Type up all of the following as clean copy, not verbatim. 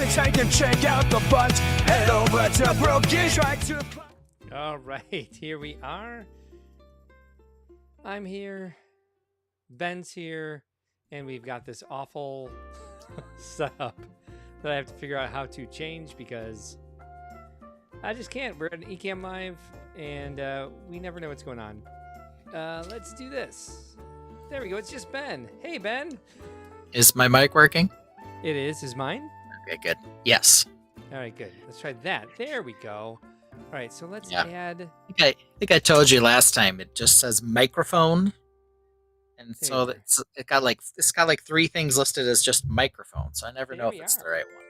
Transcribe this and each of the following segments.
take and check out the buns. Head over to Broken, try to. All right, here we are. I'm here. Ben's here. And we've got this awful setup that I have to figure out how to change because I just can't. We're at an Ecamm Live and we never know what's going on. Let's do this. There we go. It's just Ben. Hey, Ben. Is my mic working? It is. Is mine? Okay, good. Yes. All right, good. Let's try that. There we go. All right, so let's Yeah. add. I think I told you last time. It just says microphone, and There so you it's got like three things listed as just microphone. So I never There know we if it's the are. right one.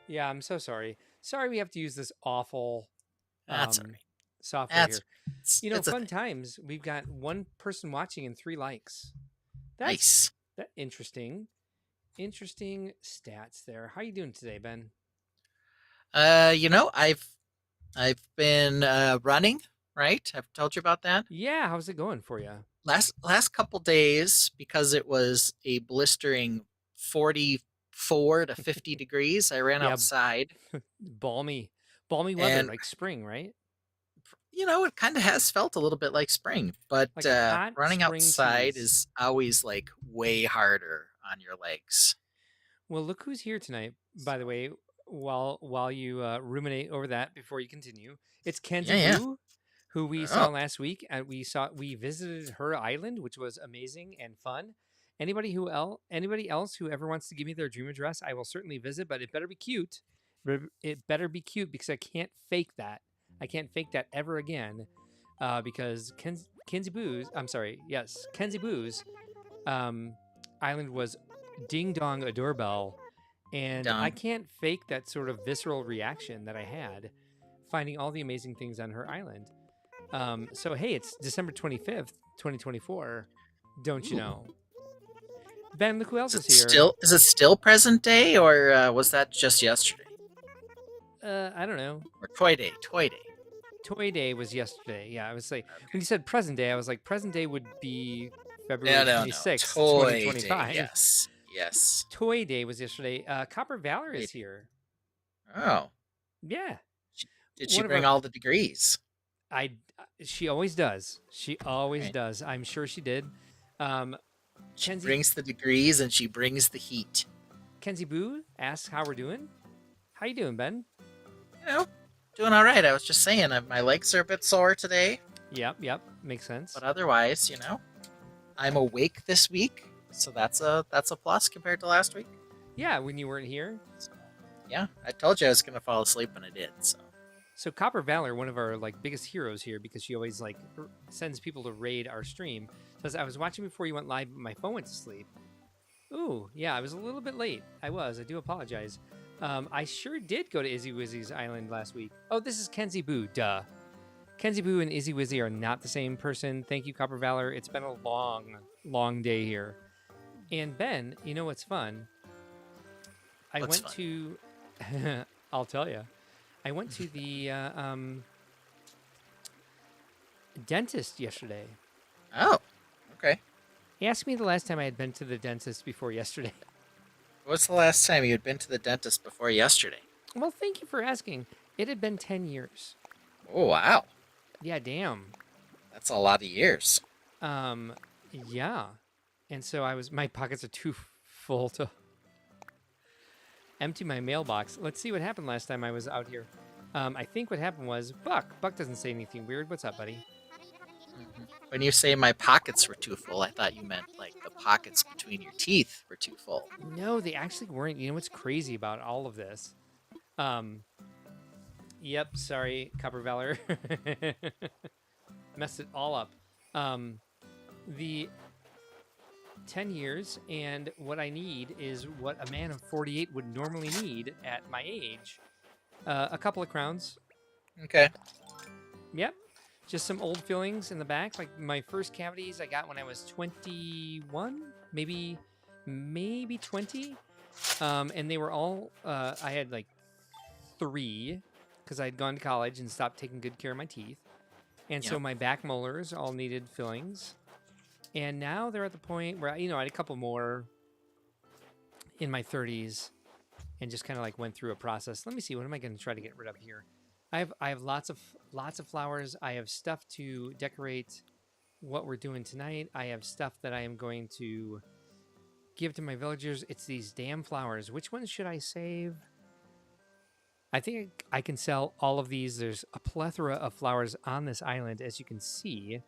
Yeah, I'm so sorry. Sorry, we have to use this awful That's all right. software That's here. it's a Fun thing. times. We've got one person watching and 3 likes. That's Nice. that interesting. Interesting stats there. How you doing today, Ben? I've been running. Right, I've told you about that. Yeah, how's it going for you? Last couple days, because it was a blistering 44 to 50 degrees. I ran Yeah, outside. balmy weather, And like spring, right? it kind of has felt a little bit like spring, but Like hot running spring outside teas. is always like way harder on your legs. Well, look who's here tonight, by the way, while you ruminate over that before you continue. It's Kenzie Yeah. Boo, who we Oh, saw last week, and we visited her island, which was amazing and fun. Anybody else who ever wants to give me their dream address, I will certainly visit, but it better be cute. It better be cute because I can't fake that. I can't fake that ever again, because Kenzie Boo's. I'm sorry. Yes, Kenzie Boo's island was ding dong a doorbell, and I dong. can't fake that sort of visceral reaction that I had finding all the amazing things on her island. So hey, it's December 25th, 2024. Don't you Ooh. know? Ben, look who else Is is it here. still present day, or was that just yesterday? I don't know. Or toy day? Toy day. Toy Day was yesterday. Yeah, I was like, when you said present day, I was like, present day would be February No. 26th, Toy day. 2025. Yes. Toy Day was yesterday. Copper Valor is here. Oh, Yeah. did she One of bring our- all the degrees? She always does. She always does. I'm sure she did. She Kenzie- brings the degrees and she brings the heat. Kenzie Boo asks how we're doing. How you doing, Ben? Doing all right. I was just saying, my legs are a bit sore today, Yep. Makes sense. but otherwise, I'm awake this week, so that's a plus compared to last week. Yeah, when you weren't here. So, yeah, I told you I was gonna fall asleep when I did. So Copper Valor, one of our biggest heroes here, because she always sends people to raid our stream, says I was watching before you went live, but my phone went to sleep. Ooh, yeah, I was a little bit late. I do apologize. I sure did go to Izzy Wizzy's island last week. Oh, this is Kenzie Boo, duh. Kenzie Boo and Izzy Wizzy are not the same person. Thank you, Copper Valor. It's been a long day here. And Ben, you know what's fun? I What's went to, I'll tell you. I went to the dentist yesterday. Oh, okay. He asked me the last time I had been to the dentist before yesterday. What's the last time you had been to the dentist before yesterday? Well, thank you for asking. It had been 10 years. Oh, wow. Yeah, damn. That's a lot of years. Yeah. And so my pockets are too full to empty my mailbox. Let's see what happened last time I was out here. I think what happened was Buck doesn't say anything weird. What's up, buddy? When you say my pockets were too full, I thought you meant like the pockets between your teeth were too full. No, they actually weren't. You know what's crazy about all of this? Yep, sorry, Copper Valor. Messed it all up. The 10 years, and what I need is what a man of 48 would normally need at my age. A couple of crowns. Okay. Yep. Just some old fillings in the back. Like my first cavities I got when I was 21, maybe 20. And they were all, I had 3 because I'd gone to college and stopped taking good care of my teeth. And so my back molars all needed fillings. And now they're at the point where, I had a couple more in my 30s. and just kind of like went through a process. Let me see. What am I going to try to get rid of here? I have lots of flowers. I have stuff to decorate what we're doing tonight. I have stuff that I am going to give to my villagers. It's these damn flowers. Which ones should I save? I think I can sell all of these. There's a plethora of flowers on this island, as you can see,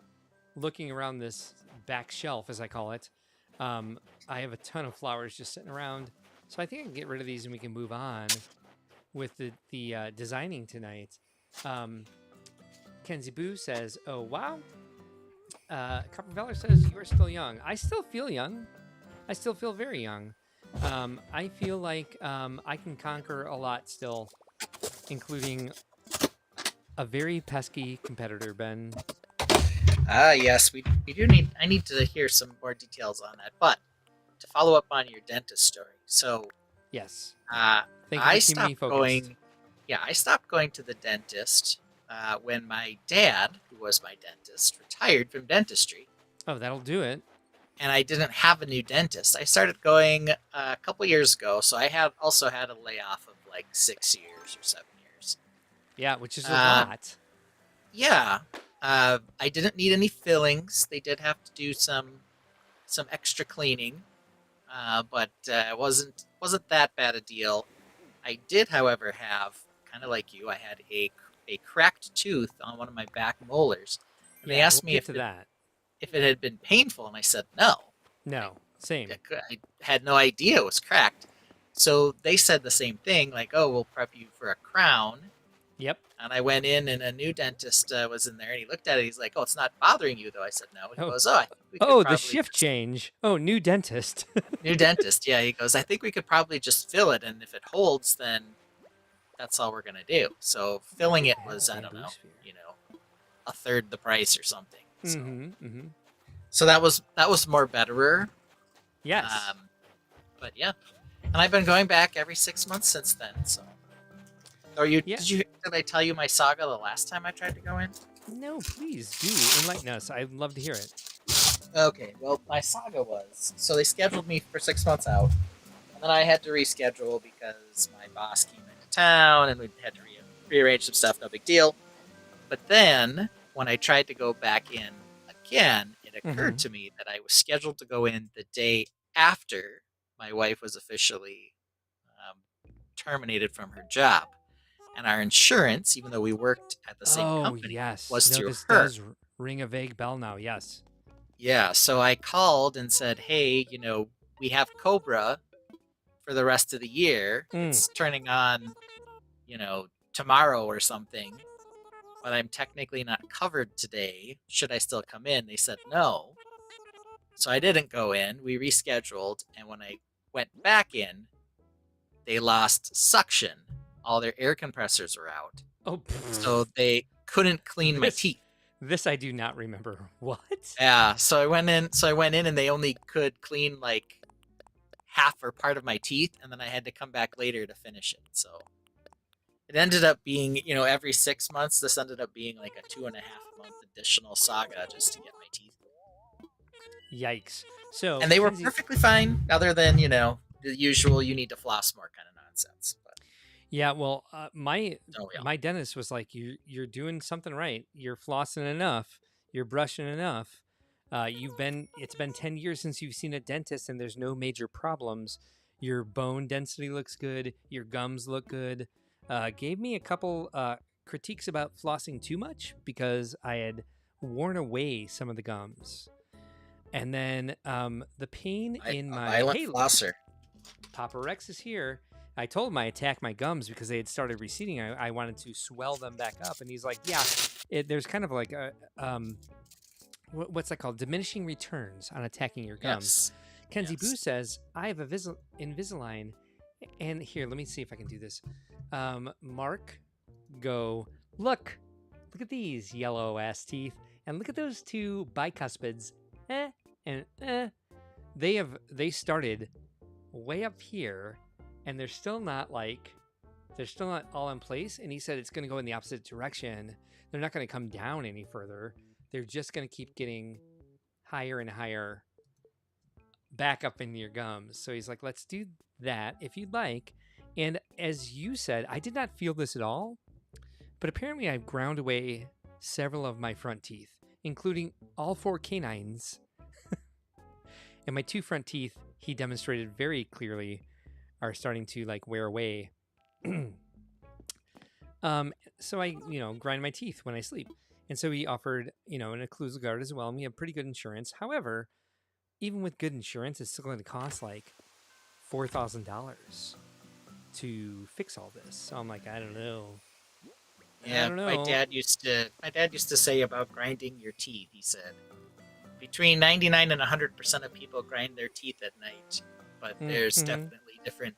looking around this back shelf, as I call it. I have a ton of flowers just sitting around. So I think I can get rid of these and we can move on with the designing tonight. Kenzie Boo says, "Oh wow." Copper Valor says, "You are still young." I still feel young. I still feel very young. I feel like I can conquer a lot still, including a very pesky competitor, Ben. Yes, we do need. I need to hear some more details on that. But to follow up on your dentist story, so Yes. uh, Thank you I for keeping me stopped focused. going. Yeah, I stopped going to the dentist when my dad, who was my dentist, retired from dentistry, Oh, that'll do it. and I didn't have a new dentist. I started going a couple years ago, so I had also had a layoff of like 6 years or 7 years. Yeah, which is a Uh, lot. yeah, I didn't need any fillings. They did have to do some extra cleaning, but it wasn't that bad a deal. I did, however, have kind of like you. I had a cracked tooth on one of my back molars, and they Yeah, we'll asked me get to that. if it had been painful, and I said no. No, same. I had no idea it was cracked. So they said the same thing, like, "Oh, we'll prep you for a crown." Yep. And I went in, and a new dentist was in there, and he looked at it. He's like, "Oh, it's not bothering you, though." I said, "No." He Oh, goes, "Oh, I think we could oh, the probably shift just change. Oh, new dentist. new dentist." Yeah, he goes, "I think we could probably just fill it, and if it holds, then that's all we're gonna do." So filling it I have was, a I don't bamboo know, sphere. a third the price or something. So Mm-hmm. Mm-hmm. so that was more betterer. Yes. But yeah, and I've been going back every 6 months since then. So, or you Yeah. did I tell you my saga the last time I tried to go in? No, please do enlighten us. I'd love to hear it. Okay, well, my saga was so they scheduled me for 6 months out, and then I had to reschedule because my boss came into town, and we had to rearrange some stuff. No big deal. But then when I tried to go back in again, it occurred to me that I was scheduled to go in the day after my wife was officially terminated from her job. And our insurance, even though we worked at the same Oh, company, yes. was No, through this her. does ring a vague bell now. Yes. Yeah, so I called and said, "Hey, we have Cobra for the rest of the year. Mm. It's turning on, tomorrow or something, but I'm technically not covered today. Should I still come in?" They said no. So I didn't go in. We rescheduled, and when I went back in, they lost suction. All their air compressors were out. Oh, So they couldn't clean my this teeth. this I do not remember. What? Yeah, so I went in and they only could clean like half or part of my teeth, and then I had to come back later to finish it. So it ended up being, every 6 months, this ended up being like a 2.5 month additional saga just to get my teeth. Yikes. So And they were Kenzie, perfectly fine, other than, the usual you need to floss more kind of nonsense. But yeah, well, my don't we all? my dentist was like, you're doing something right. You're flossing enough. You're brushing enough. It's been 10 years since you've seen a dentist, and there's no major problems. Your bone density looks good. Your gums look good. Gave me a couple critiques about flossing too much because I had worn away some of the gums. And then the pain in A my violent flosser. Papa Rex is here. I told him I attacked my gums because they had started receding. I wanted to swell them back up, and he's like, "Yeah, there's kind of like a what's that called? Diminishing returns on attacking your gums." Yes. Kenzie Yes. Boo says, "I have a Invisalign," and here, let me see if I can do this. Mark, go look at these yellow ass teeth, and look at those two bicuspids. And they started way up here, and they're still not all in place. And he said it's going to go in the opposite direction. They're not going to come down any further. They're just going to keep getting higher and higher back up into your gums. So he's like, let's do that if you'd like. And as you said, I did not feel this at all, but apparently I've ground away several of my front teeth, including all 4 canines. And my 2 front teeth, he demonstrated very clearly, are starting to like wear away. So I, grind my teeth when I sleep. And so he offered, an occlusal guard as well. And we have pretty good insurance. However, even with good insurance, it's still going to cost like $4,000 to fix all this. So I'm like, I don't know. Yeah, I don't my know. dad used to say about grinding your teeth. He said between 99 and 100% of people grind their teeth at night, but there's definitely different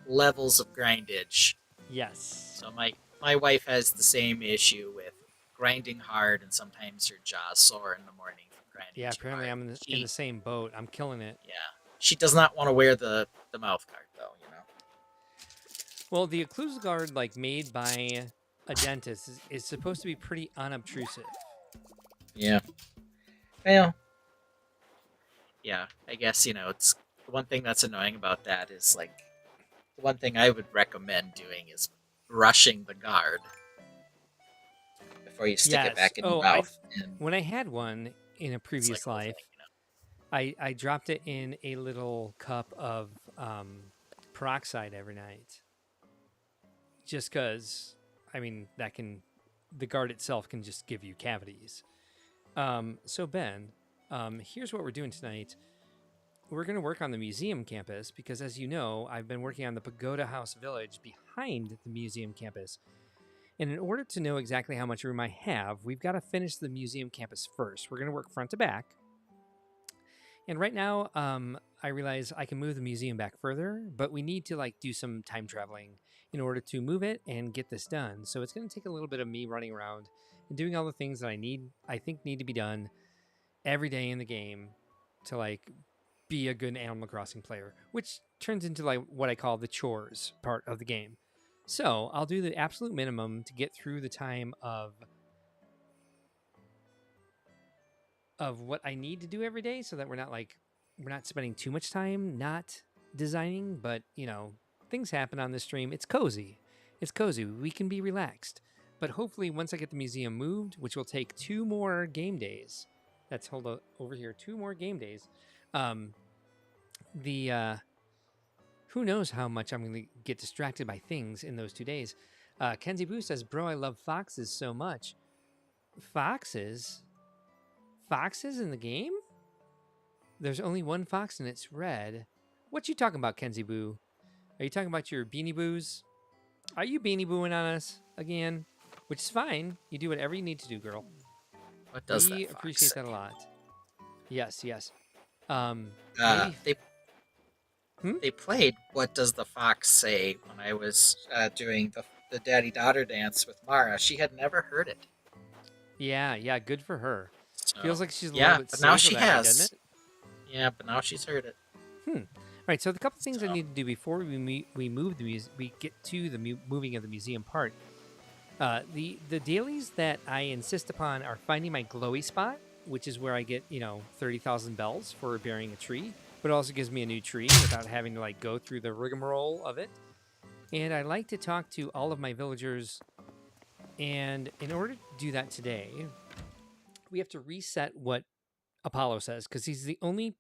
levels of grindage. Yes. So my wife has the same issue with grinding hard, and sometimes her jaw's sore in the morning from grinding. Yeah, too apparently hard. I'm in the same boat. I'm killing it. Yeah, she does not want to wear the mouth guard though. Well, the occlusal guard, like made by a dentist, is supposed to be pretty unobtrusive. Yeah. Well. Yeah, I guess it's the one thing that's annoying about that is like the one thing I would recommend doing is brushing the guard before you stick it back in your mouth. When I had one in a previous life, I dropped it in a little cup of peroxide every night. Just because, the guard itself can just give you cavities. So Ben, here's what we're doing tonight. We're going to work on the museum campus because, as you know, I've been working on the Pagoda House Village behind the museum campus. And in order to know exactly how much room I have, we've got to finish the museum campus first. We're going to work front to back. And right now, I realize I can move the museum back further, but we need to do some time traveling in order to move it and get this done. So it's going to take a little bit of me running around and doing all the things that I think need to be done every day in the game to be a good Animal Crossing player, which turns into what I call the chores part of the game. So I'll do the absolute minimum to get through the time of what I need to do every day, so that we're not spending too much time not designing. But things happen on this stream. It's cozy. We can be relaxed. But hopefully, once I get the museum moved, which will take 2 more game days. That's over here. 2 more game days. Who knows how much I'm going to get distracted by things in those 2 days. Kenzie Boo says, "Bro, I love foxes so much." Foxes? Foxes in the game? There's only one fox and it's red. What you talking about, Kenzie Boo? Are you talking about your Beanie Boos? Are you Beanie Booing on us again? Which is fine. You do whatever you need to do, girl. What does we that fox appreciate say? that a lot. Yes. They played "What Does the Fox Say" when I was doing the daddy-daughter dance with Mara. She had never heard it. Yeah, good for her. So, feels like she's a little bit but now safe she with that, has. doesn't it? Yeah, but now she's heard it. All right, so the couple things I need to do before we move we get to the moving of the museum part. The dailies that I insist upon are finding my glowy spot, which is where I get 30,000 bells for burying a tree, but it also gives me a new tree without having to go through the rigmarole of it. And I like to talk to all of my villagers, and in order to do that today, we have to reset what Apollo says, because he's the only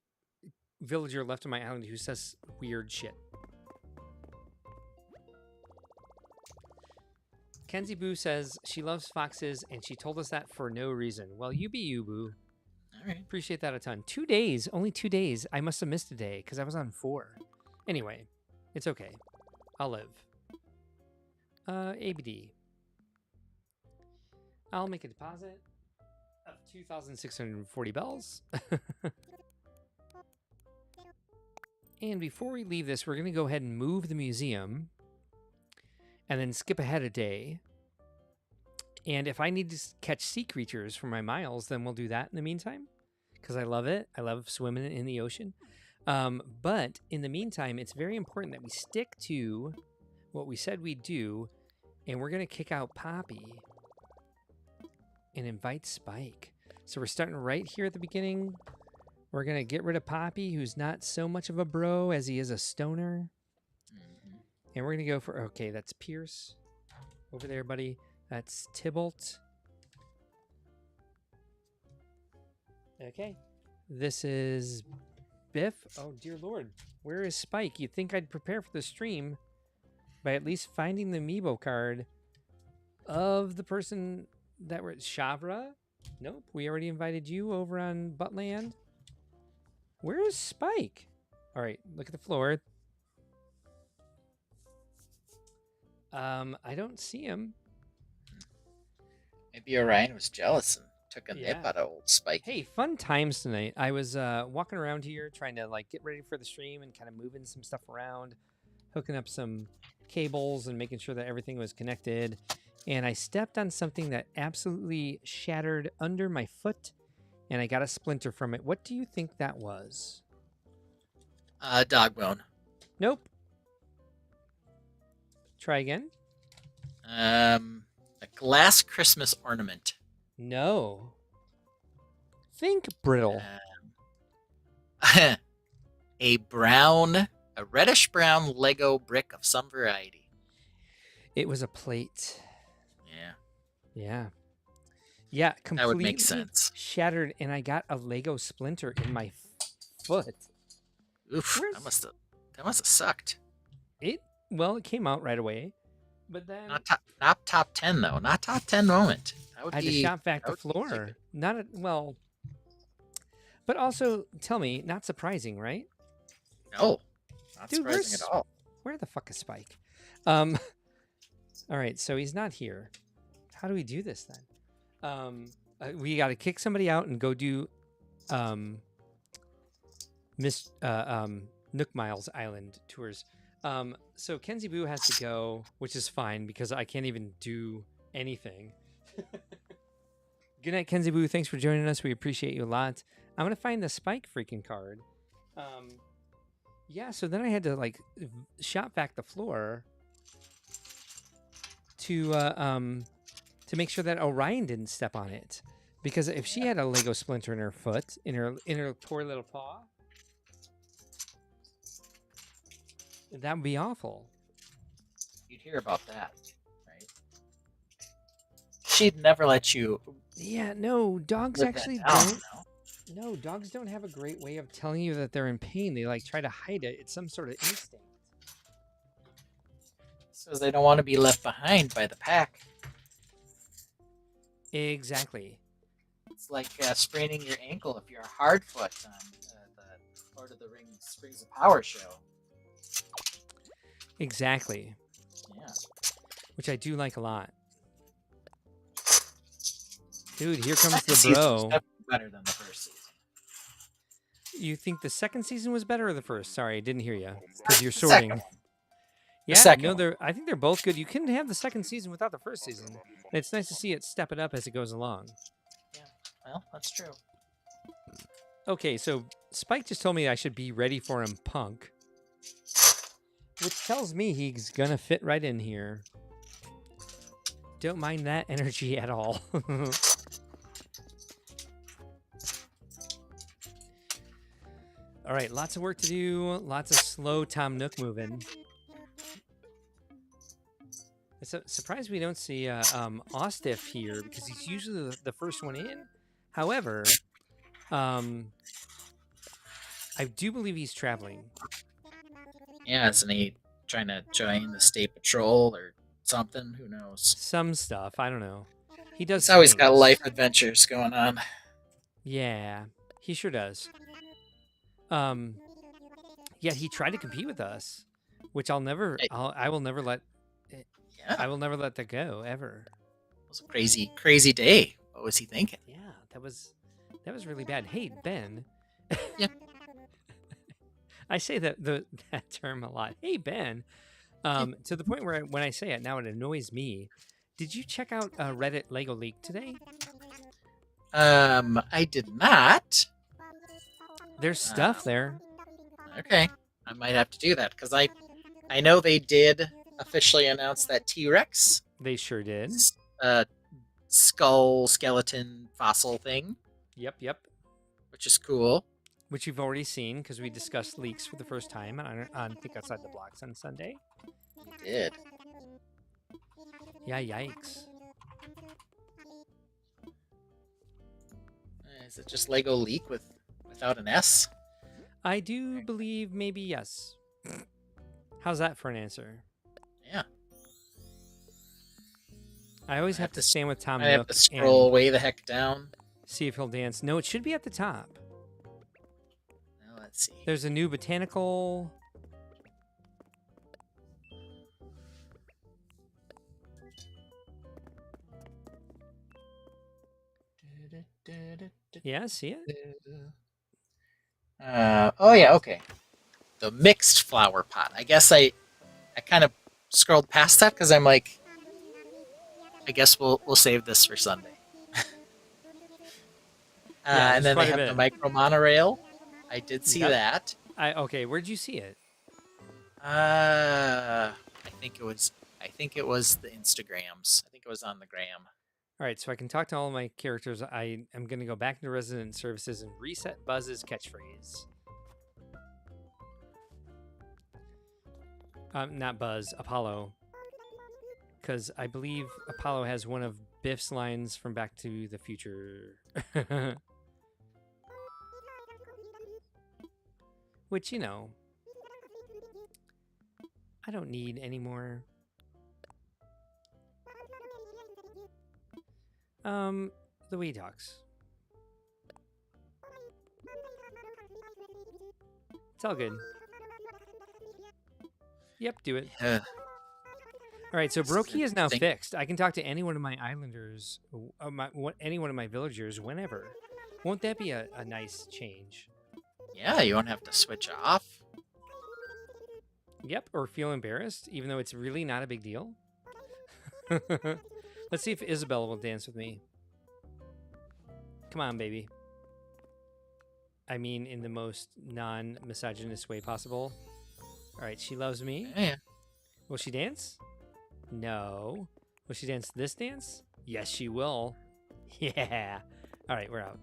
villager left on my island who says weird shit. Kenzie Boo says she loves foxes, and she told us that for no reason. Well, you be you, Boo. All right. Appreciate that a ton. 2 days, only 2 days. I must have missed a day because I was on 4. Anyway, it's okay. I'll live. ABD. I'll make a deposit of 2,640 bells. And before we leave this, we're going to go ahead and move the museum and then skip ahead a day. And if I need to catch sea creatures for my miles, then we'll do that in the meantime, because I love it. I love swimming in the ocean. But in the meantime, it's very important that we stick to what we said we'd do, and we're going to kick out Poppy and invite Spike. So we're starting right here at the beginning. We're going to get rid of Poppy, who's not so much of a bro as he is a stoner. And we're going to go for, okay, that's Pierce over there, buddy. That's Tybalt. Okay. This is Biff. Oh, dear Lord. Where is Spike? You'd think I'd prepare for the stream by at least finding the amiibo card of the person that were Shavra. Nope. We already invited you over on Buttland. Where is Spike? All right. Look at the floor. I don't see him. Maybe Orion was jealous and took a nip Yeah. out of old Spike. Hey, fun times tonight. I was walking around here trying to like get ready for the stream and kind of moving some stuff around, hooking up some cables and making sure that everything was connected. And I stepped on something that absolutely shattered under my foot, and I got a splinter from it. What do you think that was? Dog bone. Nope. Try again. A glass Christmas ornament. No. Think brittle. A reddish brown Lego brick of some variety. It was a plate. Yeah. Yeah. Yeah, completely That would make sense. shattered, and I got a Lego splinter in my foot. Oof, that must have sucked. It came out right away, but then Not top 10 though. Not top 10 moment. That would I had to shop vac the floor. But also tell me, not surprising, right? No, not Dude, surprising at all. Where the fuck is Spike? All right, so he's not here. How do we do this then? We got to kick somebody out and go do Nook Miles Island tours. So Kenzie Boo has to go, which is fine because I can't even do anything. Good night, Kenzie Boo. Thanks for joining us. We appreciate you a lot. I'm gonna find the Spike freaking card. Yeah. So then I had to like shop vac the floor to make sure that Orion didn't step on it, because if she had a Lego splinter in her foot, in her poor little paw, that would be awful. You'd hear about that, right? She'd never let you. Yeah, no, dogs live actually that down, don't. no? No, dogs don't have a great way of telling you that they're in pain. They like try to hide it. It's some sort of instinct. So they don't want to be left behind by the pack. Exactly. It's like spraining your ankle if you're a hard foot on the Lord of the Rings Rings of Power show. Exactly. Yeah. Which I do like a lot. Dude, here comes Second the season was bro. definitely better than the first season. You think the second season was better or the first? Sorry, I didn't hear you because you're The sorting. second. Yeah, second no, one. I think they're both good. You couldn't have the second season without the first season. And it's nice to see it step it up as it goes along. Yeah, well, that's true. Okay, so Spike just told me I should be ready for him, punk. Which tells me he's gonna fit right in here. Don't mind that energy at all. All right, lots of work to do. Lots of slow Tom Nook moving. It's surprised we don't see Ostiff here because he's usually the first one in. However, I do believe he's traveling. Yeah, isn't he trying to join the state patrol or something? Who knows? Some stuff. I don't know. He does. He's always got things. life adventures going on. Yeah, he sure does. Yeah, he tried to compete with us, which I will never let. Yeah, I will never let that go ever. it was a crazy day. What was he thinking? Yeah, that was really bad. Hey, Ben. Yeah. I say that term a lot. Hey, Ben. To the point where when I say it now, it annoys me. Did you check out Reddit Lego Leak today? I did not. There's stuff there. Okay, I might have to do that because I know they did officially announce that T-Rex They sure did. skull skeleton fossil thing, Yep. which is cool. Which you've already seen because we discussed leaks for the first time on Think Outside the Blocks on Sunday. You did. Yeah, yikes. Is it just Lego Leak without an S? I do believe maybe yes. How's that for an answer? Yeah. I always have to stand with Tom I have Nook to scroll and way the heck down. see if he'll dance. No, it should be at the top. Now let's see. There's a new botanical. Yeah, see it? Oh yeah, okay. The mixed flower pot. I guess I kind of scrolled past that because I'm like, I guess we'll save this for Sunday. Yeah, And then they quite a have bit. the micro monorail. I did see Yep. that. Okay, where'd you see it? I think it was the Instagrams. I think it was on the gram. All right, so I can talk to all my characters. I am going to go back into resident services and reset Buzz's catchphrase. Not Buzz, Apollo. Because I believe Apollo has one of Biff's lines from Back to the Future. Which, you know, I don't need anymore. The way he talks. It's all good. Yep, do it. All right, so Brokey is now fixed. I can talk to any one of my islanders, any one of my villagers whenever. Won't that be a nice change? Yeah, you won't have to switch off. Yep, or feel embarrassed, even though it's really not a big deal. Let's see if Isabella will dance with me. Come on, baby. I mean, in the most non-misogynist way possible. All right, she loves me. Yeah. Will she dance? No. Will she dance this dance? Yes, she will. Yeah. All right, we're out.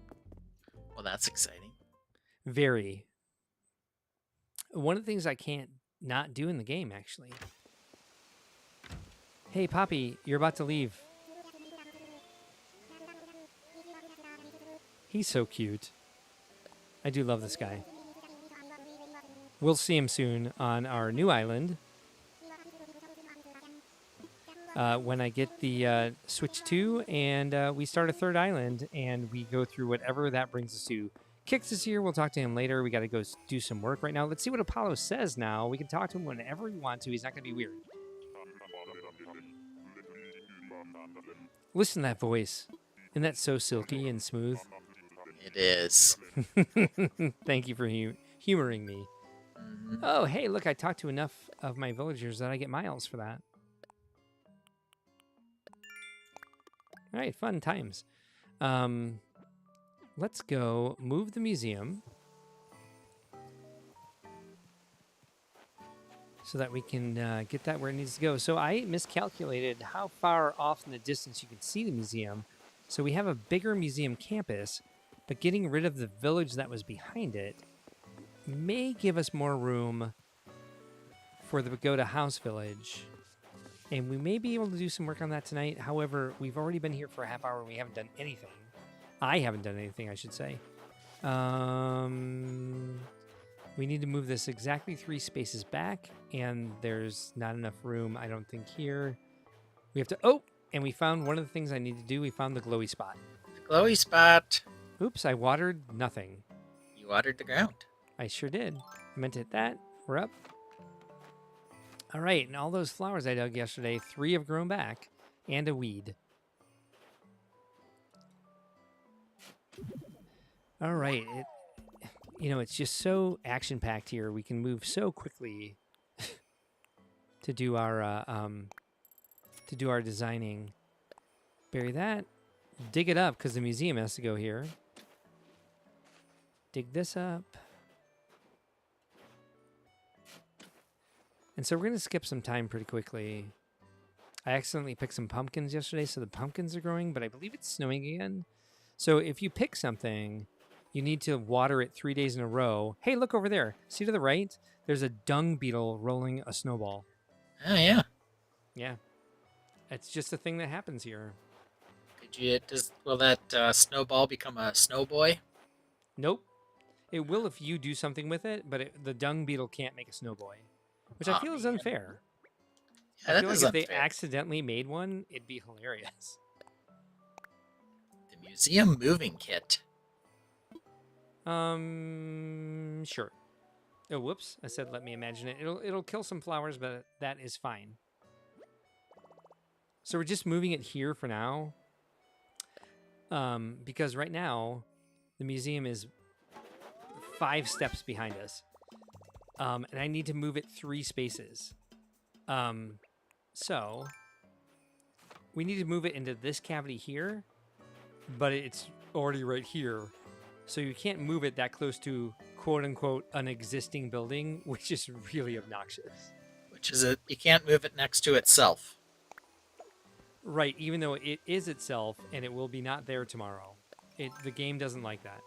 Well, that's exciting. Very. One of the things I can't not do in the game, actually. Hey, Poppy, you're about to leave. He's so cute. I do love this guy. We'll see him soon on our new island. When I get the Switch 2 and we start a third island and we go through whatever that brings us to. Kix is here. We'll talk to him later. We got to go do some work right now. Let's see what Apollo says now. We can talk to him whenever we want to. He's not going to be weird. Listen to that voice. Isn't that so silky and smooth? It is. Thank you for humoring me. Mm-hmm. Oh, hey, look, I talked to enough of my villagers that I get miles for that. All right, fun times. Let's go move the museum so that we can get that where it needs to go. So I miscalculated how far off in the distance you can see the museum. So we have a bigger museum campus, but getting rid of the village that was behind it may give us more room for the Pagoda House Village. And we may be able to do some work on that tonight. However, we've already been here for a half hour and we haven't done anything. I haven't done anything, I should say. We need to move this exactly 3 spaces back, and there's not enough room, I don't think, here. We have to... Oh! And we found one of the things I need to do. We found the glowy spot. The glowy spot. Oops, I watered nothing. You watered the ground. I sure did. I meant to hit that. We're up. All right, and all those flowers I dug yesterday, 3 have grown back, and a weed. All right, it's just so action-packed here. We can move so quickly to do our designing. Bury that. Dig it up because the museum has to go here. Dig this up. And so we're going to skip some time pretty quickly. I accidentally picked some pumpkins yesterday, so the pumpkins are growing, but I believe it's snowing again. So if you pick something, you need to water it 3 days in a row. Hey, look over there. See to the right? There's a dung beetle rolling a snowball. Oh yeah. Yeah, it's just a thing that happens here. Will that snowball become a snowboy? Nope. It will if you do something with it, but the dung beetle can't make a snow boy, which I Oh feel is man. unfair. I Yeah, feel that like is if they unfair. accidentally made one, it'd be hilarious. The museum moving kit. Sure. Oh, whoops! I said let me imagine it. It'll kill some flowers, but that is fine. So we're just moving it here for now, because right now the museum is 5 steps behind us, and I need to move it 3 spaces. So we need to move it into this cavity here, but it's already right here. So you can't move it that close to quote unquote an existing building, which is really obnoxious. Which is it? You can't move it next to itself. Right, even though it is itself and it will be not there tomorrow. The game doesn't like that.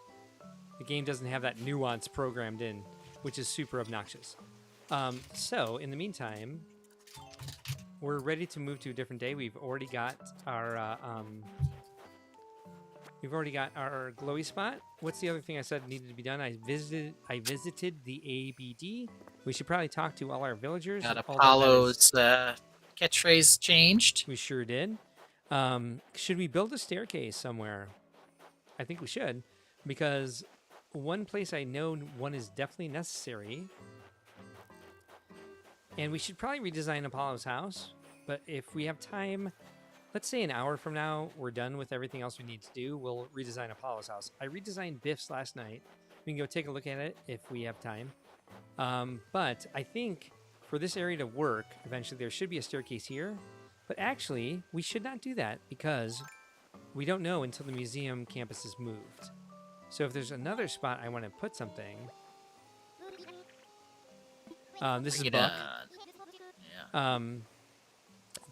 The game doesn't have that nuance programmed in, which is super obnoxious. So in the meantime, we're ready to move to a different day. We've already got our glowy spot. What's the other thing I said needed to be done? I visited the ABD. We should probably talk to all our villagers. Got although that is- Apollo's catchphrase changed. We sure did. Should we build a staircase somewhere? I think we should, because one place I know one is definitely necessary. And we should probably redesign Apollo's house. But if we have time, let's say an hour from now, we're done with everything else we need to do, we'll redesign Apollo's house. I redesigned Biff's last night. We can go take a look at it if we have time. But I think for this area to work, eventually there should be a staircase here. But actually, we should not do that because we don't know until the museum campus is moved. So if there's another spot I want to put something, this is Bring it Buck. on. Yeah.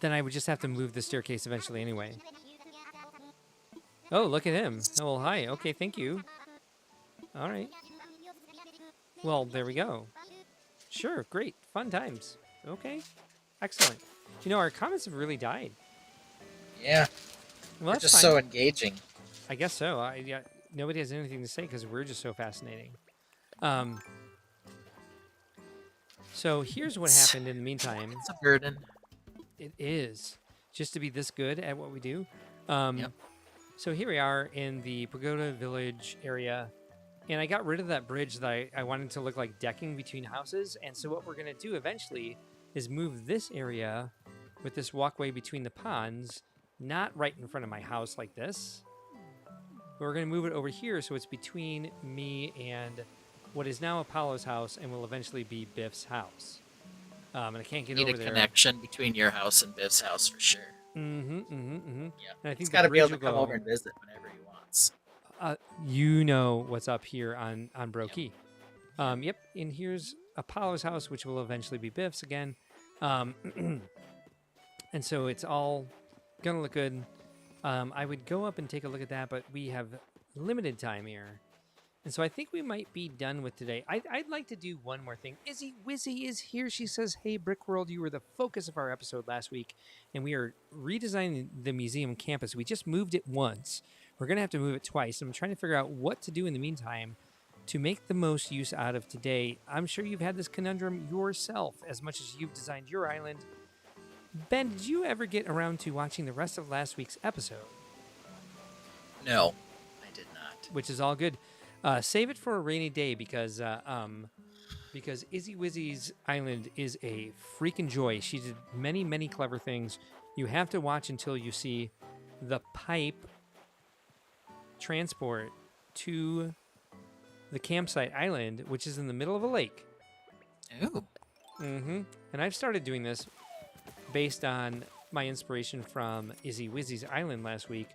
Then I would just have to move the staircase eventually anyway. Oh, look at him. Oh, well, hi. Okay, thank you. All right. Well, there we go. Sure, great. Fun times. Okay. Excellent. You know, our comments have really died. Yeah. Well, They're that's just fine. so engaging. I guess so. Yeah, nobody has anything to say because we're just so fascinating. So here's what happened in the meantime. It's a burden. It is. Just to be this good at what we do. Yep. So here we are in the Pagoda Village area. And I got rid of that bridge that I wanted to look like decking between houses. And so what we're going to do eventually is move this area with this walkway between the ponds, not right in front of my house like this. But we're going to move it over here so it's between me and what is now Apollo's house and will eventually be Biff's house. And I can't get Need over a there. connection between your house and Biff's house for sure. Yeah. And And I think he's the got to be able to bridge come will over go- and visit whenever he wants. You know what's up here on Brokey. Yep, and here's Apollo's house, which will eventually be Biff's again. And so it's all gonna look good. I would go up and take a look at that, but we have limited time here. And so I think we might be done with today. I'd like to do one more thing. Izzy Wizzy is here. She says, hey, Brickworld, you were the focus of our episode last week, and we are redesigning the museum campus. We just moved it once. We're going to have to move it twice. I'm trying to figure out what to do in the meantime to make the most use out of today. I'm sure you've had this conundrum yourself as much as you've designed your island. Ben, did you ever get around to watching the rest of last week's episode? No, I did not. Which is all good. Save it for a rainy day because Izzy Wizzy's island is a freaking joy. She did many, many clever things. You have to watch until you see the pipe transport to the campsite island, which is in the middle of a lake. Ooh. And I've started doing this based on my inspiration from Izzy Wizzy's island last week.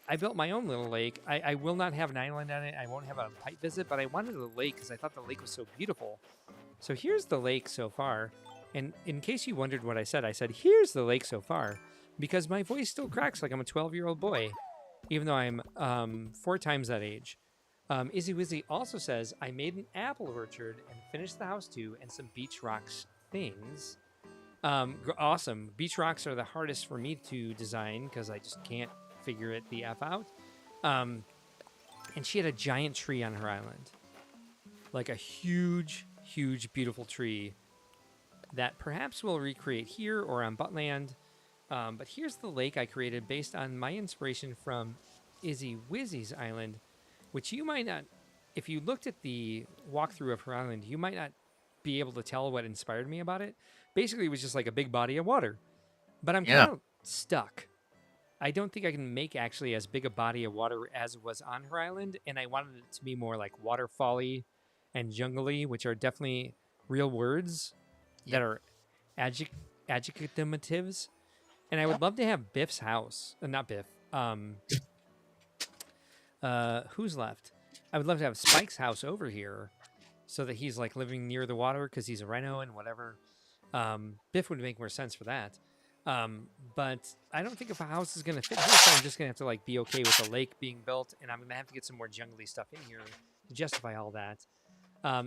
I built my own little lake. I will not have an island on it. I won't have a pipe visit, but I wanted a lake because I thought the lake was so beautiful. So here's the lake so far. And in case you wondered what I said, here's the lake so far, because my voice still cracks like I'm a 12-year-old boy, even though I'm 4 times that age. Izzy Wizzy also says, I made an apple orchard and finished the house too, and some beach rocks things. Awesome. Beach rocks are the hardest for me to design because I just can't figure it the f out. Um, and she had a giant tree on her island, like a huge, huge, beautiful tree that perhaps we'll recreate here or on Buttland. But here's the lake I created based on my inspiration from Izzy Wizzy's island, which you might not, if you looked at the walkthrough of her island, you might not be able to tell what inspired me about it. Basically, it was just like a big body of water. But I'm kind Yeah. of stuck. I don't think I can make actually as big a body of water as was on her island, and I wanted it to be more like waterfally and jungly, which are definitely real words that Yep. are adjec- adjectivatives. And I would Yep. love to have Biff's house, not Biff. Who's left? I would love to have Spike's house over here, so that he's like living near the water because he's a rhino and whatever. Biff would make more sense for that. But I don't think if a house is gonna fit here, so I'm just gonna have to like be okay with a lake being built, and I'm gonna have to get some more jungly stuff in here to justify all that.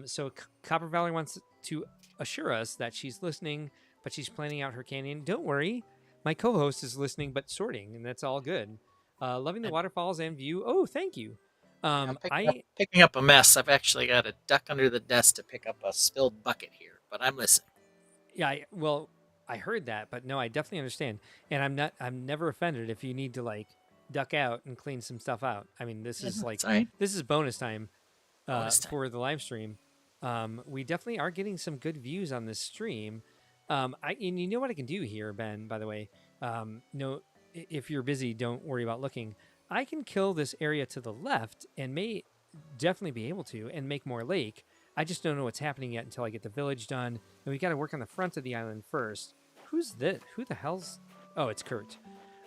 So Copper Valley wants to assure us that she's listening, but she's planning out her canyon. Don't worry, my co-host is listening but sorting, and that's all good. Loving the And waterfalls and view. Oh, thank you. I'm I picking up a mess. I've actually got a duck under the desk to pick up a spilled bucket here, but I'm listening. Yeah, well, I heard that, but no, I definitely understand, and I'm never offended if you need to like duck out and clean some stuff out. I mean, this Yeah, is no, like it's all right. this is bonus time Bonus time. for the live stream. We definitely are getting some good views on this stream. And you know what I can do here, Ben. By the way, no, if you're busy, don't worry about looking. I can kill this area to the left and may definitely be able to and make more lake. I just don't know what's happening yet until I get the village done. And we got to work on the front of the island first. Who's this? Who the hell's? Oh, it's Kurt.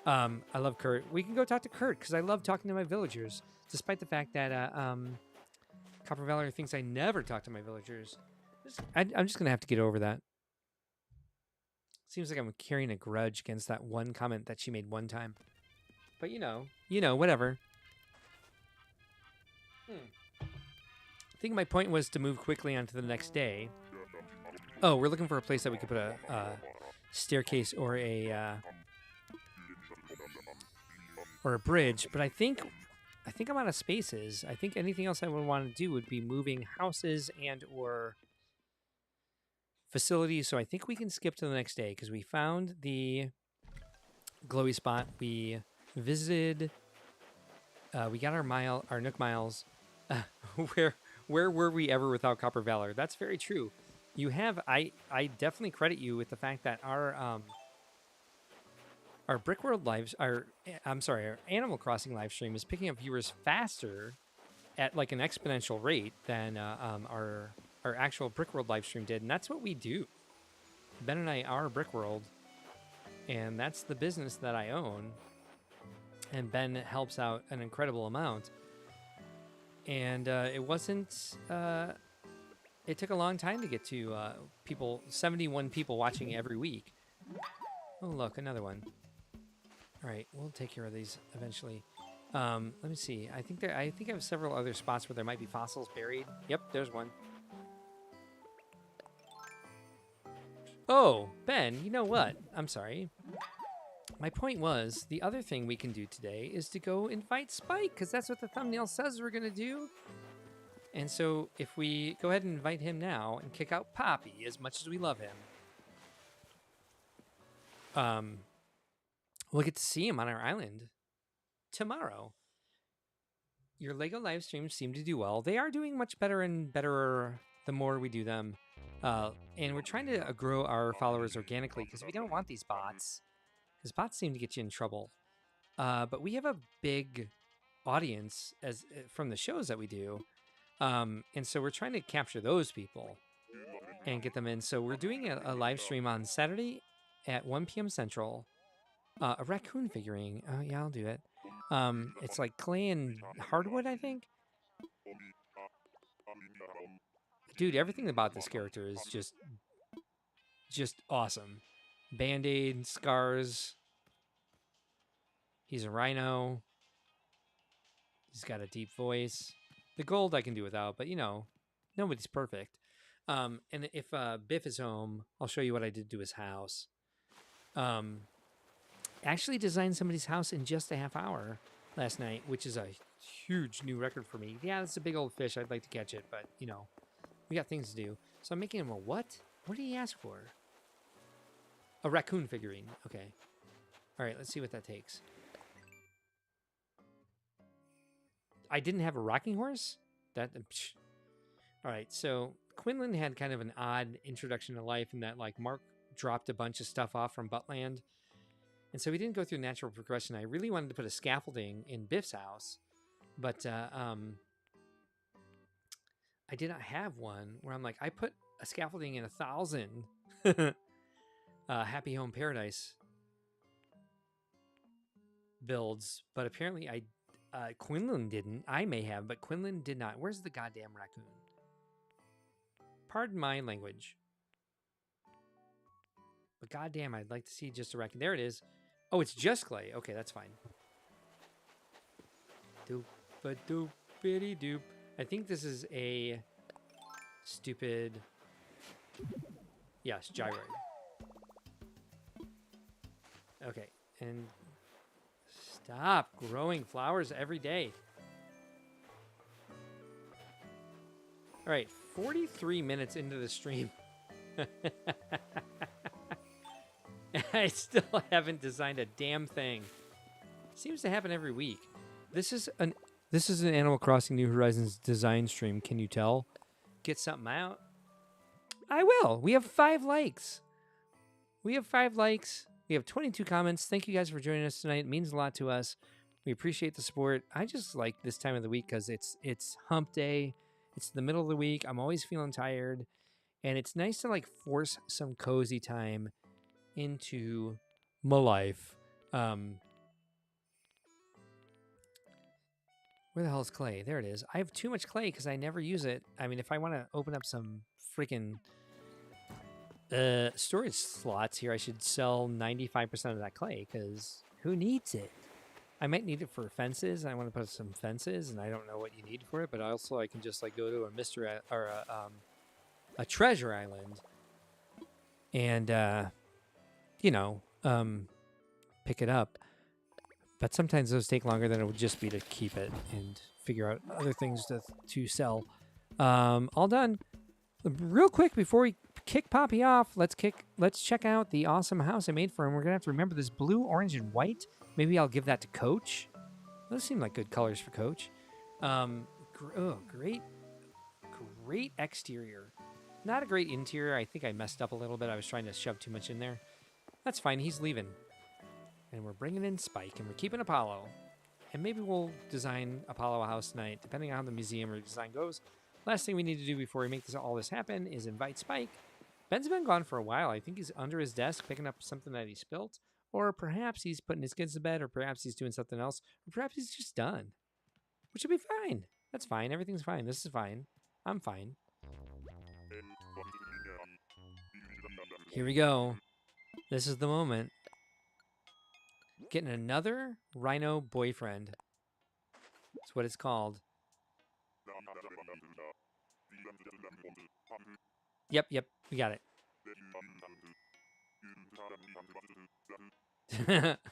I love Kurt. We can go talk to Kurt because I love talking to my villagers, despite the fact that Copper Valley thinks I never talk to my villagers. I'm just gonna have to get over that. Seems like I'm carrying a grudge against that one comment that she made one time. But whatever. I think my point was to move quickly on to the next day. Oh, we're looking for a place that we could put a staircase or a bridge. But I think I'm out of spaces. I think anything else I would want to do would be moving houses and or facilities. So I think we can skip to the next day because we found the glowy spot. We visited. We got our Nook miles. Where were we ever without Copper Valor? That's very true. You have I definitely credit you with the fact that our Brickworld lives our Animal Crossing live stream is picking up viewers faster at like an exponential rate than our actual Brickworld live stream did, and that's what we do. Ben and I are Brickworld, and that's the business that I own. And Ben helps out an incredible amount. And it wasn't. It took a long time to get to 71 people watching every week. Oh, look, another one. All right, we'll take care of these eventually. Let me see. I think I have several other spots where there might be fossils buried. Yep, there's one. Oh, Ben, you know what? I'm sorry. My point was, the other thing we can do today is to go invite Spike, because that's what the thumbnail says we're going to do. And so if we go ahead and invite him now and kick out Poppy, as much as we love him, we'll get to see him on our island tomorrow. Your LEGO live streams seem to do well. They are doing much better and better the more we do them. And we're trying to grow our followers organically because we don't want these bots. Because bots seem to get you in trouble. But we have a big audience from the shows that we do. And so we're trying to capture those people and get them in. So we're doing a live stream on Saturday at 1 p.m. Central. A raccoon figurine. Oh, yeah, I'll do it. It's like clay and hardwood, I think. Dude, everything about this character is just awesome. Band-aid, scars. He's a rhino. He's got a deep voice. The gold I can do without, but nobody's perfect. And if Biff is home, I'll show you what I did to his house. Um, actually designed somebody's house in just a half hour last night, which is a huge new record for me. Yeah, it's a big old fish. I'd like to catch it, but you know, we got things to do. So I'm making him a what? What did he ask for? A raccoon figurine. Okay. All right, let's see what that takes. I didn't have a rocking horse? That. Psh. All right, so Quinlan had kind of an odd introduction to life in that, like, Mark dropped a bunch of stuff off from Buttland. And so we didn't go through natural progression. I really wanted to put a scaffolding in Biff's house, but I did not have one where I'm like, I put a scaffolding in 1,000 Happy Home Paradise builds, but apparently Quinlan didn't. I may have, but Quinlan did not. Where's the goddamn raccoon? Pardon my language. But goddamn, I'd like to see just a raccoon. There it is. Oh, it's just clay. Okay, that's fine. Doop-a-doop-bitty-doop. I think this is a stupid... Yes, gyroid. Okay, and stop growing flowers every day. All right, 43 minutes into the stream. I still haven't designed a damn thing. Seems to happen every week. This is an Animal Crossing New Horizons design stream. Can you tell? Get something out. I will. We have 5 likes. We have 22 comments. Thank you guys for joining us tonight. It means a lot to us. We appreciate the support. I just like this time of the week because it's hump day. It's the middle of the week. I'm always feeling tired. And it's nice to like force some cozy time into my life. Where the hell is clay? There it is. I have too much clay because I never use it. I mean, if I want to open up some freaking storage slots here, I should sell 95% of that clay because who needs it? I might need it for fences. I want to put some fences, and I don't know what you need for it. But also, I can just like go to a treasure island, and pick it up. But sometimes those take longer than it would just be to keep it and figure out other things to sell. All done. Real quick before we kick Poppy off, let's check out the awesome house I made for him. We're gonna have to remember this blue, orange, and white. Maybe I'll give that to Coach. Those seem like good colors for Coach. Great exterior. Not a great interior. I think I messed up a little bit. I was trying to shove too much in there. That's fine. He's leaving. And we're bringing in Spike, and we're keeping Apollo. And maybe we'll design Apollo a house tonight, depending on how the museum redesign goes. Last thing we need to do before we make all this happen is invite Spike. Ben's been gone for a while. I think he's under his desk picking up something that he spilt. Or perhaps he's putting his kids to bed, or perhaps he's doing something else. Or perhaps he's just done. Which will be fine. That's fine. Everything's fine. This is fine. I'm fine. Here we go. This is the moment. Getting another rhino boyfriend. That's what it's called. Yep, we got it.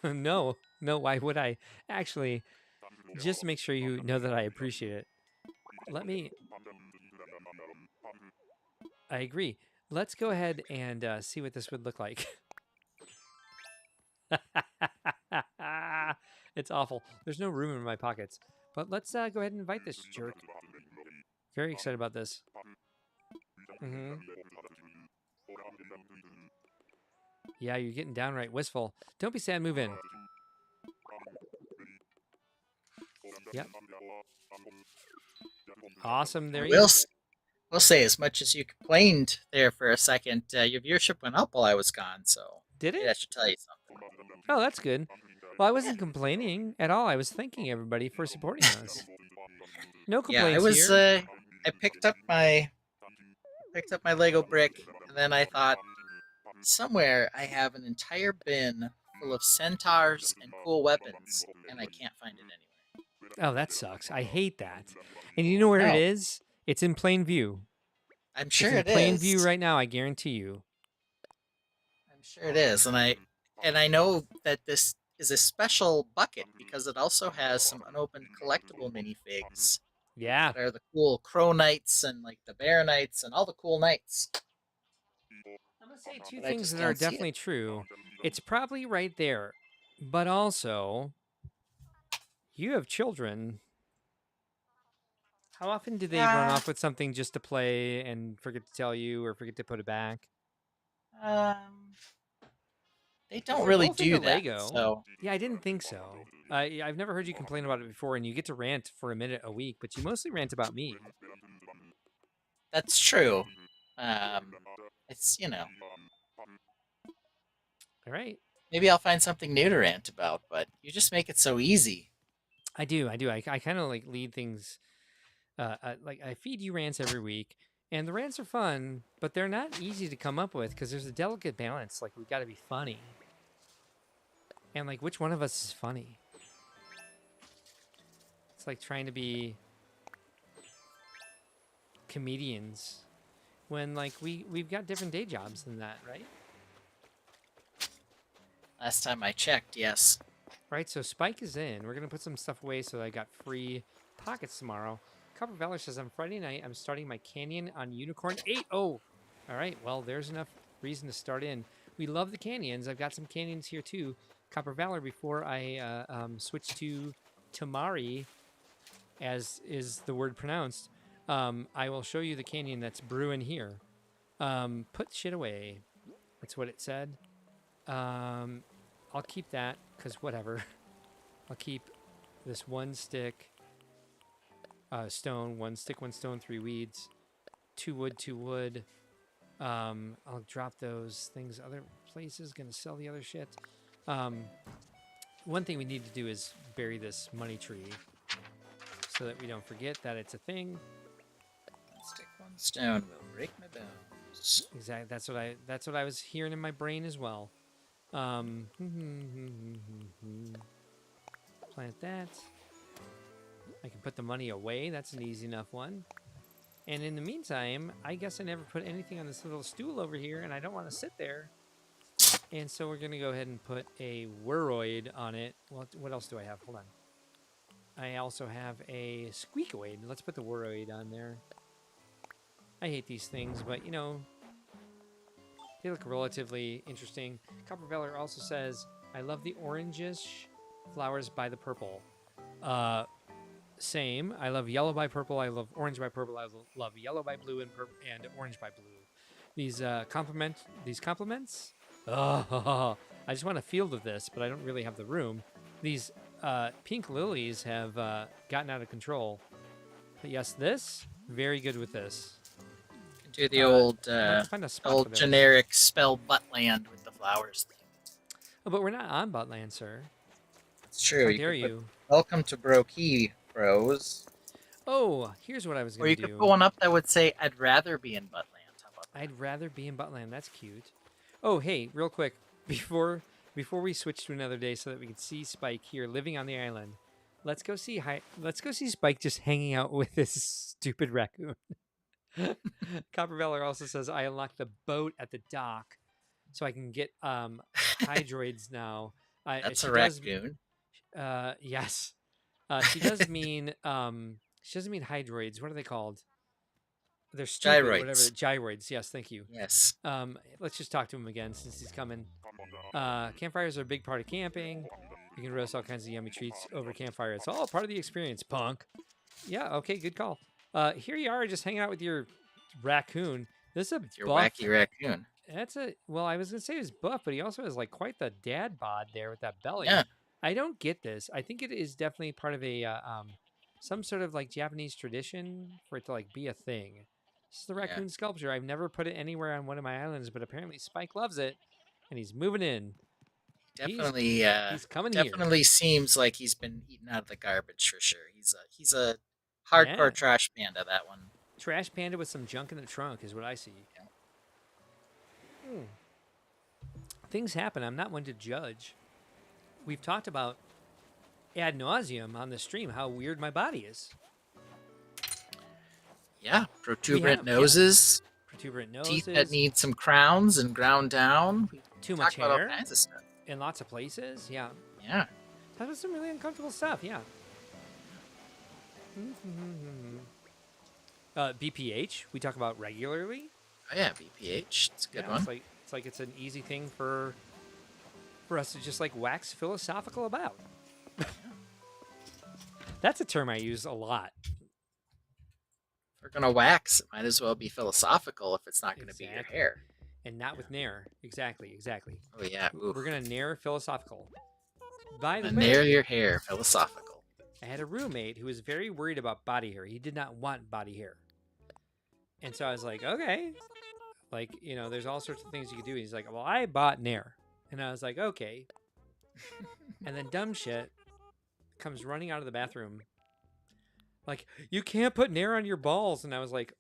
No, why would I? Actually, just to make sure you know that I appreciate it. I agree. Let's go ahead and see what this would look like. It's awful. There's no room in my pockets. But let's go ahead and invite this jerk. Very excited about this. Yeah, you're getting downright wistful. Don't be sad, move in. Yep. Awesome, there you go. We'll say, as much as you complained there for a second, your viewership went up while I was gone, so... Did it? That should tell you something. Oh, that's good. Well, I wasn't complaining at all. I was thanking everybody for supporting us. No complaints here. I picked up my Lego brick, and then I thought, somewhere I have an entire bin full of centaurs and cool weapons, and I can't find it anywhere. Oh, that sucks. I hate that. And you know where it is? It's in plain view. I'm It's sure in it plain view is. right now, I guarantee you. I'm sure it is, and I know that this is a special bucket because it also has some unopened collectible minifigs Yeah. that are the cool Crow Knights and like the Bear Knights and all the cool knights. I'm going to say two But I things just that are can't see it. definitely true. It's probably right there, but also, you have children. How often do they run Yeah. off with something just to play and forget to tell you or forget to put it back? Um, they 'Cause don't they're really both do into that. Lego. So Yeah, I didn't think so. I've never heard you complain about it before, and you get to rant for a minute a week, but you mostly rant about me. that's true. Um, it's All right. maybe I'll find something new to rant about, but you just make it so easy. I do. I kind of like lead things. Like I feed you rants every week, and the rants are fun, but they're not easy to come up with because there's a delicate balance. Like we got to be funny, and like which one of us is funny? It's like trying to be comedians when like we've got different day jobs than that, right? Last time I checked, yes. Right. So Spike is in. We're gonna put some stuff away so that I got free pockets tomorrow. Copper Valor says on Friday night I'm starting my canyon on Unicorn 8. Oh, all right. Well, there's enough reason to start in. We love the canyons. I've got some canyons here too. Copper Valor before I switch to Tamari, as is the word pronounced. I will show you the canyon that's brewing here. Put shit away. That's what it said. I'll keep that because whatever. I'll keep this one stick, stone, one stick, one stone, three weeds, two wood, two wood. I'll drop those things other places. Gonna sell the other shit. Um, one thing we need to do is bury this money tree so that we don't forget that it's a thing. One stick, one stone will break my bones. Exactly. That's what I was hearing in my brain as well. Plant that. I can put the money away. That's an easy enough one. And in the meantime, I guess I never put anything on this little stool over here, and I don't want to sit there. And so we're going to go ahead and put a Whirroid on it. What else do I have? Hold on. I also have a Squeakoid. Let's put the Whirroid on there. I hate these things, but, you know, they look relatively interesting. Copper Valor also says, I love the orangish flowers by the purple. Same. I love yellow by purple. I love orange by purple. I love yellow by blue and orange by blue. These compliments. Oh, I just want a field of this, but I don't really have the room. These pink lilies have gotten out of control. But yes, this very good with this. Do the old Find a spot for old those. generic spell buttland with the flowers thing. Oh, but we're not on Buttland, sir. It's true. How You dare could put you? welcome to Brokey, bros. Oh, here's what I was Or gonna you do. could put one up that would say, I'd rather be in Buttland. How about that? I'd rather be in Buttland. That's cute. Oh, hey, real quick, before we switch to another day, so that we can see Spike here living on the island. Let's go see Spike just hanging out with this stupid raccoon. Copper Valor also says I unlocked the boat at the dock, so I can get hydroids now. That's She a does. raccoon. Yes. She does mean she doesn't mean hydroids. What are they called? They're stupid. Whatever. Gyroids. Gyroids. Yes. Thank you. Yes. Let's just talk to him again since he's coming. Campfires are a big part of camping. You can roast all kinds of yummy treats over campfire. It's all part of the experience, punk. Yeah. Okay. Good call. Here you are, just hanging out with your raccoon. This is a With your buff. wacky raccoon. That's a well. I was gonna say he's buff, but he also has like quite the dad bod there with that belly. Yeah. I don't get this. I think it is definitely part of a some sort of like Japanese tradition for it to like be a thing. This is the raccoon sculpture. I've never put it anywhere on one of my islands, but apparently Spike loves it, and he's moving in. Definitely, He's coming here. definitely seems like he's been eaten out of the garbage for sure. He's a hardcore Yeah. trash panda. That one. Trash panda with some junk in the trunk is what I see. Things happen. I'm not one to judge. We've talked about ad nauseum on the stream how weird my body is. Yeah, protuberant yeah. noses, Protuberant teeth that noses, need some crowns and ground down. We too talk much about all hair kinds of stuff. in lots of places. Yeah. Yeah. That was some really uncomfortable stuff. Yeah. BPH, we talk about regularly. Oh yeah, BPH. It's a good Yeah, one. it's like it's an easy thing for us to just like wax philosophical about. That's a term I use a lot. If we're gonna wax, it might as well be philosophical if it's not gonna be your Exactly. hair. And not with nair. Exactly. Oh yeah. Oof. We're gonna nair philosophical. By the Gonna nair way, your hair, philosophical. I had a roommate who was very worried about body hair. He did not want body hair. And so I was like, okay. Like, you know, there's all sorts of things you could do. And he's like, well, I bought nair. And I was like, okay. And then dumb shit comes running out of the bathroom. Like, you can't put nair on your balls. And I was like,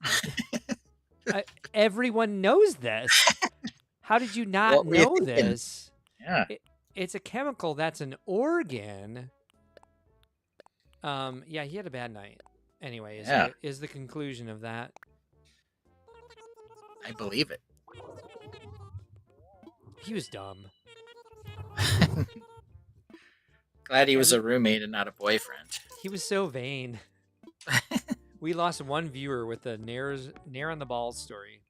everyone knows this. How did you not What were you know thinking? this? Yeah. It's a chemical that's an organ. Yeah, he had a bad night. Anyway, is the conclusion of that. I believe it. He was dumb. Glad he was a roommate and not a boyfriend. He was so vain. We lost one viewer with the nair on the balls story.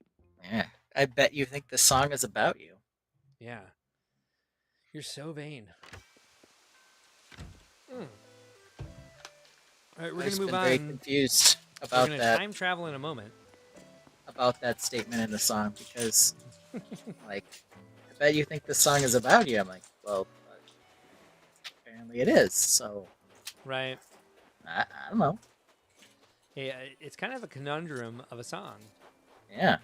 Yeah. I bet you think the song is about you. Yeah. You're so vain. All right, we're going to move very on. Confused We're about going to that. time travel in a moment. About that statement in the song because, like, I bet you think the song is about you. I'm like, well, apparently it is. So, Right. I don't know. Yeah, it's kind of a conundrum of a song. Yeah.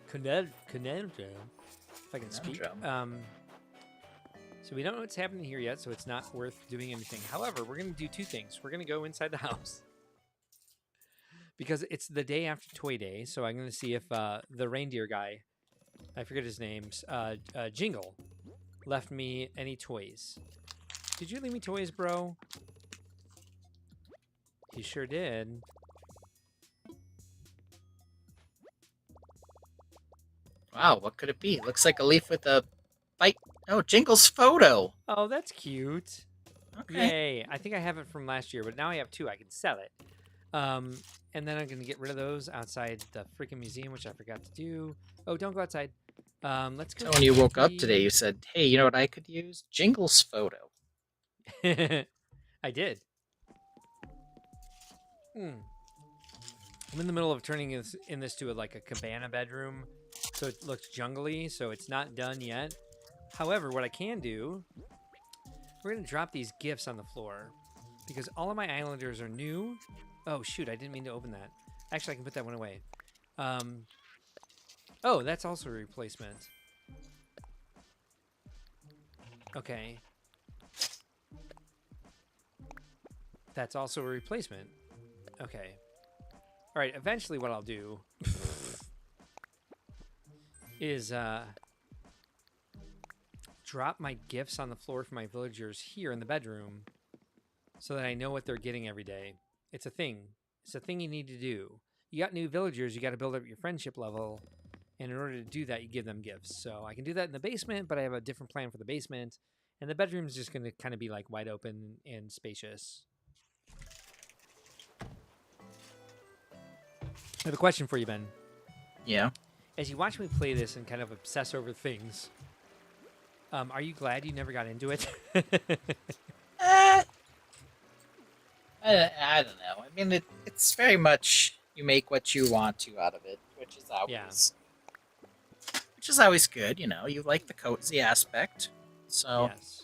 Conundrum. If I can speak. So we don't know what's happening here yet, so it's not worth doing anything. However, we're going to do two things. We're going to go inside the house. Because it's the day after Toy Day, so I'm going to see if the reindeer guy, I forget his name, Jingle, left me any toys. Did you leave me toys, bro? He sure did. Wow, what could it be? Looks like a leaf with a bite. Oh, Jingle's photo. Oh, that's cute. Okay. Yay. I think I have it from last year, but now I have two. I can sell it. And then I'm going to get rid of those outside the freaking museum, which I forgot to do. Oh, don't go outside. Let's go. So when you woke up today, you said, hey, you know what I could use? Jingle's photo. I did. I'm in the middle of turning this to like a cabana bedroom, so it looks jungly, so it's not done yet. However, what I can do, we're going to drop these gifts on the floor because all of my Islanders are new. Oh, shoot, I didn't mean to open that. Actually, I can put that one away. Oh, that's also a replacement. Okay. That's also a replacement. Okay. All right, eventually what I'll do is drop my gifts on the floor for my villagers here in the bedroom so that I know what they're getting every day. It's a thing. It's a thing you need to do. You got new villagers, you got to build up your friendship level. And in order to do that, you give them gifts. So I can do that in the basement, but I have a different plan for the basement. And the bedroom is just going to kind of be like wide open and spacious. I have a question for you, Ben. Yeah. As you watch me play this and kind of obsess over things, are you glad you never got into it? I don't know. I mean, it's very much you make what you want to out of it, which is always good. You know, you like the cozy aspect, so Yes.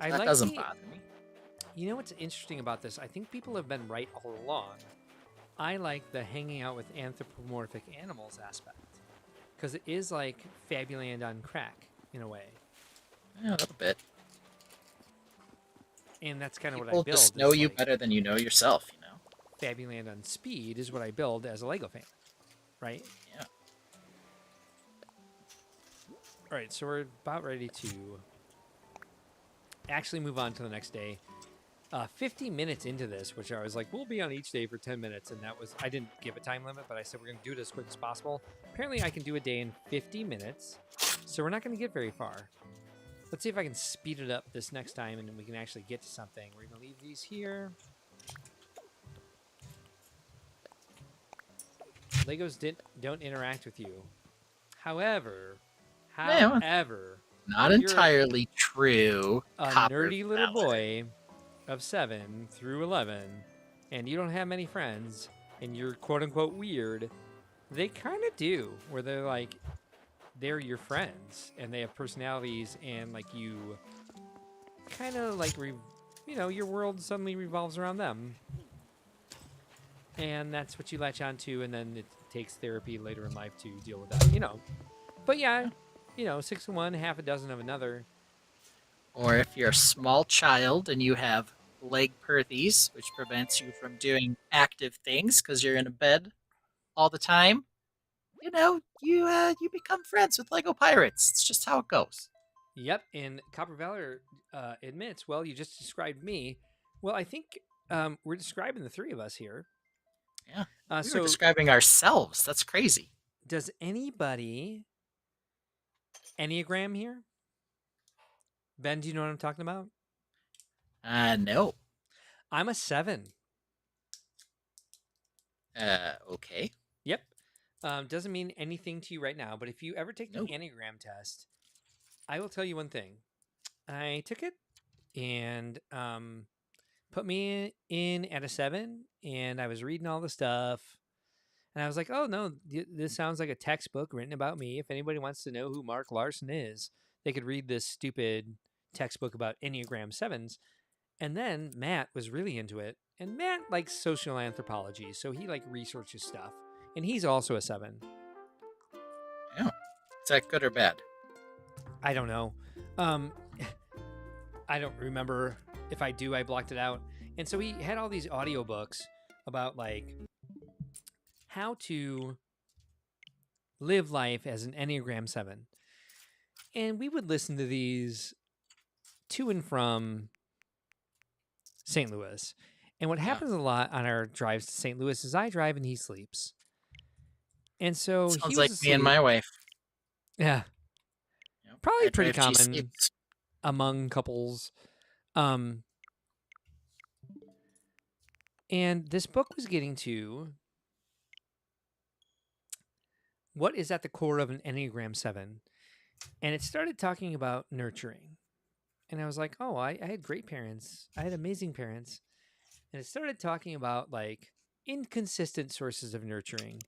that doesn't bother me. You know what's interesting about this? I think people have been right all along. I like the hanging out with anthropomorphic animals aspect because it is like Fabuland on crack in a way. Yeah, a little bit. And that's kind of what I People build. just know you like, better than you know yourself, you know? Fabuland on speed is what I build as a Lego fan, right? Yeah. All right, so we're about ready to actually move on to the next day. 50 minutes into this, which I was like, we'll be on each day for 10 minutes. And that was, I didn't give a time limit, but I said we're going to do it as quick as possible. Apparently, I can do a day in 50 minutes. So we're not going to get very far. Let's see if I can speed it up this next time and we can actually get to something. We're going to leave these here. Legos don't interact with you. However, Not if you're entirely true. a Copper nerdy little Valor. boy of 7 through 11, and you don't have many friends, and you're quote unquote weird, they kind of do, where they're like, they're your friends, and they have personalities, and like you kind of like, your world suddenly revolves around them. And that's what you latch onto, and then it takes therapy later in life to deal with that, But yeah, 6 of one, half a dozen of another. Or if you're a small child and you have leg perthes, which prevents you from doing active things because you're in a bed all the time, you become friends with Lego pirates. It's just how it goes. Yep, and Copper Valor admits, well, you just described me. Well, I think we're describing the three of us here. Yeah, we So were describing ourselves. That's crazy. does anybody Enneagram here? Ben, do you know what I'm talking about? No. I'm a 7. Okay. Yep. Doesn't mean anything to you right now, but if you ever take the Nope. Enneagram test, I will tell you one thing. I took it and put me in at a 7, and I was reading all the stuff. And I was like, oh, no, this sounds like a textbook written about me. If anybody wants to know who Mark Larson is, they could read this stupid textbook about Enneagram 7s. And then Matt was really into it. And Matt likes social anthropology, so he researches stuff. And he's also a 7. Yeah. Is that good or bad? I don't know. I don't remember. If I do, I blocked it out. And so he had all these audiobooks about how to live life as an Enneagram 7. And we would listen to these to and from St. Louis. And what happens a lot on our drives to St. Louis is I drive and he sleeps. And so he Sounds was like asleep. me and my wife. Yeah. Yep. Probably I pretty drive, she common sleeps. among couples. And this book was getting to what is at the core of an Enneagram 7. And it started talking about nurturing. And I was like, oh, I had great parents. I had amazing parents. And it started talking about inconsistent sources of nurturing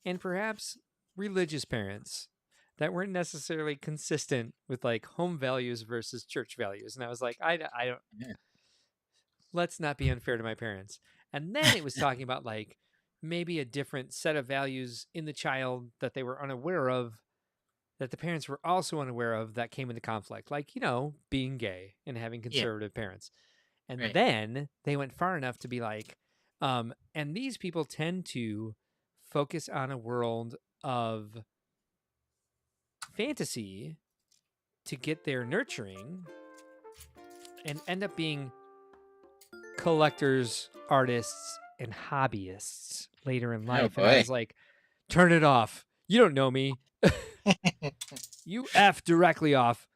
and perhaps religious parents that weren't necessarily consistent with home values versus church values. And I was like, I don't, Yeah. let's not be unfair to my parents. And then it was talking about maybe a different set of values in the child that they were unaware of, that the parents were also unaware of, that came into conflict, being gay and having conservative parents. And Right. then they went far enough to be and these people tend to focus on a world of fantasy to get their nurturing and end up being collectors, artists, and hobbyists later in life. And I boy. was like, turn it off. You don't know me. You F directly off.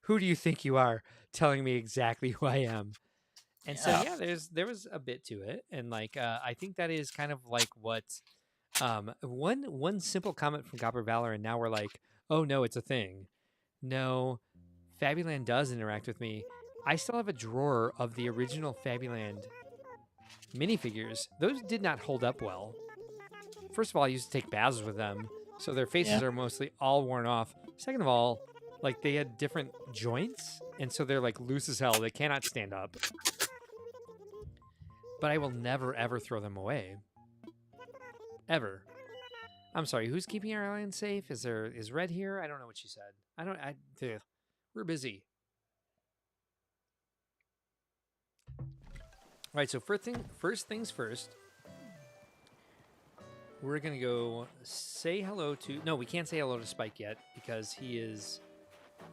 Who do you think you are telling me exactly who I am? And so, yeah, there was a bit to it. And I think that is kind of what, one simple comment from Copper Valor. And now we're like, oh no, it's a thing. No, Fabuland does interact with me. I still have a drawer of the original Fabuland minifigures. Those did not hold up well. First of all, I used to take baths with them, so their faces are mostly all worn off. Second of all, they had different joints, and so they're loose as hell. They cannot stand up. But I will never ever throw them away. Ever. I'm sorry. Who's keeping our island safe? Is Red here? I don't know what she said. We're busy. All right, so first things first, we're going to go say hello to... No, we can't say hello to Spike yet because he is...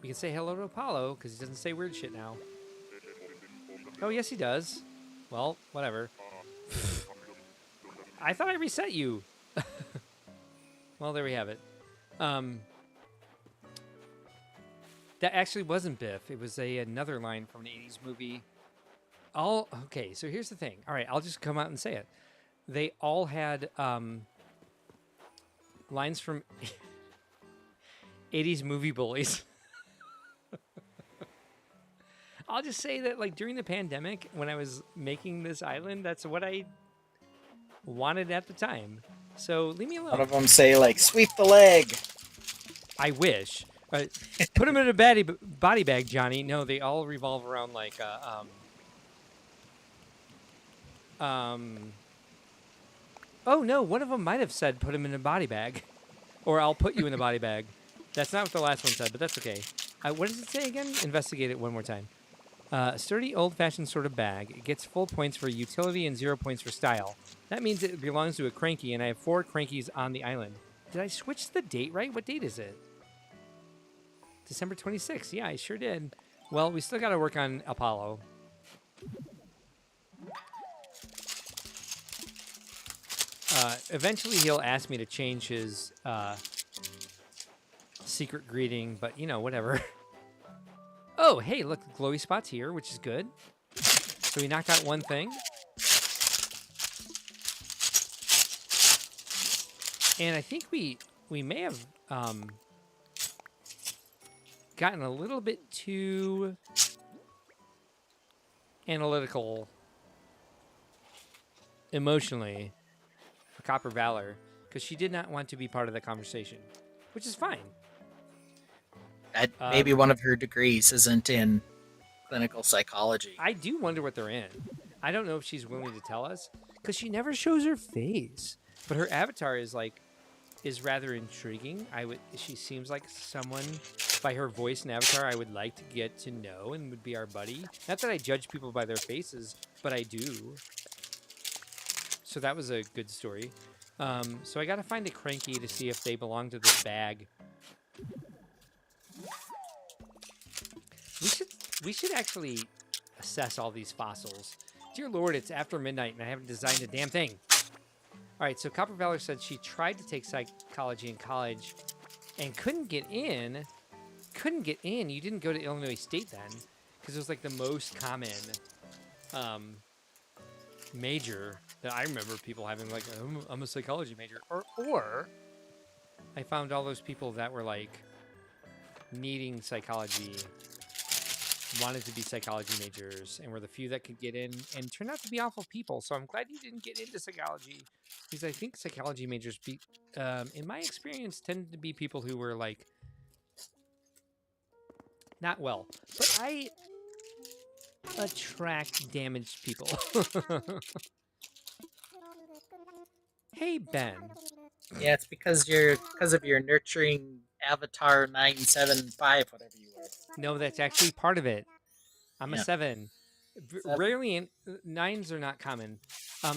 We can say hello to Apollo because he doesn't say weird shit now. Oh, yes, he does. Well, whatever. I thought I reset you. Well, there we have it. Um, that actually wasn't Biff. It was another line from an 80s movie. All okay, so here's the thing. All right, I'll just come out and say it. They all had lines from 80s movie bullies. I'll just say that, like, during the pandemic, when I was making this island, that's what I wanted at the time. So leave me One alone. of them say like, "Sweep the leg." I wish. Put them in a body bag, Johnny. No, they all revolve around like Oh no, one of them might have said put him in a body bag, or I'll put you in a body bag. That's not what the last one said, but that's okay. What does it say again? Investigate it one more time. Sturdy, old-fashioned sort of bag. It gets full points for utility and 0 points for style. That means it belongs to a cranky, and I have 4 crankies on the island. Did I switch the date right? What date is it? December 26th. Yeah, I sure did. Well, we still got to work on Apollo. Eventually, he'll ask me to change his secret greeting, but, you know, whatever. Oh, hey, look, glowy spots here, which is good. So we knocked out one thing. And I think we may have gotten a little bit too analytical emotionally for Copper Valor, because she did not want to be part of the conversation, which is fine. Maybe one of her degrees isn't in clinical psychology. I do wonder what they're in. I don't know if she's willing to tell us, because she never shows her face. But her avatar is rather intriguing. She seems like someone, by her voice and avatar, I would like to get to know and would be our buddy. Not that I judge people by their faces, but I do. So that was a good story. So I got to find a cranky to see if they belong to this bag. We should actually assess all these fossils. Dear Lord, it's after midnight and I haven't designed a damn thing. All right, so Copper Valor said she tried to take psychology in college and couldn't get in. You didn't go to Illinois State then, because it was like the most common major that I remember people having, like, I'm a psychology major. Or I found all those people that were like needing psychology, wanted to be psychology majors, and were the few that could get in, and turned out to be awful people. So I'm glad you didn't get into psychology, because I think psychology majors, in my experience, tend to be people who were like not well. But I attract damaged people. Hey, Ben. Yeah, it's because of your nurturing Avatar 975, whatever you were. No, that's actually part of it. I'm a 7. Seven. Rarely, 9s are not common.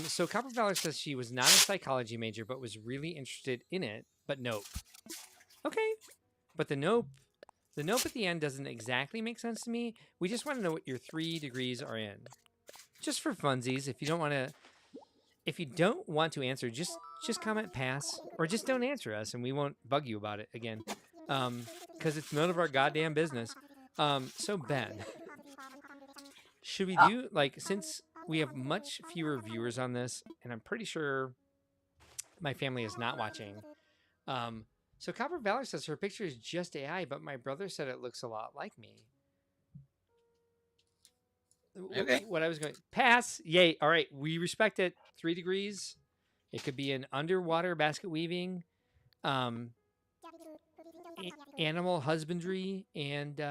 So Copper Valor says she was not a psychology major, but was really interested in it. But nope. Okay, but the nope at the end doesn't exactly make sense to me. We just want to know what your 3 degrees are in, just for funsies. If you don't want to answer, just comment pass, or just don't answer us, and we won't bug you about it again, because it's none of our goddamn business. So Ben, should we do, like, since we have much fewer viewers on this, and I'm pretty sure my family is not watching. So Copper Valor says her picture is just AI, but my brother said it looks a lot like me. Okay. What I was going pass. Yay. All right. We respect it. 3 degrees. It could be an underwater basket weaving, animal husbandry, and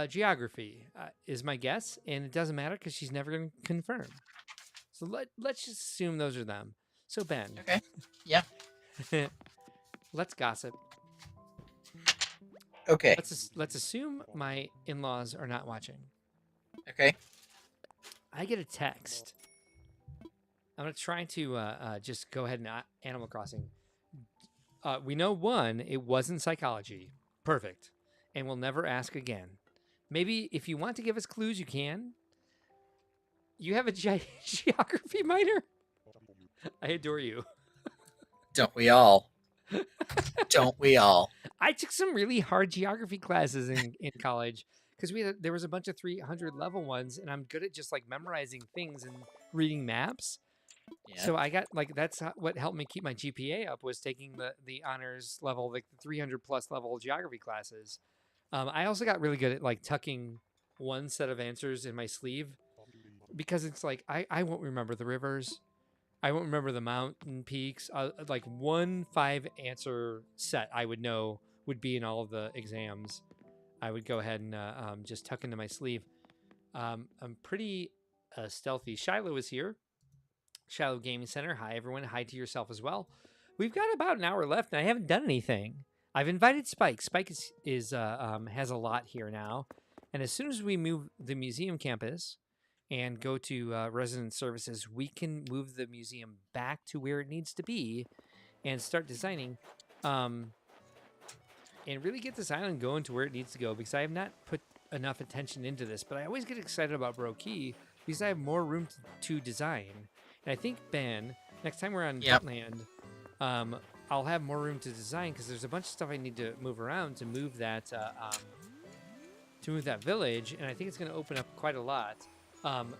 geography is my guess. And it doesn't matter because she's never going to confirm. So let's just assume those are them. So Ben. Okay. Yeah. Let's gossip. Okay. Let's assume my in-laws are not watching. Okay. I get a text. I'm gonna try to just go ahead and Animal Crossing. We know, one, it wasn't psychology. Perfect. And we'll never ask again. Maybe if you want to give us clues, you can. You have a geography minor? I adore you. Don't we all? Don't we all? I took some really hard geography classes in college because there was a bunch of 300 level ones, and I'm good at just like memorizing things and reading maps. Yeah. So I got like what helped me keep my GPA up was taking the honors level, like the 300 plus level geography classes. I also got really good at like tucking one set of answers in my sleeve because it's like I won't remember the rivers. I won't remember the mountain peaks. Like 5 answer set I would know would be in all of the exams. I would go ahead and just tuck into my sleeve. I'm pretty stealthy. Shiloh is here. Shiloh Gaming Center. Hi, everyone. Hi to yourself as well. We've got about an hour left, and I haven't done anything. I've invited Spike. Spike has a lot here now. And as soon as we move the museum campus and go to resident services, we can move the museum back to where it needs to be and start designing and really get this island going to where it needs to go, because I have not put enough attention into this. But I always get excited about Bro Key because I have more room to design. And I think, Ben, next time we're on Jutland, I'll have more room to design because there's a bunch of stuff I need to move around to move that village, and I think it's going to open up quite a lot.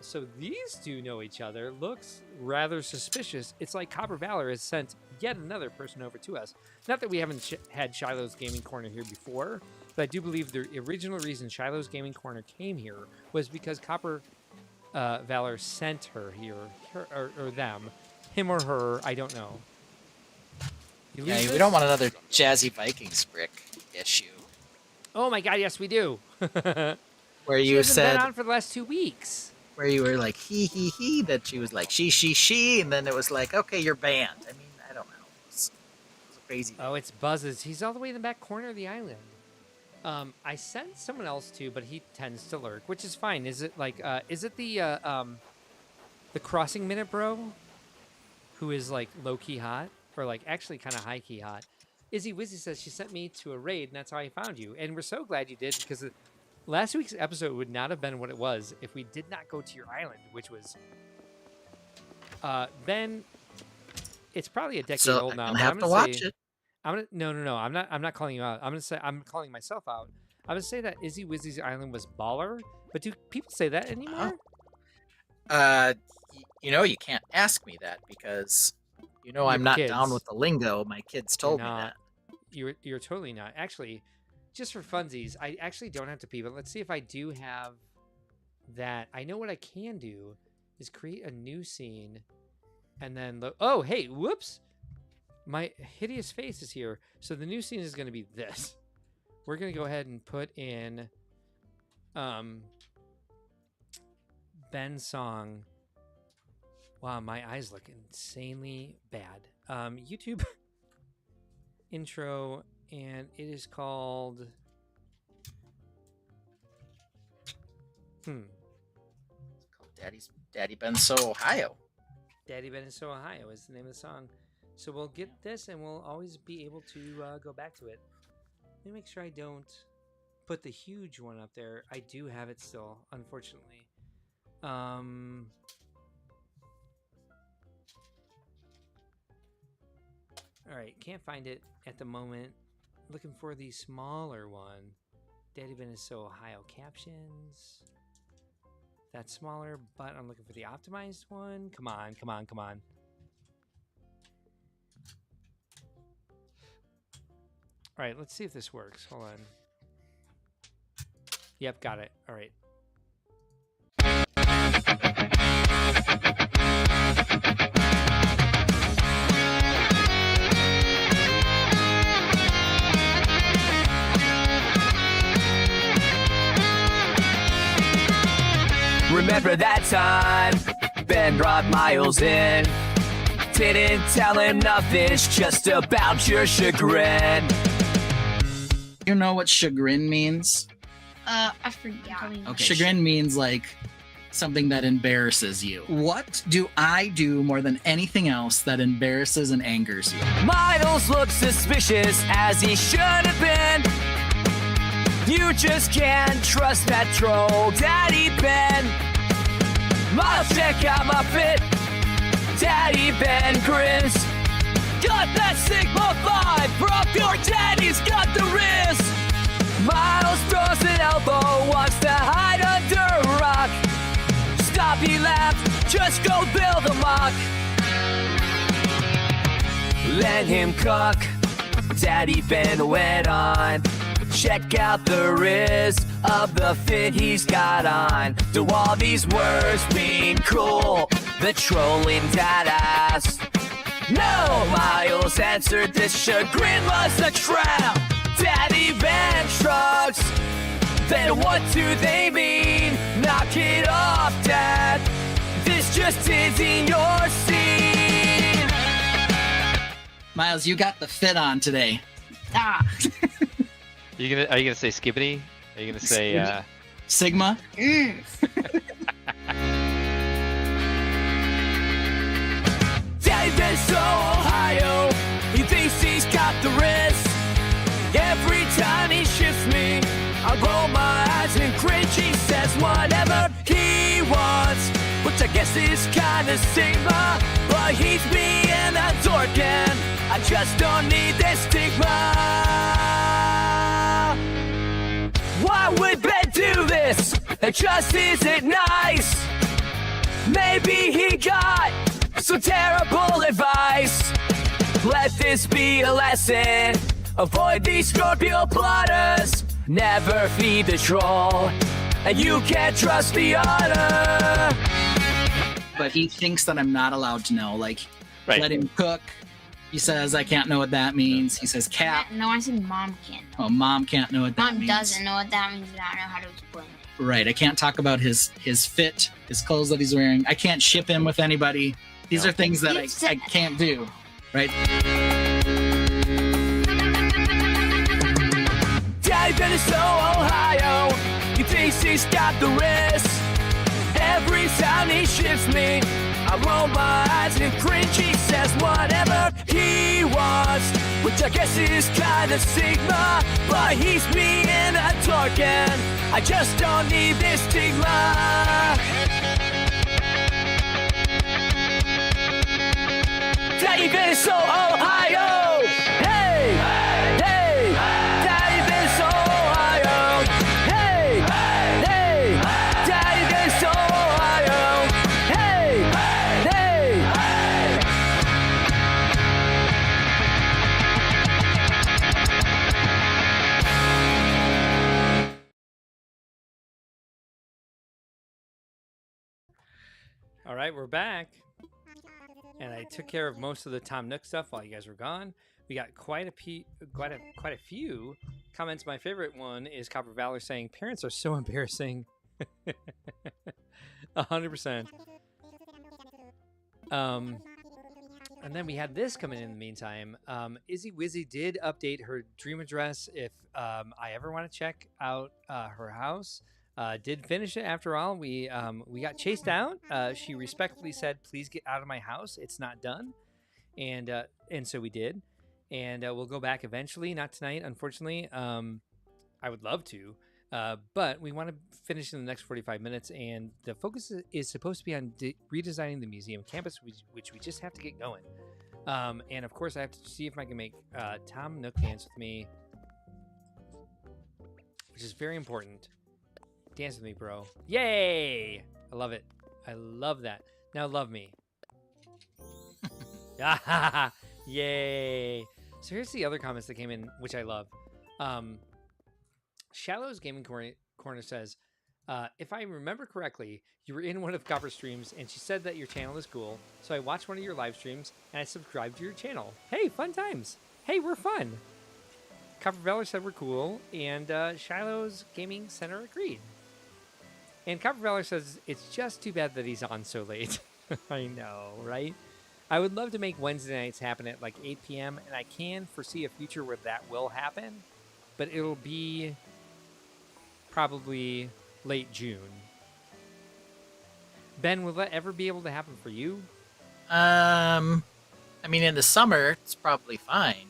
So these two know each other. Looks rather suspicious. It's like Copper Valor has sent yet another person over to us. Not that we haven't had Shiloh's Gaming Corner here before, but I do believe the original reason Shiloh's Gaming Corner came here was because Copper Valor sent her here, or them, him or her, I don't know. Yeah, we don't want another Jazzy Vikings brick issue. Oh my God, yes we do. Where you said been on for the last 2 weeks. Where you were like he, that she was like she, and then it was like, okay, you're banned. I mean, I don't know. It was crazy. Oh, it's Buzzes. He's all the way in the back corner of the island. I sent someone else too, but he tends to lurk, which is fine. Is it like is it the Crossing Minute Bro, who is like low key hot, or like actually kind of high key hot? Izzy Wizzy says she sent me to a raid, and that's how I found you. And we're so glad you did, because last week's episode would not have been what it was if we did not go to your island, which was Ben. It's probably a decade old now. I'm gonna have to watch it. No. I'm not calling you out. I'm calling myself out. I'm gonna say that Izzy Wizzy's island was baller, but do people say that anymore? You can't ask me that because I'm not down with the lingo. My kids told me that. You're totally not. Actually, just for funsies, I actually don't have to pee, but let's see if I do have that. I know what I can do is create a new scene and then oh, hey, whoops. My hideous face is here. So the new scene is going to be this. We're going to go ahead and put in Ben's song. Wow, my eyes look insanely bad. YouTube intro, and it is called It's called Daddy Ben So Ohio. Daddy Ben So Ohio is the name of the song. So we'll get this, and we'll always be able to go back to it. Let me make sure I don't put the huge one up there. I do have it still, unfortunately. All right, can't find it at the moment. Looking for the smaller one. Daddy Ben is So Ohio captions. That's smaller, but I'm looking for the optimized one. Come on. All right, let's see if this works. Hold on. Yep, got it. All right. Remember that time Ben brought Miles in? Didn't tell him nothing, it's just about your chagrin. You know what chagrin means? I forgot. Okay, chagrin means like something that embarrasses you. What do I do more than anything else that embarrasses and angers you? Miles looked suspicious as he should have been. You just can't trust that troll, Daddy Ben. Miles, check out my fit, Daddy Ben Chris. Got that Sigma 5 from your daddy's got the wrist. Miles throws an elbow, wants to hide under a rock. Stop, he laughed, just go build a mock. Let him cook, Daddy Ben went on. Check out the wrist of the fit he's got on. Do all these words mean cool? The trolling dad asked. No, Miles answered, this chagrin was a trap. Daddy Ben shrugs. Then what do they mean? Knock it off, Dad. This just isn't your scene. Miles, you got the fit on today. Ah. Are you gonna say skibbity? Are you gonna say Sigma? Daddy Ben's so Ohio, he thinks he's got the wrist. Every time he shifts me, I roll my eyes and cringe. He says whatever he wants, which I guess is kinda Sigma. But he's being a dork and I just don't need this stigma. Why would Ben do this? It just isn't nice. Maybe he got some terrible advice. Let this be a lesson. Avoid these Scorpio plotters. Never feed the troll, and you can't trust the otter. But he thinks that I'm not allowed to know. Like, Right. let him cook. He says I can't know what that means. He says cat. No, I said mom can't know. Oh, mom can't know what that Mom means. doesn't know what that means, and I don't know how to explain it. Right. I can't talk about his fit, his clothes that he's wearing. I can't ship him with anybody. These No. are things that It's I can't do. Right. Daddy Ben is so Ohio, he thinks he's got the wrist. Every time he shifts me, I roll my eyes and cringe. He says whatever he wants, which I guess is kinda Sigma. But he's being a dork and I just don't need this stigma. Daddy Ben is so Ohio. Hey, hey, Daddy Ben is so Ohio. Hey, hey, Daddy Ben is so Ohio. Hey, hey. All right, we're back. And I took care of most of the Tom Nook stuff while you guys were gone. We got quite a few comments. My favorite one is Copper Valor saying, "Parents are so embarrassing." 100%. And then we had this coming in the meantime. Izzy Wizzy did update her dream address. If I ever want to check out her house, did finish it after all. We got chased out. She respectfully said, "Please get out of my house. It's not done," and so we did. And we'll go back eventually. Not tonight, unfortunately. I would love to, but we want to finish in the next 45 minutes. And the focus is supposed to be on redesigning the museum campus, which we just have to get going. And of course, I have to see if I can make Tom Nook dance with me, which is very important. Dance with me, bro. Yay! I love it. I love that. Now love me. Yay! So here's the other comments that came in, which I love. Shallow's Gaming Corner says, if I remember correctly, you were in one of Copper's streams, and she said that your channel is cool, so I watched one of your live streams, and I subscribed to your channel. Hey, fun times! Hey, we're fun! Copper Valor said we're cool, and Shiloh's Gaming Center agreed. And Copper Valor says, it's just too bad that he's on so late. I know, right? I would love to make Wednesday nights happen at like 8 p.m., and I can foresee a future where that will happen, but it'll be probably late June. Ben, will that ever be able to happen for you? I mean, in the summer, it's probably fine.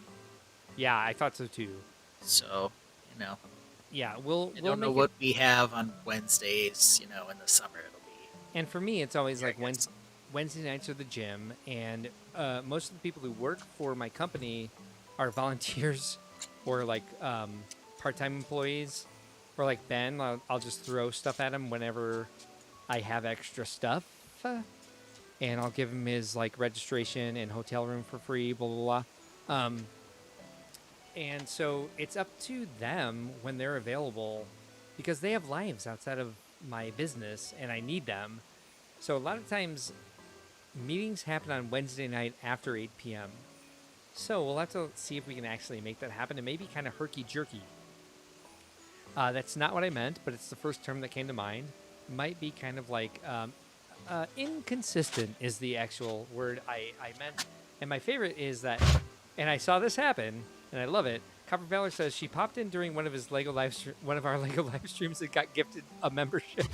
Yeah, I thought so too. So, you know. Yeah, I we'll don't know make what it. we have on Wednesdays. In the summer it'll be. And for me, it's always Here, like I guess. Wednesday nights are the gym, and most of the people who work for my company are volunteers or like part-time employees, or like Ben. I'll just throw stuff at him whenever I have extra stuff, and I'll give him his like registration and hotel room for free. Blah blah blah. And so it's up to them when they're available, because they have lives outside of my business, and I need them. So a lot of times meetings happen on Wednesday night after 8 p.m. So we'll have to see if we can actually make that happen. It may be kind of herky jerky. That's not what I meant, but it's the first term that came to mind. Might be kind of like inconsistent is the actual word I meant. And my favorite is that, and I saw this happen, and I love it. Copper Valor says she popped in during one of one of our Lego live streams and got gifted a membership,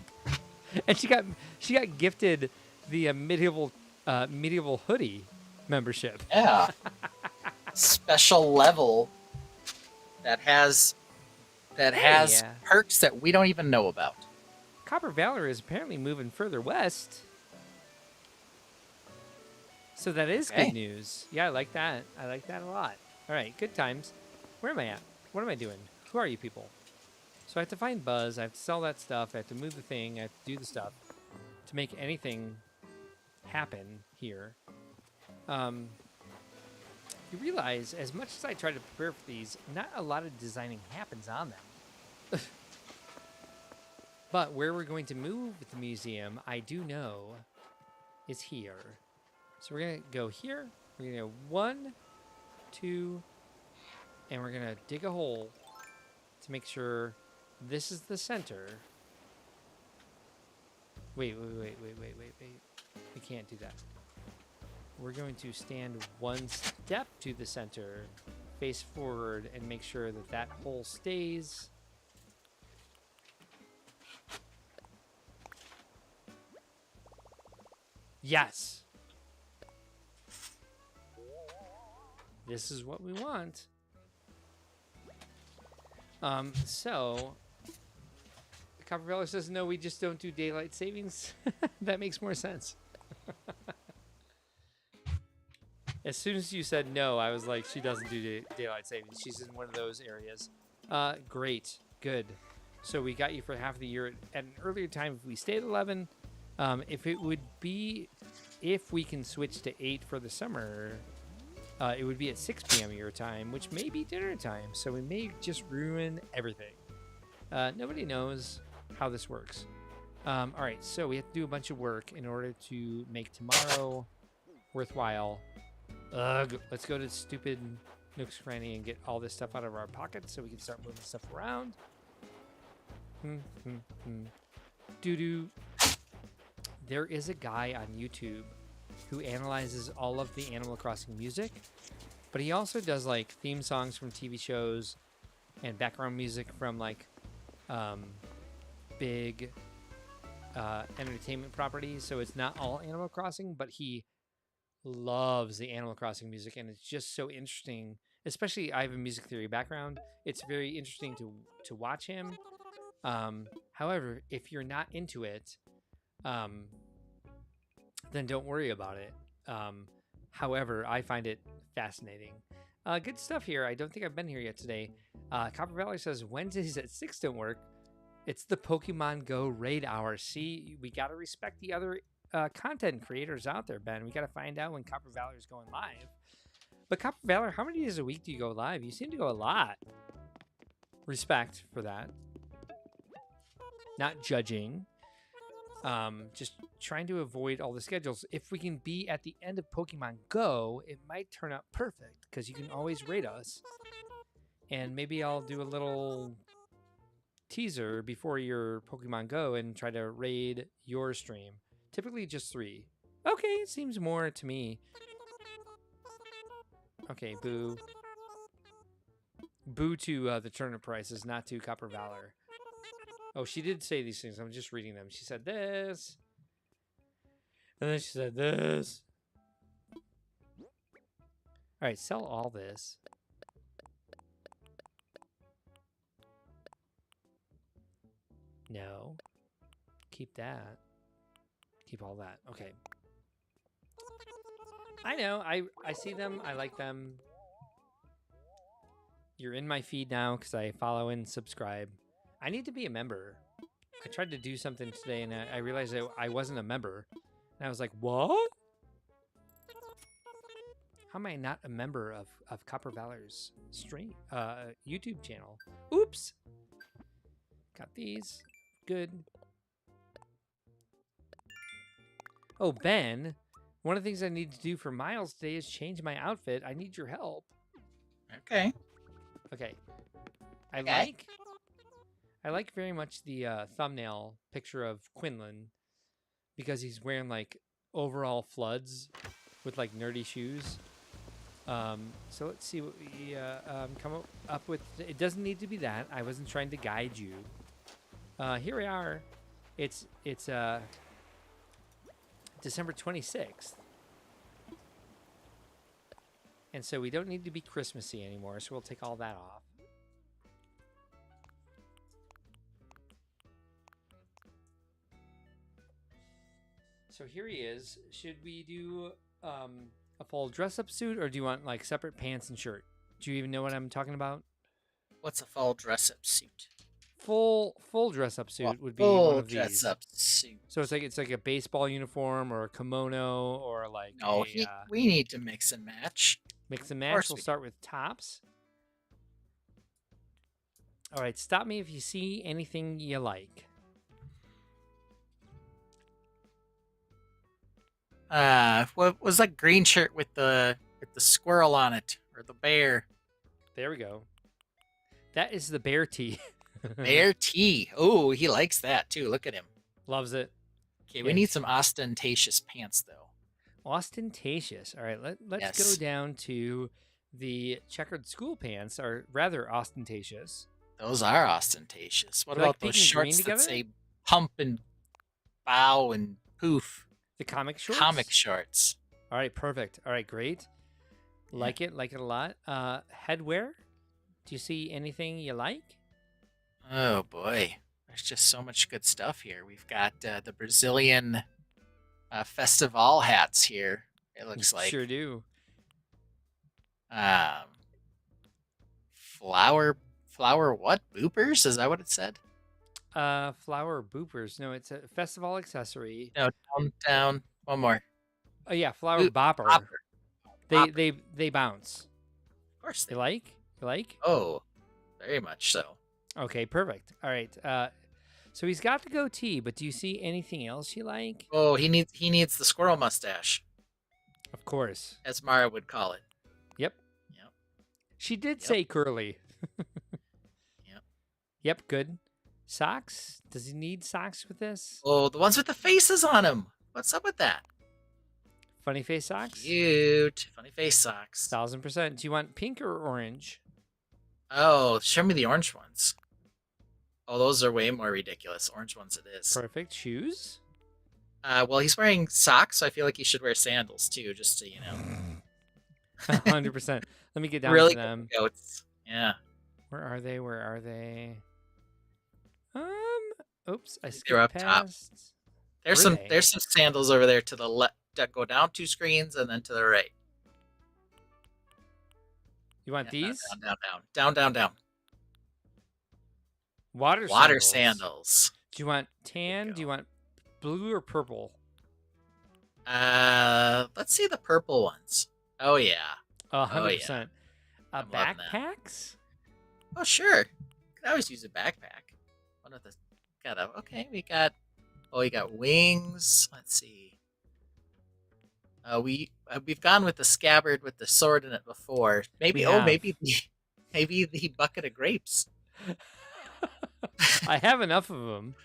and she got gifted the medieval hoodie membership. Yeah. Special level that has Hey, perks that we don't even know about. Copper Valor is apparently moving further west. So that is Okay. good news. Yeah, I like that. I like that a lot. All right, good times. Where am I at? What am I doing? Who are you people? So I have to find Buzz. I have to sell that stuff. I have to move the thing. I have to do the stuff to make anything happen here. You realize, as much as I try to prepare for these, not a lot of designing happens on them. But where we're going to move the museum, I do know, is here. So we're going to go here. We're going to go 1, 2, and we're going to dig a hole to make sure this is the center. Wait. We can't do that. We're going to stand 1 step to the center, face forward, and make sure that that hole stays. Yes. This is what we want. So Copperfeller says no, we just don't do daylight savings. That makes more sense. As soon as you said no, I was like, she doesn't do daylight savings. She's in one of those areas. Great, good. So we got you for half the year at an earlier time. If we stayed at 11, if we can switch to 8 for the summer, it would be at 6 p.m. your time, which may be dinner time. So we may just ruin everything. Nobody knows how this works. All right, so we have to do a bunch of work in order to make tomorrow worthwhile. Ugh, let's go to stupid Nook's Cranny and get all this stuff out of our pockets so we can start moving stuff around. Doo-doo. There is a guy on YouTube who analyzes all of the Animal Crossing music, but he also does like theme songs from TV shows and background music from like big entertainment properties. So it's not all Animal Crossing, but he loves the Animal Crossing music, and it's just so interesting. Especially, I have a music theory background. It's very interesting to watch him. However, if you're not into it, then don't worry about it. However, I find it fascinating. Good stuff here. I don't think I've been here yet today. Copper Valley says Wednesdays at 6 don't work. It's the Pokemon Go raid hour. See, we got to respect the other content creators out there, Ben. We got to find out when Copper Valor is going live. But Copper Valor, how many days a week do you go live? You seem to go a lot. Respect for that. Not judging. Just trying to avoid all the schedules. If we can be at the end of Pokemon Go, it might turn out perfect because you can always rate us. And maybe I'll do a little teaser before your Pokemon Go and try to raid your stream. Typically just 3. Okay, it seems more to me. Okay, boo. Boo to the turnip prices, not to Copper Valor. Oh, she did say these things. I'm just reading them. She said this. And then she said this. All right, sell all this. No. Keep that. Keep all that. Okay. I know. I see them. I like them. You're in my feed now because I follow and subscribe. I need to be a member. I tried to do something today and I realized I wasn't a member. And I was like, what? How am I not a member of Copper Valor's stream YouTube channel? Oops. Got these. Good. Oh, Ben. One of the things I need to do for Miles today is change my outfit. I need your help. Okay. Okay. Okay. I like very much the thumbnail picture of Quinlan because he's wearing like overall floods with like nerdy shoes. So let's see what we come up with. It doesn't need to be that. I wasn't trying to guide you. Here we are. It's December 26th. And so we don't need to be Christmassy anymore, so we'll take all that off. So here he is. Should we do a full dress-up suit, or do you want like separate pants and shirt? Do you even know what I'm talking about? What's a fall dress-up suit? Full dress-up suit would be one of these. Dress-up suit. So it's like a baseball uniform or a kimono or like No, a we need to mix and match. mix and match. We'll start with tops. All right, stop me if you see anything you like. What was that green shirt with the squirrel on it, or the bear? There we go. That is the bear tee. Bear tee. Oh, he likes that too. Look at him. Loves it. Okay, we need some ostentatious pants though. Ostentatious. All right, let's Yes. go down to the checkered school pants are rather ostentatious. Those are ostentatious. What You like about those pink and green shorts that together? say pump and bow and poof? The comic shorts? Comic shorts. All right, perfect. All right, great. Like it a lot. Headwear? Do you see anything you like? Oh boy, there's just so much good stuff here. We've got the Brazilian festival hats here. It looks like Sure do. flower what boopers? Is that what it said? Flower boopers. No, it's a festival accessory. No, down. One more. Oh yeah, flower Boop- bopper. Bopper. They bounce. Of course they. You like? You like? Oh, very much so. Okay, perfect. All right. So he's got the goatee, but do you see anything else you like? Oh, he needs the squirrel mustache, Of course. as Mara would call it. Yep. Yep. She did Yep. say curly. Yep. Yep, good. Socks? Does he need socks with this? Oh, the ones with the faces on them. What's up with that? Funny face socks? Cute. Funny face socks. 1000%. Do you want pink or orange? Oh, show me the orange ones. Oh, those are way more ridiculous. Orange ones it is. Perfect. Shoes? Well, he's wearing socks, so I feel like he should wear sandals too, just to, 100%. Let me get down really to them. good goats. Yeah. Where are they? Where are they? Oops, I They're skipped up top. past. There's Were some they? there's some sandals over there to the left that go down 2 screens and then to the right. You want Yeah, these? down. Water sandals. Do you want tan? go. Do you want blue or purple? Let's see the purple ones. Oh yeah. 100%. I'm loving that. Backpacks? Oh sure. Could always use a backpack. One of the we got wings. Let's see. We've gone with the scabbard with the sword in it before. Maybe We have. maybe the bucket of grapes. I have enough of them.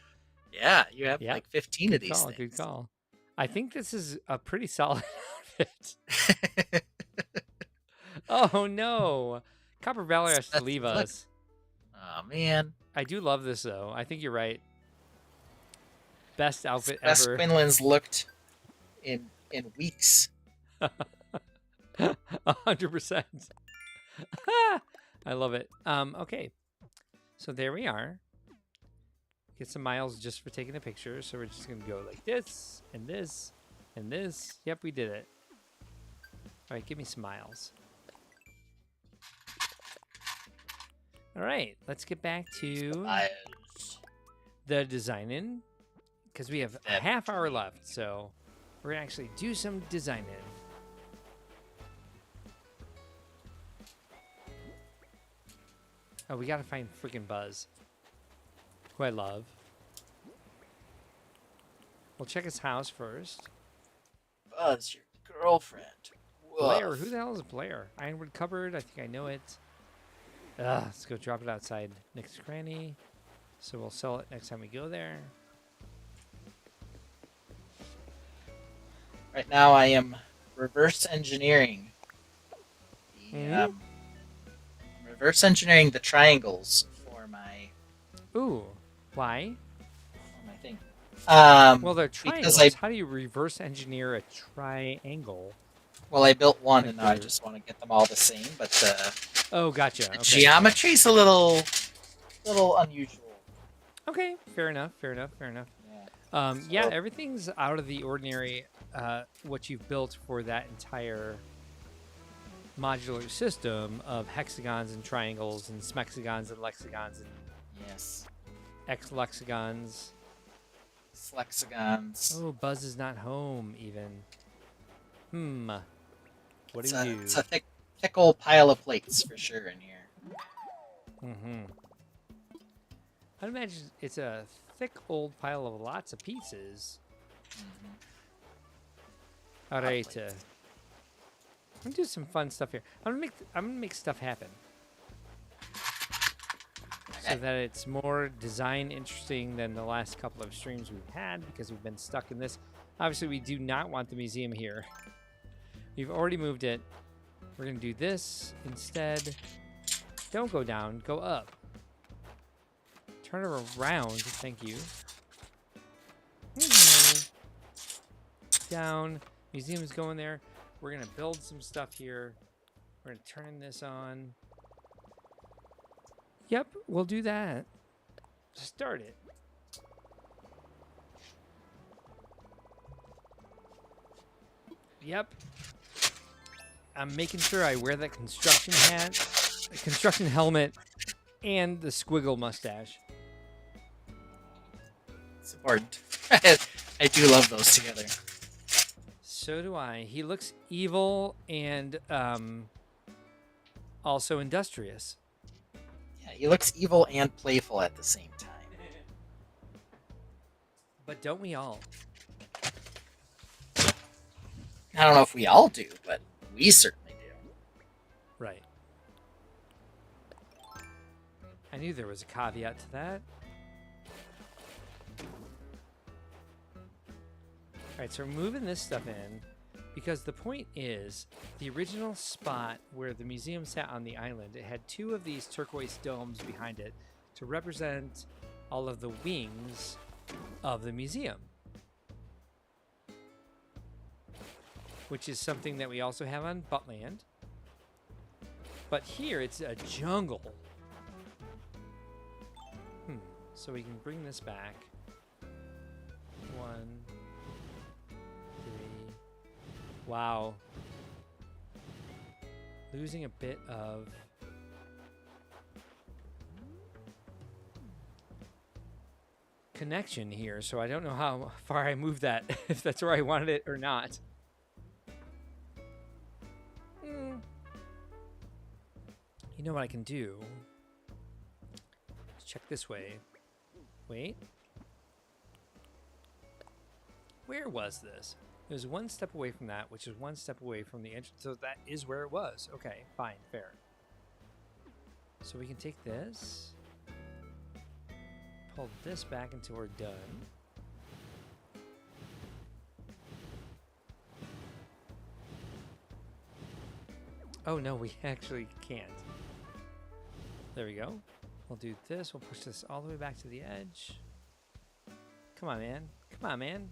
Yeah, you have Yep. like 15 of Good these call. Good things. call. I think this is a pretty solid outfit. Oh no. Copper Valor has to Let's leave look. us. Oh man, I do love this though. I think you're right. Best outfit best ever. Quinlan's looked in weeks. 100%. I love it. Okay. So there we are. get some miles just for taking a picture. So we're just gonna go like this and this and this. Yep, we did it. All right, give me some miles. All right, let's get back to the designing because we have a half hour left. So we're gonna actually do some designing. Oh, we gotta find freaking Buzz, who I love. We'll check his house first. Buzz, your girlfriend. Blair, Woof. who the hell is Blair? Ironwood cupboard, I think I know it. Let's go drop it outside next cranny. So we'll sell it next time we go there. Right now, I am reverse engineering. Reverse engineering the triangles for my Ooh, why? thing. Well, they're because triangles. How do you reverse engineer a triangle? Well, I built one, Like and now I the- just want to get them all the same. But Oh, gotcha. the Okay. geometry's a little unusual. Okay, fair enough. Fair enough. Fair enough. Yeah. Yeah, So- everything's out of the ordinary. What you've built for that entire modular system of hexagons and triangles and smexagons and lexagons and Yes. x-lexagons. Flexagons. Oh, Buzz is not home even. What It's do you It's a thick old pile of plates for sure in here. I'd imagine it's a thick old pile of lots of pieces. All right, I'm gonna do some fun stuff here. I'm gonna make stuff happen so that it's more design interesting than the last couple of streams we've had because we've been stuck in this. Obviously, we do not want the museum here. We've already moved it. We're gonna do this instead. Don't go down, go up. Turn it around, thank you. Down. Museum's going there. We're gonna build some stuff here. We're gonna turn this on. Yep, we'll do that. Start it. Yep. I'm making sure I wear that construction hat, the construction helmet, and the squiggle mustache. It's important. I do love those together. So do I. He looks evil and also industrious. Yeah, he looks evil and playful at the same time. But don't we all? I don't know if we all do, but we certainly do. Right. I knew there was a caveat to that. Alright, so we're moving this stuff in because the point is the original spot where the museum sat on the island, it had two of these turquoise domes behind it to represent all of the wings of the museum. Which is something that we also have on Buttland. But here it's a jungle. So we can bring this back. 1, 3. Wow. Losing a bit of connection here, so I don't know how far I moved that, if that's where I wanted it or not. You know what I can do? Let's check this way. Wait. Where was this? It was one step away from that, which is one step away from the entrance. So that is where it was. Okay, fine, fair. So we can take this, pull this back until we're done. Oh no, we actually can't. There we go. We'll do this. We'll push this all the way back to the edge. Come on, man. Come on, man.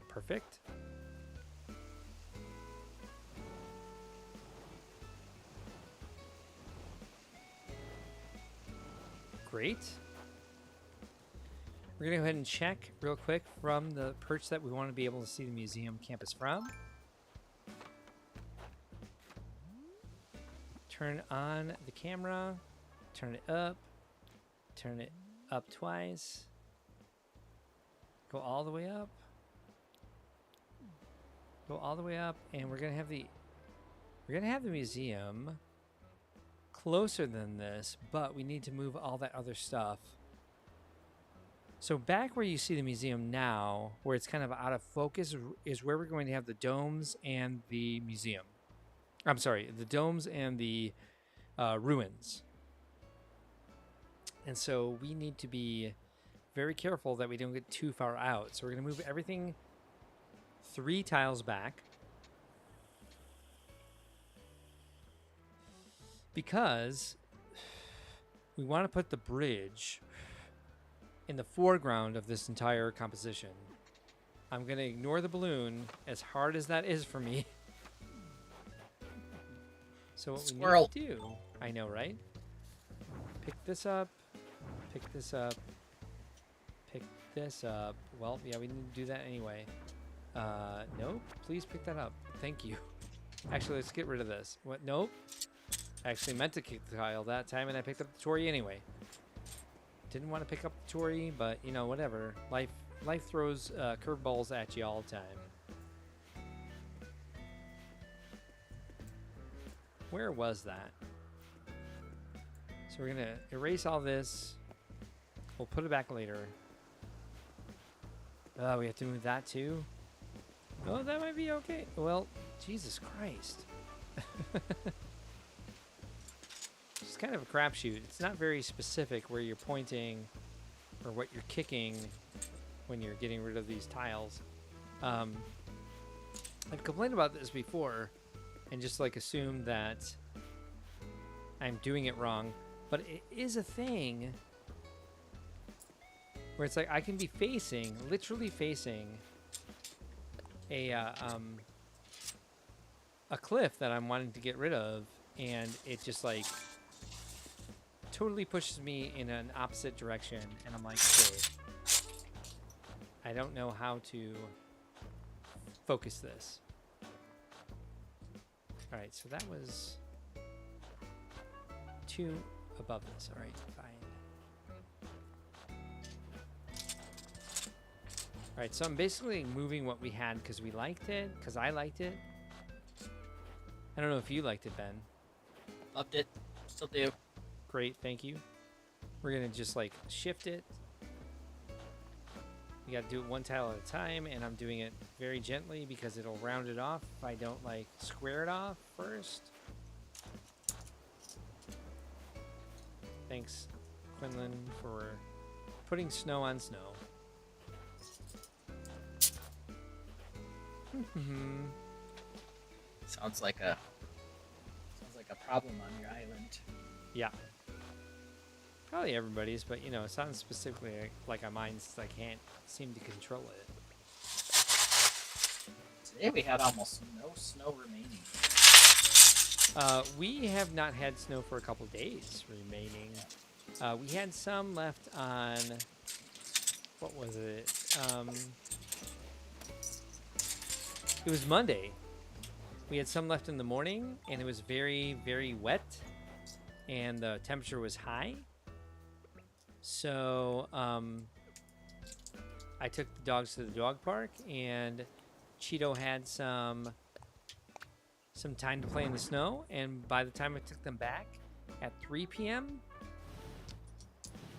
Perfect. Great. We're going to go ahead and check real quick from the perch that we want to be able to see the museum campus from. Turn on the camera, turn it up twice, go all the way up, and we're gonna have the museum closer than this, but we need to move all that other stuff. So back where you see the museum now, where it's kind of out of focus, is where we're going to have the domes and the museum. I'm sorry, the domes and the ruins. And so we need to be very careful that we don't get too far out. So we're going to move everything 3 tiles back. Because we want to put the bridge in the foreground of this entire composition. I'm going to ignore the balloon, as hard as that is for me. So what Squirrel. we need to do, I know, right? Pick this up, pick this up, pick this up. Well, yeah, we need to do that anyway. Nope, please pick that up. Thank you. Actually, let's get rid of this. What? Nope. I actually meant to kick the tile that time, and I picked up the Tory anyway. Didn't want to pick up the Tory, but, you know, whatever. Life throws curveballs at you all the time. Where was that? So we're going to erase all this. We'll put it back later. We have to move that too? Oh, that might be okay. Well, Jesus Christ. It's kind of a crapshoot. It's not very specific where you're pointing or what you're kicking when you're getting rid of these tiles. I've complained about this before and just like assumed that I'm doing it wrong, but it is a thing where it's like I can be facing, literally facing a cliff that I'm wanting to get rid of, and it just like totally pushes me in an opposite direction, and I'm like, okay, I don't know how to focus this. All right, so that was 2 above this. All right, fine. All right, so I'm basically moving what we had because we liked it, because I liked it. I don't know if you liked it, Ben. Loved it. Still do. Great, thank you. We're gonna just like shift it. You gotta do it 1 tile at a time, and I'm doing it very gently because it'll round it off if I don't like square it off first. Thanks, Quinlan, for putting snow on snow. Sounds like a problem on your island. Yeah. Probably everybody's, but you know, it sounds specifically like on mine since I can't seem to control it. Today we had almost no snow remaining. We have not had snow for a couple days remaining. We had some left on, what was it? It was Monday. We had some left in the morning, and it was very, very wet, and the temperature was high. So I took the dogs to the dog park, and Cheeto had some time to play in the snow, and by the time I took them back at 3 p.m.,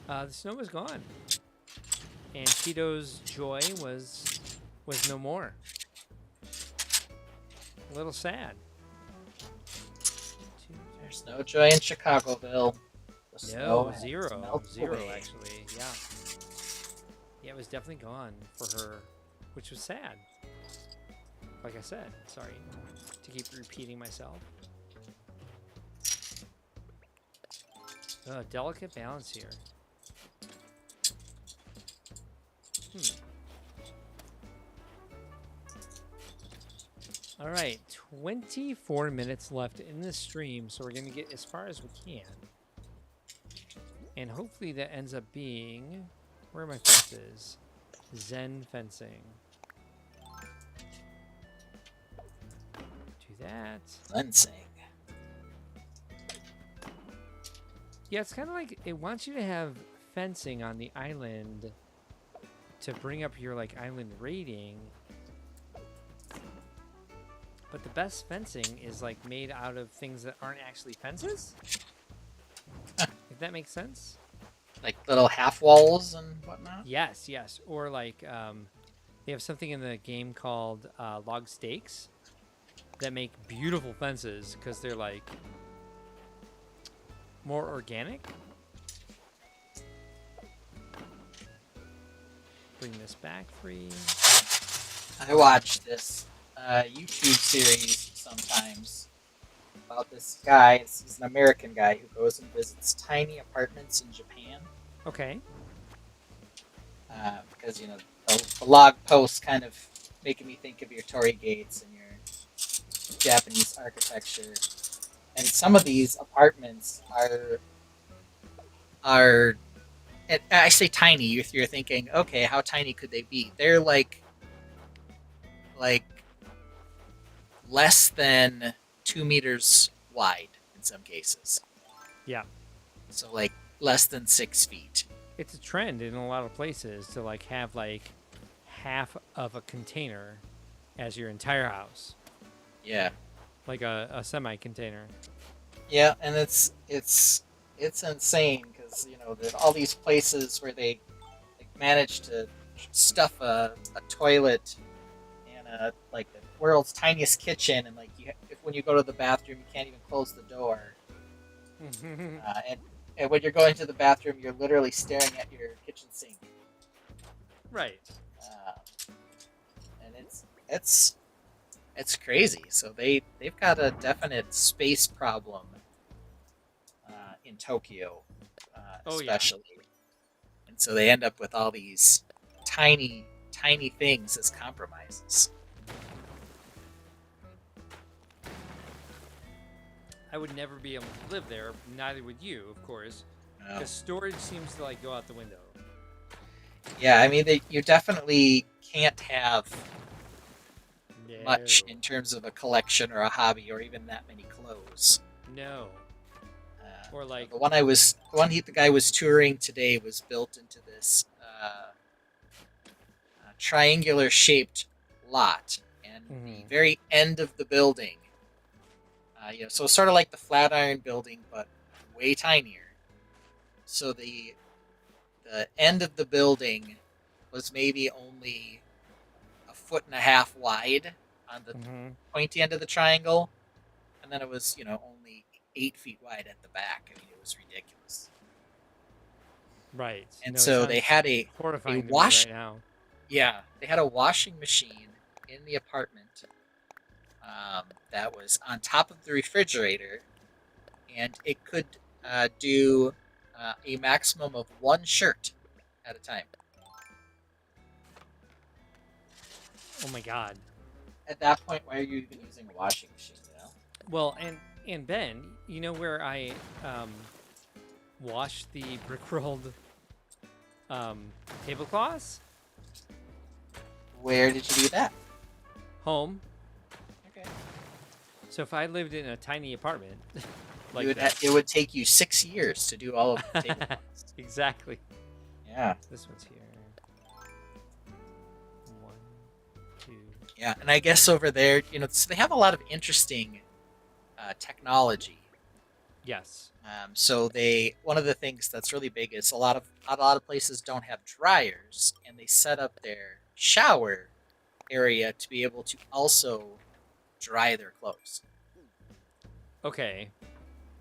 the snow was gone, and Cheeto's joy was no more. A little sad. There's no joy in Chicagoville. The snow No, has zero melted away. actually. Yeah, it was definitely gone for her, which was sad. Like I said, sorry to keep repeating myself. Delicate balance here. All right, 24 minutes left in this stream, so we're going to get as far as we can. And hopefully that ends up being... Where are my fences? Zen fencing. Do that. Fencing. Yeah, it's kind of like it wants you to have fencing on the island to bring up your like island rating. But the best fencing is like made out of things that aren't actually fences. If that makes sense. Like little half walls and whatnot. Yes, yes. Or like they have something in the game called log stakes that make beautiful fences because they're like more organic. Bring this back free. I watch this YouTube series sometimes about this guy. He's an American guy who goes and visits tiny apartments in Japan. Okay. Because the log posts kind of making me think of your torii gates and your Japanese architecture. And some of these apartments are and I say tiny. You're thinking, okay, how tiny could they be? They're like less than 2 meters wide in some cases. Yeah. So like less than 6 feet. It's a trend in a lot of places to like have like half of a container as your entire house. Yeah. Like a semi-container. Yeah, and it's insane because there's all these places where they manage to stuff a toilet and like the world's tiniest kitchen, and like when you go to the bathroom, you can't even close the door. And when you're going to the bathroom, you're literally staring at your kitchen sink. Right. And it's crazy. So they've got a definite space problem in Tokyo, especially. Yeah. And so they end up with all these tiny things as compromises. I would never be able to live there. Neither would you, of course. No. Because storage seems to like go out the window. Yeah, I mean, you definitely can't have much in terms of a collection or a hobby or even that many clothes. No. Or like the one guy was touring today was built into this triangular shaped lot, and the very end of the building, so sort of like the Flatiron building but way tinier. So the end of the building was maybe only 1.5 feet wide on the pointy end of the triangle, and then it was only 8 feet wide at the back. I mean, it was ridiculous. Right. And so they had a wash. Right now. Yeah, they had a washing machine in the apartment that was on top of the refrigerator, and it could do a maximum of 1 shirt at a time. Oh my God. At that point, why are you even using a washing machine? Well, and Ben, you know where I wash the brick-rolled tablecloths? Where did you do that? Home. Okay. So if I lived in a tiny apartment, like it would take you 6 years to do all of the tablecloths. Exactly. Yeah. This one's here. 1, 2. Yeah, and I guess over there, so they have a lot of interesting technology. Yes. So one of the things that's really big is a lot of places don't have dryers, and they set up their shower area to be able to also dry their clothes. Okay.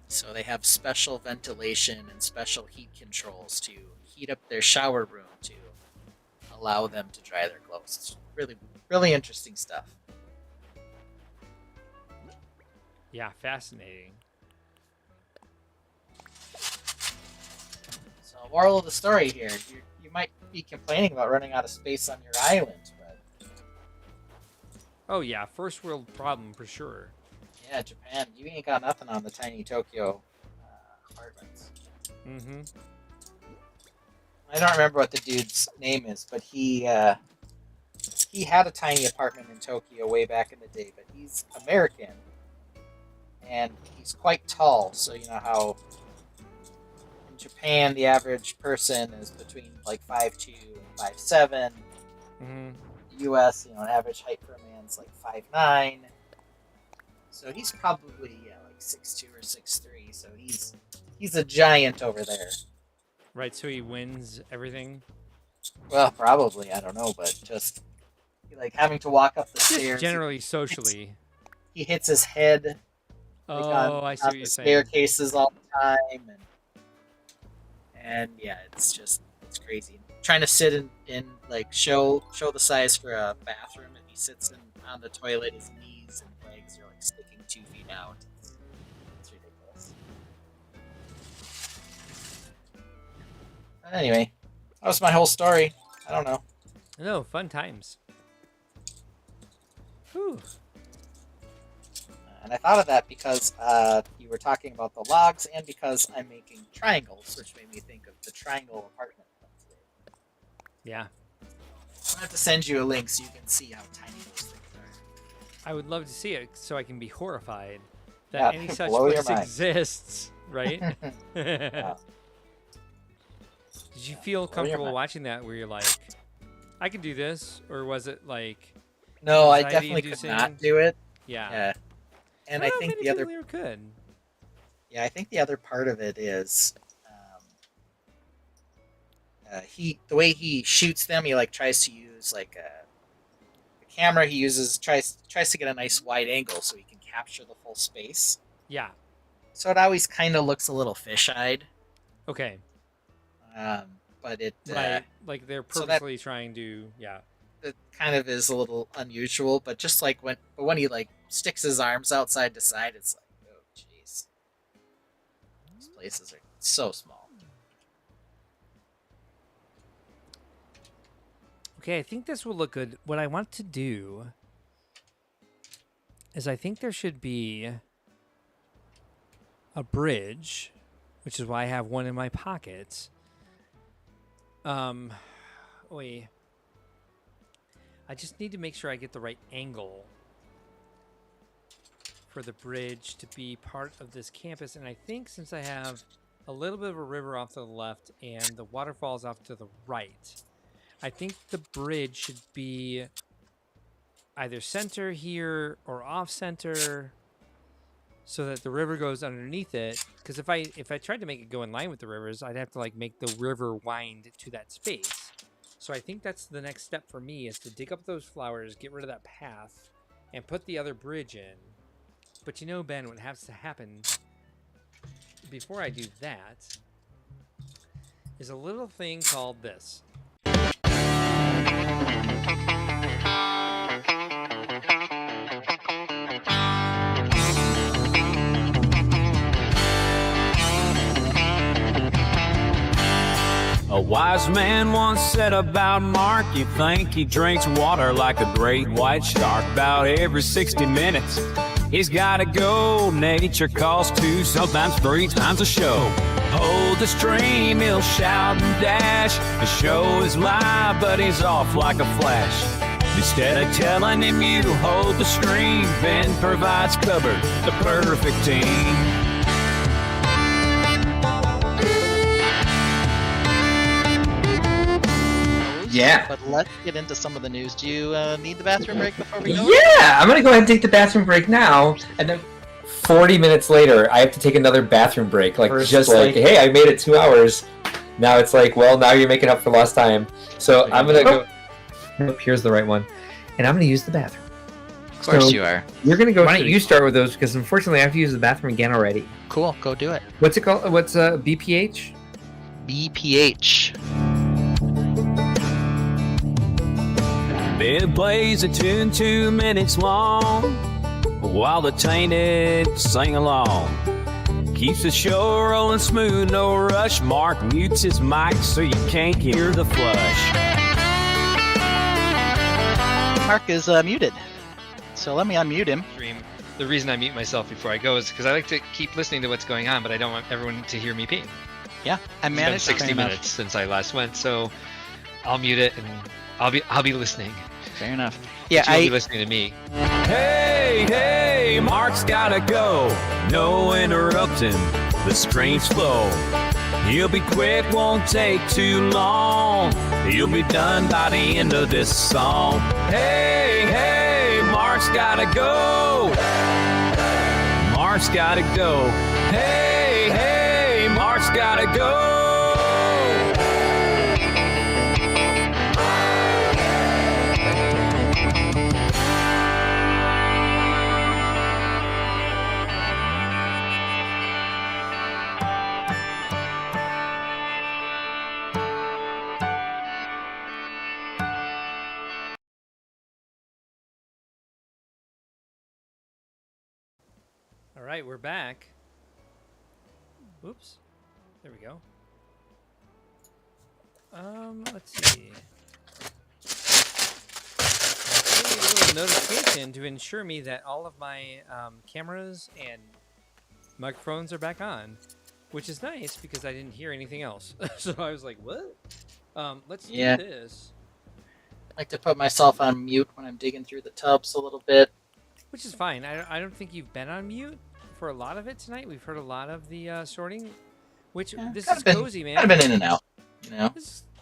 So they have special ventilation and special heat controls to heat up their shower room to allow them to dry their clothes. It's really, really interesting stuff. Yeah, fascinating. So, moral of the story here: you might be complaining about running out of space on your island, but oh yeah, first world problem for sure. Yeah, Japan, you ain't got nothing on the tiny Tokyo apartments. I don't remember what the dude's name is, but he had a tiny apartment in Tokyo way back in the day. But he's American, and he's quite tall. So you know how in Japan the average person is between like 5'2" and 5'7". Mm-hmm. U.S., you know, average height for a man's like 5'9". So he's probably like 6'2" or 6'3". So he's a giant over there. Right, so he wins everything. Well, probably, I don't know, but just like having to walk up the Just stairs. generally socially. He hits his head like, Oh, I see on what the you're saying. staircases all the time, and yeah, it's crazy. Trying to sit in like show the size for a bathroom, and he sits on the toilet, his knees and legs are like sticking 2 feet out. It's ridiculous. Anyway, that was my whole story. I don't know. No, fun times. Whew. And I thought of that because you were talking about the logs, and because I'm making triangles, which made me think of the triangle apartment. Yeah. I'll have to send you a link so you can see how tiny those things are. I would love to see it so I can be horrified that Yeah, any such blow your place mind. exists, right? Yeah. Did you feel blow your comfortable mind. watching that where you're like, I can do this? Or was it like, No, I Anxiety definitely could inducing? not do it. yeah. Yeah, and Well, I think many the other people here could. I think the other part of it is the way he shoots them. He like tries to use like the camera he uses tries to get a nice wide angle so he can capture the full space. Yeah. So it always kind of looks a little fish-eyed. Okay. But it Right. Like they're so that- purposely trying to, yeah. it kind of is a little unusual. But just like when he like sticks his arms out side to side, it's like, oh jeez, these places are so small. Okay, I think this will look good. What I want to do is I think there should be a bridge, which is why I have one in my pocket. Wait. I just need to make sure I get the right angle for the bridge to be part of this campus. And I think since I have a little bit of a river off to the left and the waterfalls off to the right, I think the bridge should be either center here or off center so that the river goes underneath it. Because if I tried to make it go in line with the rivers, I'd have to like make the river wind to that space. So I think that's the next step for me, is to dig up those flowers, get rid of that path, and put the other bridge in. But you know, Ben, what has to happen before I do that is a little thing called this. A wise man once said about Mark, you think he drinks water like a great white shark. About every 60 minutes, he's gotta go. Nature calls 2, sometimes 3 times a show. Hold the stream, he'll shout and dash. The show is live, but he's off like a flash. Instead of telling him you hold the stream, Ben provides cover, the perfect team. Yeah. But let's get into some of the news. Do you need the bathroom break before we go? Yeah, I'm gonna go ahead and take the bathroom break now, and then 40 minutes later, I have to take another bathroom break. Like, First, just like- like, hey, I made it 2 hours. Now it's like, well, now you're making up for lost time. So I'm gonna go. Nope, here's the right one, and I'm gonna use the bathroom. Of course So- you are. You're gonna go. Why don't you start with those? Because unfortunately, I have to use the bathroom again already. Cool, go do it. What's it called? What's BPH? BPH. Ben plays a tune 2 minutes long while the tainted sing along. Keeps the show rolling smooth, no rush. Mark mutes his mic so you can't hear the flush. Mark is muted. So let me unmute him. Stream. The reason I mute myself before I go is because I like to keep listening to what's going on, but I don't want everyone to hear me pee. Yeah, I It's been managed 60 fair enough. minutes since I last went, so I'll mute it and I'll be listening. Fair enough. But Yeah, you'll be I listening to me. Hey, hey, Mark's gotta go. No interrupting the strange flow. He'll be quick, won't take too long. He'll be done by the end of this song. Hey, hey, Mark's gotta go. Mark's gotta go. Hey, hey, Mark's gotta go. All right, we're back. Oops. There we go. Let's see. Getting a little notification to ensure me that all of my cameras and microphones are back on, which is nice because I didn't hear anything else. So I was like, what? Let's do Yeah. this. I like to put myself on mute when I'm digging through the tubs a little bit. Which is fine. I don't think you've been on mute for a lot of it tonight. We've heard a lot of the sorting, which Yeah, this kinda is been- cozy, man. Kind of been in and out, you know.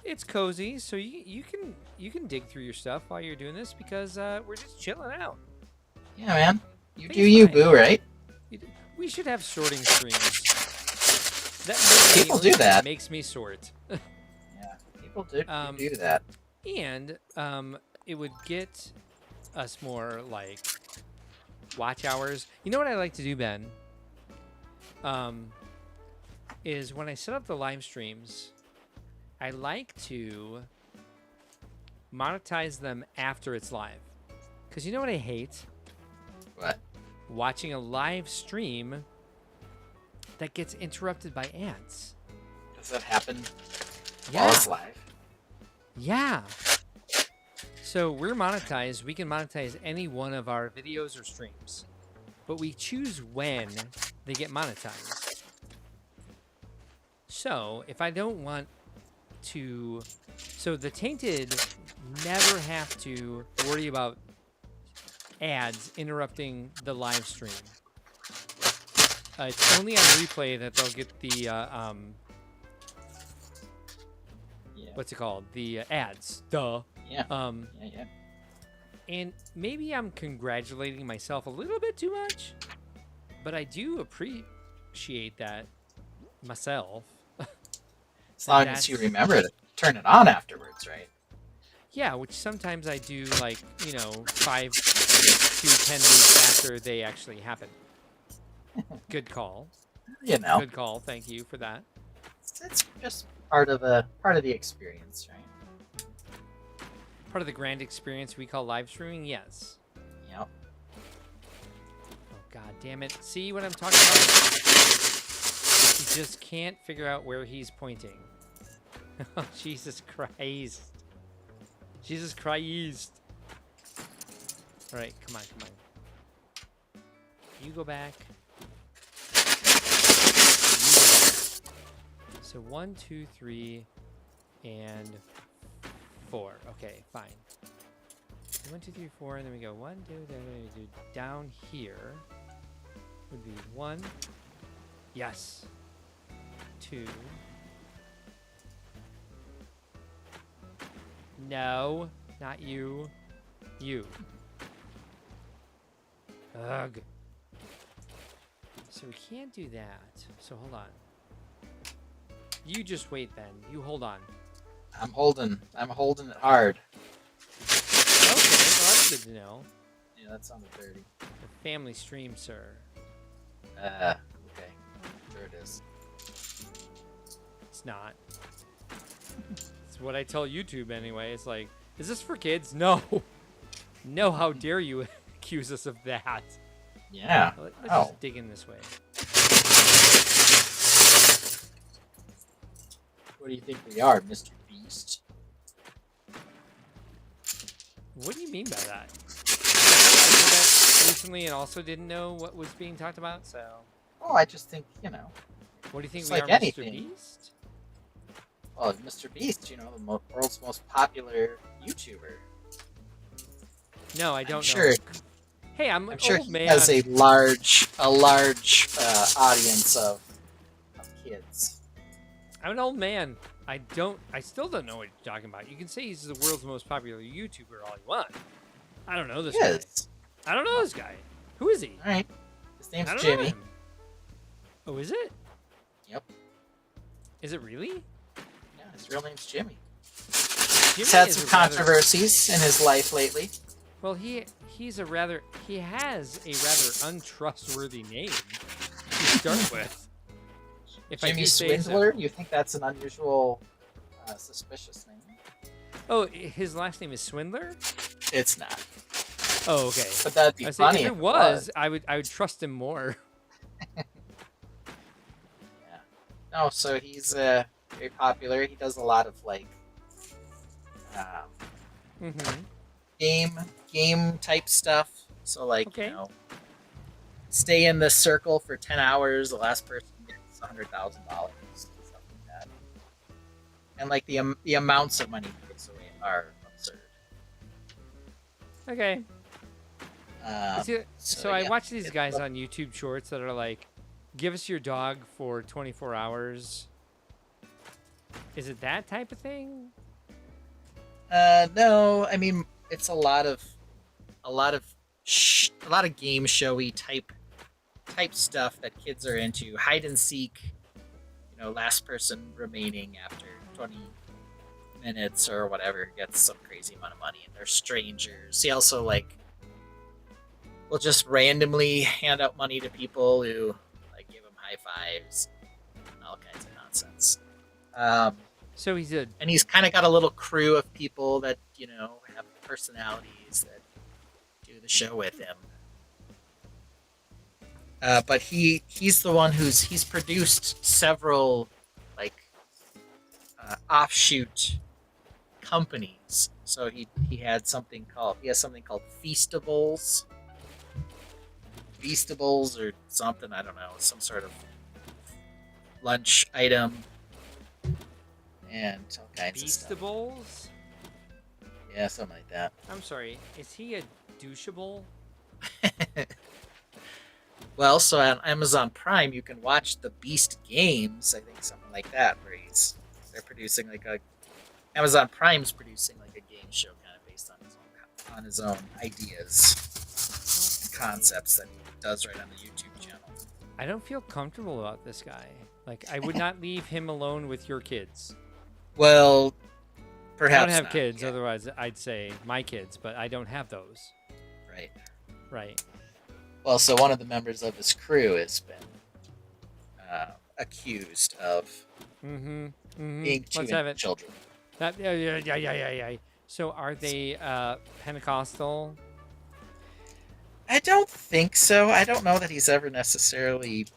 It's cozy, so you can dig through your stuff while you're doing this because we're just chilling out. Yeah, man. You Think do it's you, fine. boo, right? We should have sorting streams. That makes People me, do that. Makes me sort, Yeah, people do Um, do that. and it would get us more like watch hours. You know what I like to do, Ben? Is when I set up the live streams, I like to monetize them after it's live. Because you know what I hate? What? Watching a live stream that gets interrupted by ads. Does that happen Yeah. while it's live? Yeah. So we're monetized. We can monetize any one of our videos or streams, but we choose when they get monetized. So if I don't want to, so the tainted never have to worry about ads interrupting the live stream. It's only on replay that they'll get the Yeah. what's it called? The ads. Duh. Yeah. Um, Yeah. and maybe I'm congratulating myself a little bit too much, but I do appreciate that myself. As long That's- as you remember to turn it on afterwards, right? Yeah, which sometimes I do, like, 5 to 10 weeks after they actually happen. Good call. You know, Good call. Thank you for that. it's just part of the experience, right? Part of the grand experience we call live streaming, yes. Yep. Oh, god damn it. See what I'm talking about? He just can't figure out where he's pointing. Oh, Jesus Christ. Jesus Christ. Alright, come on. You go back. So 1, 2, 3, and 4. Okay, fine. 1, 2, 3, 4, and then we go 1, 2, 3, down here would be 1. Yes. 2. No, not you. You. Ugh. So we can't do that. So hold on. You just wait then. You hold on. I'm holding it hard. Okay, well that's good to know. Yeah, that sounded dirty. The family stream, sir. Okay. There it is. It's not. It's what I tell YouTube anyway. It's like, is this for kids? No. No, how dare you accuse us of that? Yeah. Let's Wow. just dig in this way. What do you think we are, Mr. Beast? What do you mean by that? I did that recently and also didn't know what was being talked about, so. Oh, I just think, What do you think It's we like are, Mr. anything. Beast? Well, Mr. Beast, the world's most popular YouTuber. No, I don't know. Sure. Hey, I'm an I'm sure old he man. has a large audience of kids. I'm an old man. I still don't know what you're talking about. You can say he's the world's most popular YouTuber all you want. I don't know this guy. Yes. I don't know this guy. Who is he? All right. His name's I don't know Jimmy. him. Oh, is it? Yep. Is it really? Yeah, his real name's Jimmy. Jimmy He's had is some a rather- controversies in his life lately. Well, he has a rather untrustworthy name to start with. If I Jimmy do say so. Swindler? You think that's an unusual, suspicious name? Oh, his last name is Swindler? It's not. Oh, okay. But that'd be I say funny if it was, I would trust him more. Yeah. No, so he's very popular. He does a lot of Mm-hmm. game type stuff. So Okay. stay in the circle for 10 hours. The last person gets $100,000, stuff like that. And the amounts of money he gives away are absurd. Okay. So I yeah. watch these guys on YouTube Shorts that are like, "Give us your dog for 24 hours." Is it that type of thing? No, I mean it's a lot of game showy type stuff that kids are into. Hide and seek, last person remaining after 20 minutes or whatever gets some crazy amount of money, and they're strangers. He also will just randomly hand out money to people who give him high fives and all kinds of nonsense. So And he's kind of got a little crew of people that, have personalities that do the show with him. But he's the one he's produced several, offshoot companies. So he has something called Feastables. Feastables or something, I don't know, some sort of lunch item. And all kinds of stuff. Feastables? Yeah, something like that. I'm sorry. Is he a douchable? Well, so on Amazon Prime, you can watch the Beast Games. I think something like that, where they're producing Amazon Prime's producing a game show kind of based on his own ideas and concepts that he does right on the YouTube channel. I don't feel comfortable about this guy. I would not leave him alone with your kids. Well, perhaps I don't have not, kids, yeah. otherwise I'd say my kids, but I don't have those. Right. Right. Well, so one of the members of his crew has been accused of being too Let's have into it. children. Yeah. So are they Pentecostal? I don't think so. I don't know that he's ever necessarily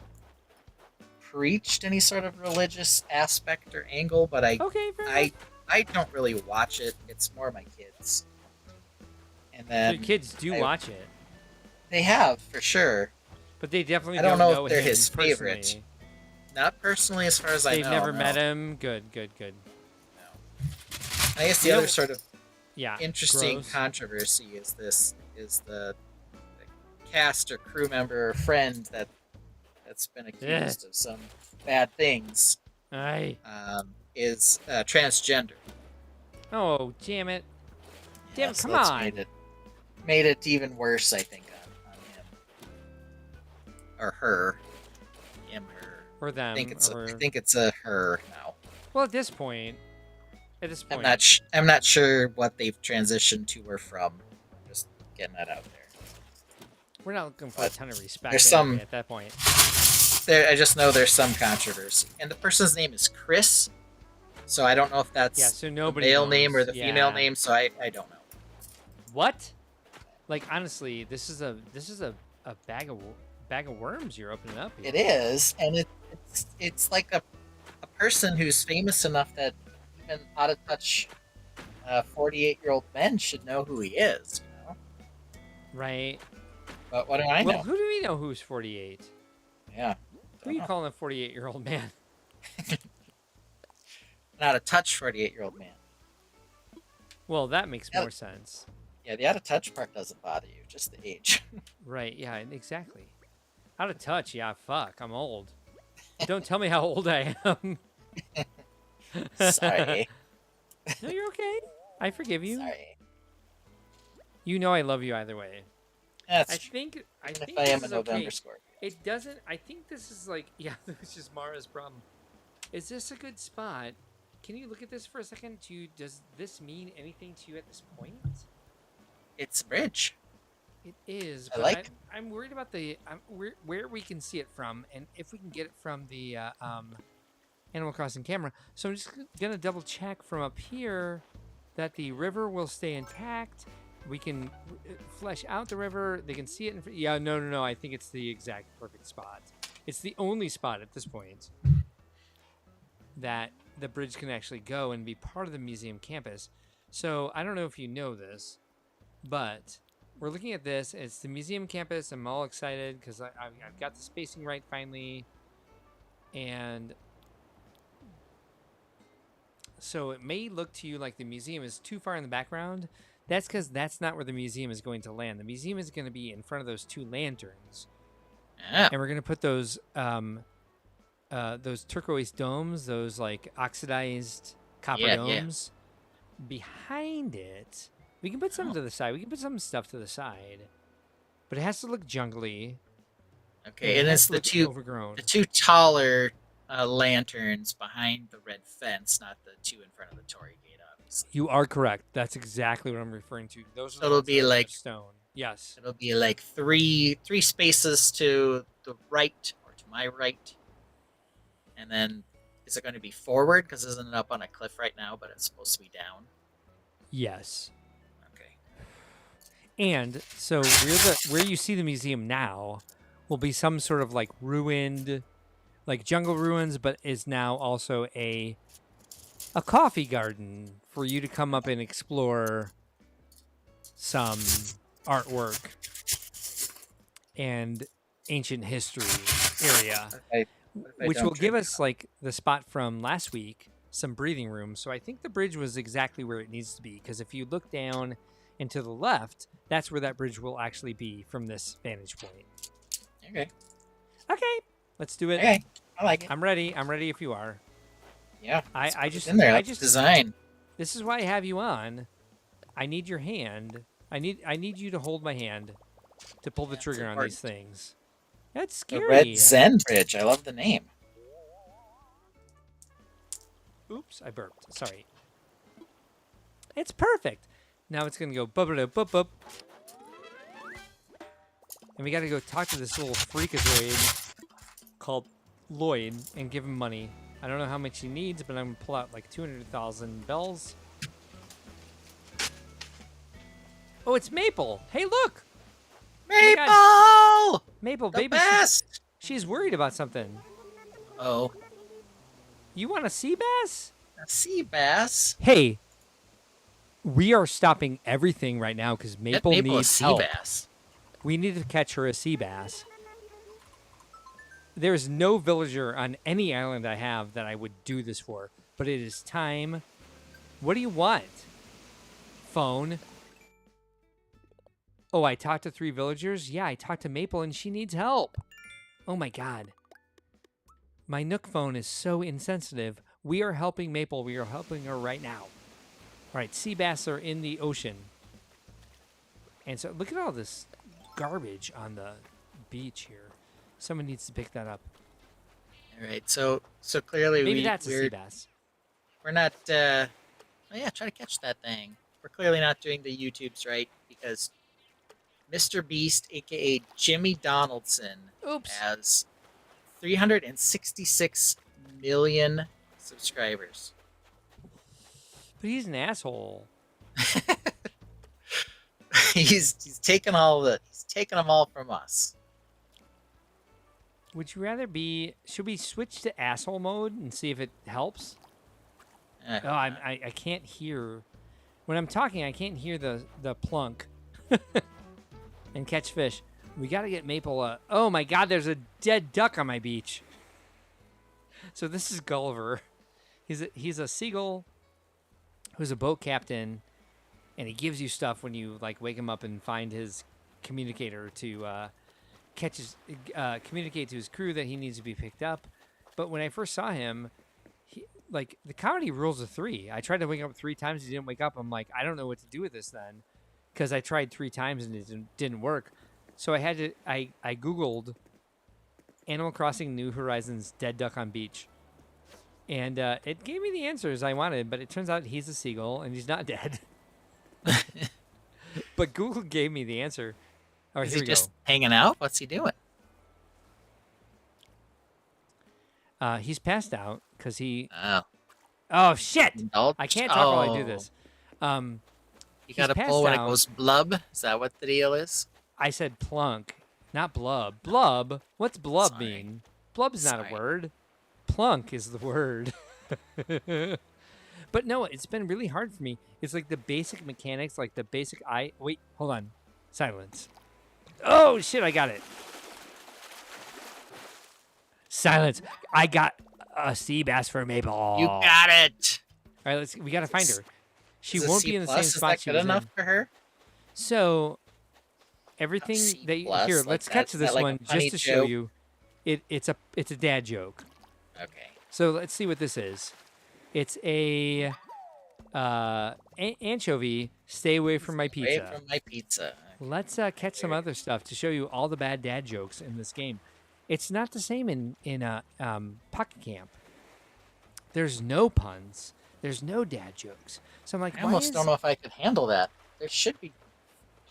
preached any sort of religious aspect or angle, but Okay, fair enough. I don't really watch it. It's more my kids. And then Your kids do watch it, they have for sure. but they definitely I don't know know if they're him his personally. favorite. Not personally, as far as I know. They've never no. met him. Good. I guess the You other know- sort of Yeah. interesting gross. controversy is the cast or crew member or friend that's been accused of some bad things Aye. is transgender. Oh, damn it. Damn it, so come that's on. made it even worse, I think, on him or her, him, her. Or them. I think or... it's a her now. Well, at this point. I'm not sure what they've transitioned to or from. I'm just getting that out there. We're not looking for a ton of respect there's anyway some- at that point. I just know there's some controversy, and the person's name is Chris. So I don't know if that's Yeah, so the nobody male knows. name or the female Yeah. name. So I don't know. What? Honestly, this is a bag of worms you're opening up here. It is, and it's like a person who's famous enough that even out of touch 48-year-old men should know who he is. Right. But what do I know? Well, who do we know who's 48? Yeah, Who are you calling a 48-year-old man? Not a touch 48-year-old man. Well, that makes Yeah. more sense. Yeah, the out of touch part doesn't bother you, just the age. Right, yeah, exactly. Out of touch, yeah, fuck, I'm old. Don't tell me how old I am. Sorry. No, you're okay. I forgive you. Sorry. You know I love you either way. That's I true. think Even this if I am a is November okay. Scorpio. It doesn't. I think this is like, yeah, this is Mara's problem. Is this a good spot? Can you look at this for a second? Does this mean anything to you at this point? It's a bridge. It is, I but like- I'm worried about where we can see it from, and if we can get it from the Animal Crossing camera. So I'm just gonna double check from up here that the river will stay intact. We can flesh out the river. They can see it. Yeah, no. I think it's the exact perfect spot. It's the only spot at this point that the bridge can actually go and be part of the museum campus. So I don't know if you know this, but we're looking at this. It's the museum campus. I'm all excited because I've got the spacing right finally. And so it may look to you like the museum is too far in the background. That's because that's not where the museum is going to land. The museum is going to be in front of those two lanterns. Yeah. And we're going to put those turquoise domes, those like oxidized copper Yeah. domes behind it. We can put some to the side. We can put some stuff to the side. But it has to look jungly. Okay, it and has it's to the look two overgrown. taller lanterns behind the red fence, not the two in front of the Torii gate, obviously. You are correct. That's exactly what I'm referring to. Those are So the it'll ones be that are like- stone. Yes. It'll be like three spaces to the right or to my right, and then is it going to be forward? Because isn't it up on a cliff right now? But it's supposed to be down. Yes. Okay. And so where you see the museum now will be some sort of like ruined, like jungle ruins, but is now also a coffee garden for you to come up and explore some artwork and ancient history area, which will give us like the spot from last week, some breathing room. So I think the bridge was exactly where it needs to be, because if you look down and to the left, that's where that bridge will actually be from this vantage point. Okay. Okay, let's do it. Okay. I like it. I'm ready. I'm ready if you are. Yeah. I it's just in there. I That's just design. This is why I have you on. I need your hand. I need you to hold my hand to pull the That's trigger on these important. things. That's The scary. Red Zen Bridge. I love the name. Oops, I burped. Sorry. It's perfect. Now it's gonna go bup bup bup bup. And we gotta go talk to this little freakazoid called Lloyd and give him money. I don't know how much he needs, but I'm gonna pull out like 200,000 bells. Oh, it's Maple. Hey, look! my God. Maple! Maple, The baby, best! she's worried about something. Oh, You want a sea bass? a sea bass. Hey, we are stopping everything right now because Get Maple Maple a needs sea help. bass. We need to catch her a sea bass. There is no villager on any island I have that I would do this for, but it is time. What do you want? Phone. Oh, I talked to 3 villagers? Yeah, I talked to Maple and she needs help. Oh my god. My Nook phone is so insensitive. We are helping Maple. We are helping her right now. All right, sea bass are in the ocean. And so look at all this garbage on the beach here. Someone needs to pick that up. All right, so clearly Maybe that's a sea we're bass. we're not. Oh yeah, try to catch that thing. We're clearly not doing the YouTubes right because Mr. Beast, aka Jimmy Donaldson, Oops. has 366 million subscribers. But he's an asshole. he's taken he's taken them all from us. Would you rather be... Should we switch to asshole mode and see if it helps? I hope Oh, not. I can't hear... When I'm talking, I can't hear the plunk. And catch fish. We gotta get Maple a... Oh my god, there's a dead duck on my beach. So this is Gulliver. He's a seagull who's a boat captain, and he gives you stuff when you like wake him up and find his communicator to communicate to his crew that he needs to be picked up. But when I first saw him, like the comedy rules of 3. I tried to wake up 3 times. He didn't wake up. I'm like, I don't know what to do with this then, because I tried 3 times and it didn't work. So I Googled Animal Crossing New Horizons Dead Duck on Beach. And it gave me the answers I wanted, but it turns out he's a seagull and he's not dead. But Google gave me the answer. All right, Is here he we just go. hanging out? What's he doing? He's passed out because he. Oh, Oh shit! indulge? I can't talk while I do Oh. this. You He's gotta passed pull when it out. goes blub. Is that what the deal is? I said plunk, not blub. Blub? What's blub Sorry. mean? Blub's not a Sorry. word. Plunk is the word. But no, it's been really hard for me. It's like the basic mechanics, like the basic Wait, hold on. Silence. Oh shit, I got it. Silence. I got a sea bass for Maple. You got it. All right, we gotta find her. She Is it won't C be in the plus? same spot Is she that good was enough in. for her? So everything C that plus, here, like let's that- cut to is that this like a one funny just to show joke? you. It's a dad joke. Okay. So let's see what this is. It's a anchovy. Stay away from my pizza. Away from my pizza. Let's catch some other stuff to show you all the bad dad jokes in this game. It's not the same in Pocket Camp. There's no puns. There's no dad jokes. So I'm like, I almost don't know if I could handle that. There should be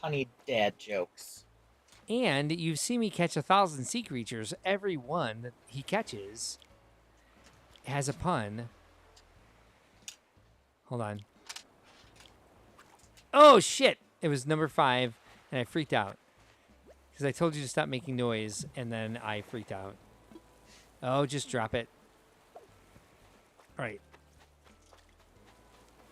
punny dad jokes. And you've seen me catch 1,000 sea creatures. Every one that he catches has a pun. Hold on. Oh, shit. It was number 5, and I freaked out. Because I told you to stop making noise, and then I freaked out. Oh, just drop it. All right.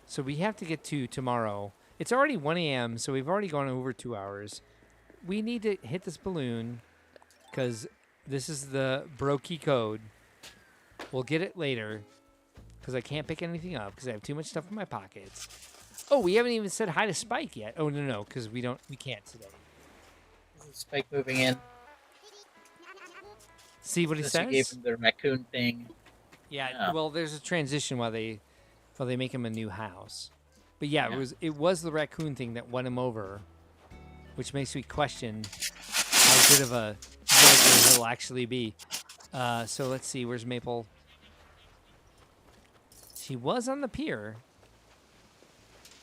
So we have to get to tomorrow. It's already 1 a.m., so we've already gone over 2 hours. We need to hit this balloon because this is the Brokey code. We'll get it later because I can't pick anything up because I have too much stuff in my pockets. Oh, we haven't even said hi to Spike yet. Oh, no, because we can't today. Spike moving in. See what he Unless you gave says? him the raccoon thing. Yeah, Yeah. well, there's a transition while they make him a new house. But yeah, Yeah. it was the raccoon thing that won him over, which makes me question how good of a villager he'll actually be. So let's see, where's Maple? She was on the pier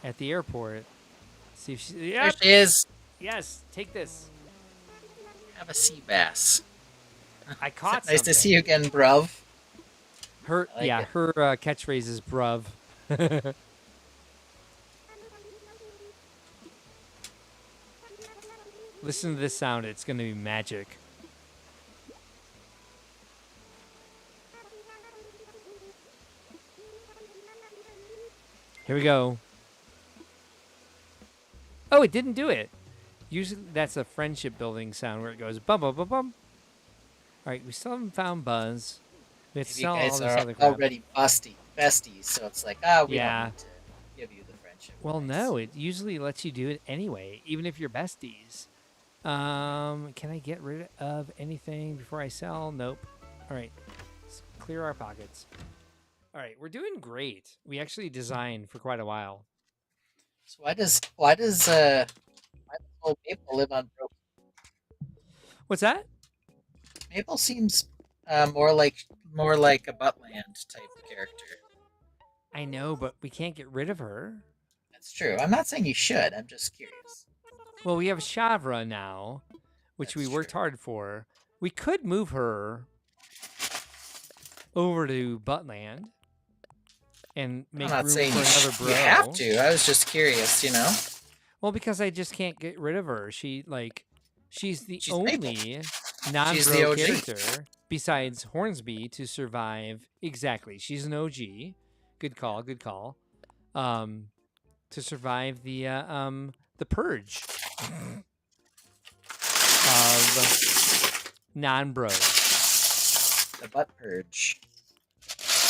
at the airport. See if she. There Yep. she is. Yes. Take this. Have a sea bass. I caught Nice something. to see you again, bruv. Her I like it. her catchphrase is bruv. Listen to this sound. It's going to be magic. Here we go. Oh, it didn't do it. Usually that's a friendship building sound where it goes bum bum bum bum. All right, we still haven't found Buzz. We have to Maybe you sell all guys this are other crap. already besties, so it's like, we Yeah. don't need to give you the friendship. Well, points. no, it usually lets you do it anyway, even if you're besties. Can I get rid of anything before I sell? Nope. All right, let's clear our pockets. All right, we're doing great. We actually designed for quite a while. So why does old Maple live on Broken? What's that? Maple seems more like a Buttland type character. I know, but we can't get rid of her. That's true. I'm not saying you should. I'm just curious. Well, we have Shavra now, which we That's worked true. hard for. We could move her over to Buttland and make I'm not room saying for you, another bro. you have to. I was just curious. Well, because I just can't get rid of her. She's the She's only She's the non-bro OG. character besides Hornsby to survive. Exactly, she's an OG. Good call. Good call. To survive the purge of non-bros. The butt purge.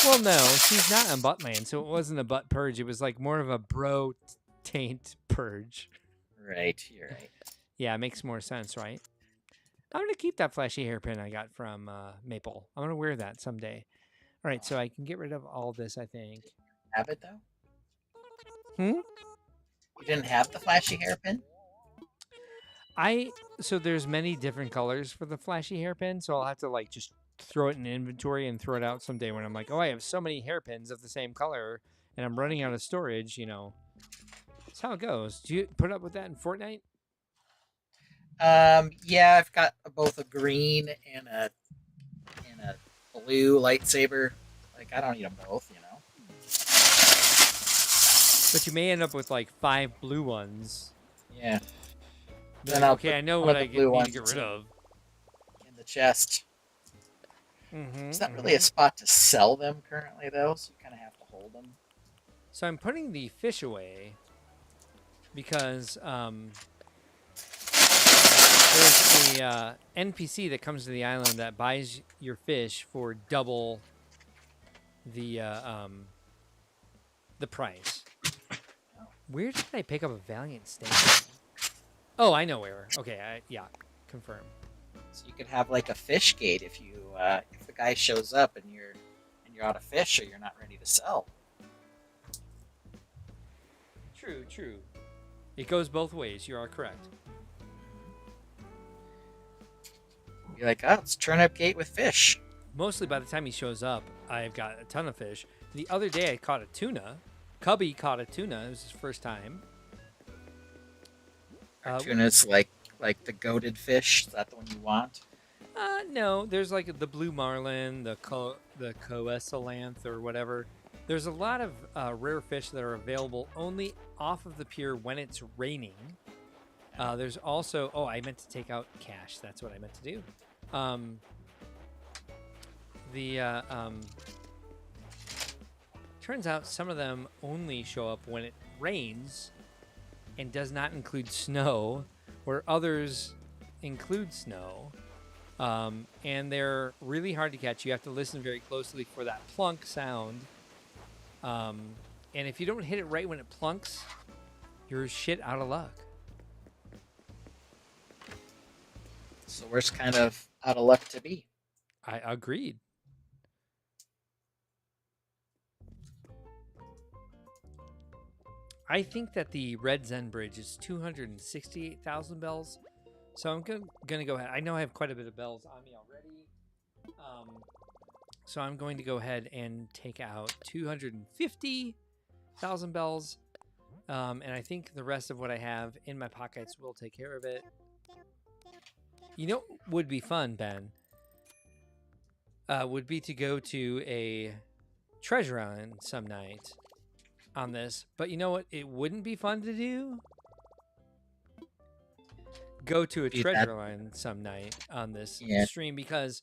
Well, no, she's not on Buttland, so it wasn't a butt purge. It was like more of a bro taint purge. Right, you're right. Yeah, it makes more sense, right? I'm gonna keep that flashy hairpin I got from Maple. I'm gonna wear that someday. All right, so I can get rid of all this, I think. Have it though? Hmm? You didn't have the flashy hairpin? So there's many different colors for the flashy hairpin, so I'll have to like just throw it in inventory and throw it out someday when I'm like, oh, I have so many hairpins of the same color and I'm running out of storage. That's how it goes. Do you put up with that in Fortnite? Yeah, I've got both a green and a blue lightsaber. Like I don't need them both, you know. But you may end up with like 5 blue ones. Yeah. Be Then like, I'll okay, put I know one what of I the blue need to ones get rid of. in the chest. Mm-hmm, It's not really a spot to sell them currently, though, so you kind of have to hold them. So I'm putting the fish away because there's a NPC that comes to the island that buys your fish for double the price. Where did I pick up a Valiant Station? Oh, I know where. Okay, yeah, confirm. So you could have like a fish gate if if the guy shows up and you're out of fish or you're not ready to sell. True. It goes both ways. You are correct. You're like, oh, it's turnip gate with fish. Mostly by the time he shows up, I've got a ton of fish. The other day I caught a tuna. Cubby caught a tuna. It was his first time. Tuna's like the goated fish. Is that the one you want? No, there's like the blue marlin, the coesalanth or whatever. There's a lot of rare fish that are available only off of the pier when it's raining. There's also, I meant to take out cash. That's what I meant to do. Turns out some of them only show up when it rains and does not include snow, where others include snow. And they're really hard to catch. You have to listen very closely for that plunk sound. And if you don't hit it right when it plunks, you're shit out of luck. So where's kind of out of luck to be? I agreed. I think that the Red Zen Bridge is 268,000 bells. So I'm gonna go ahead. I know I have quite a bit of bells on me already. So I'm going to go ahead and take out 250,000 bells. And I think the rest of what I have in my pockets will take care of it. You know what would be fun, Ben? Would be to go to a treasure island some night on this. But you know what? It wouldn't be fun to do? Go to a treasure island some night on this stream because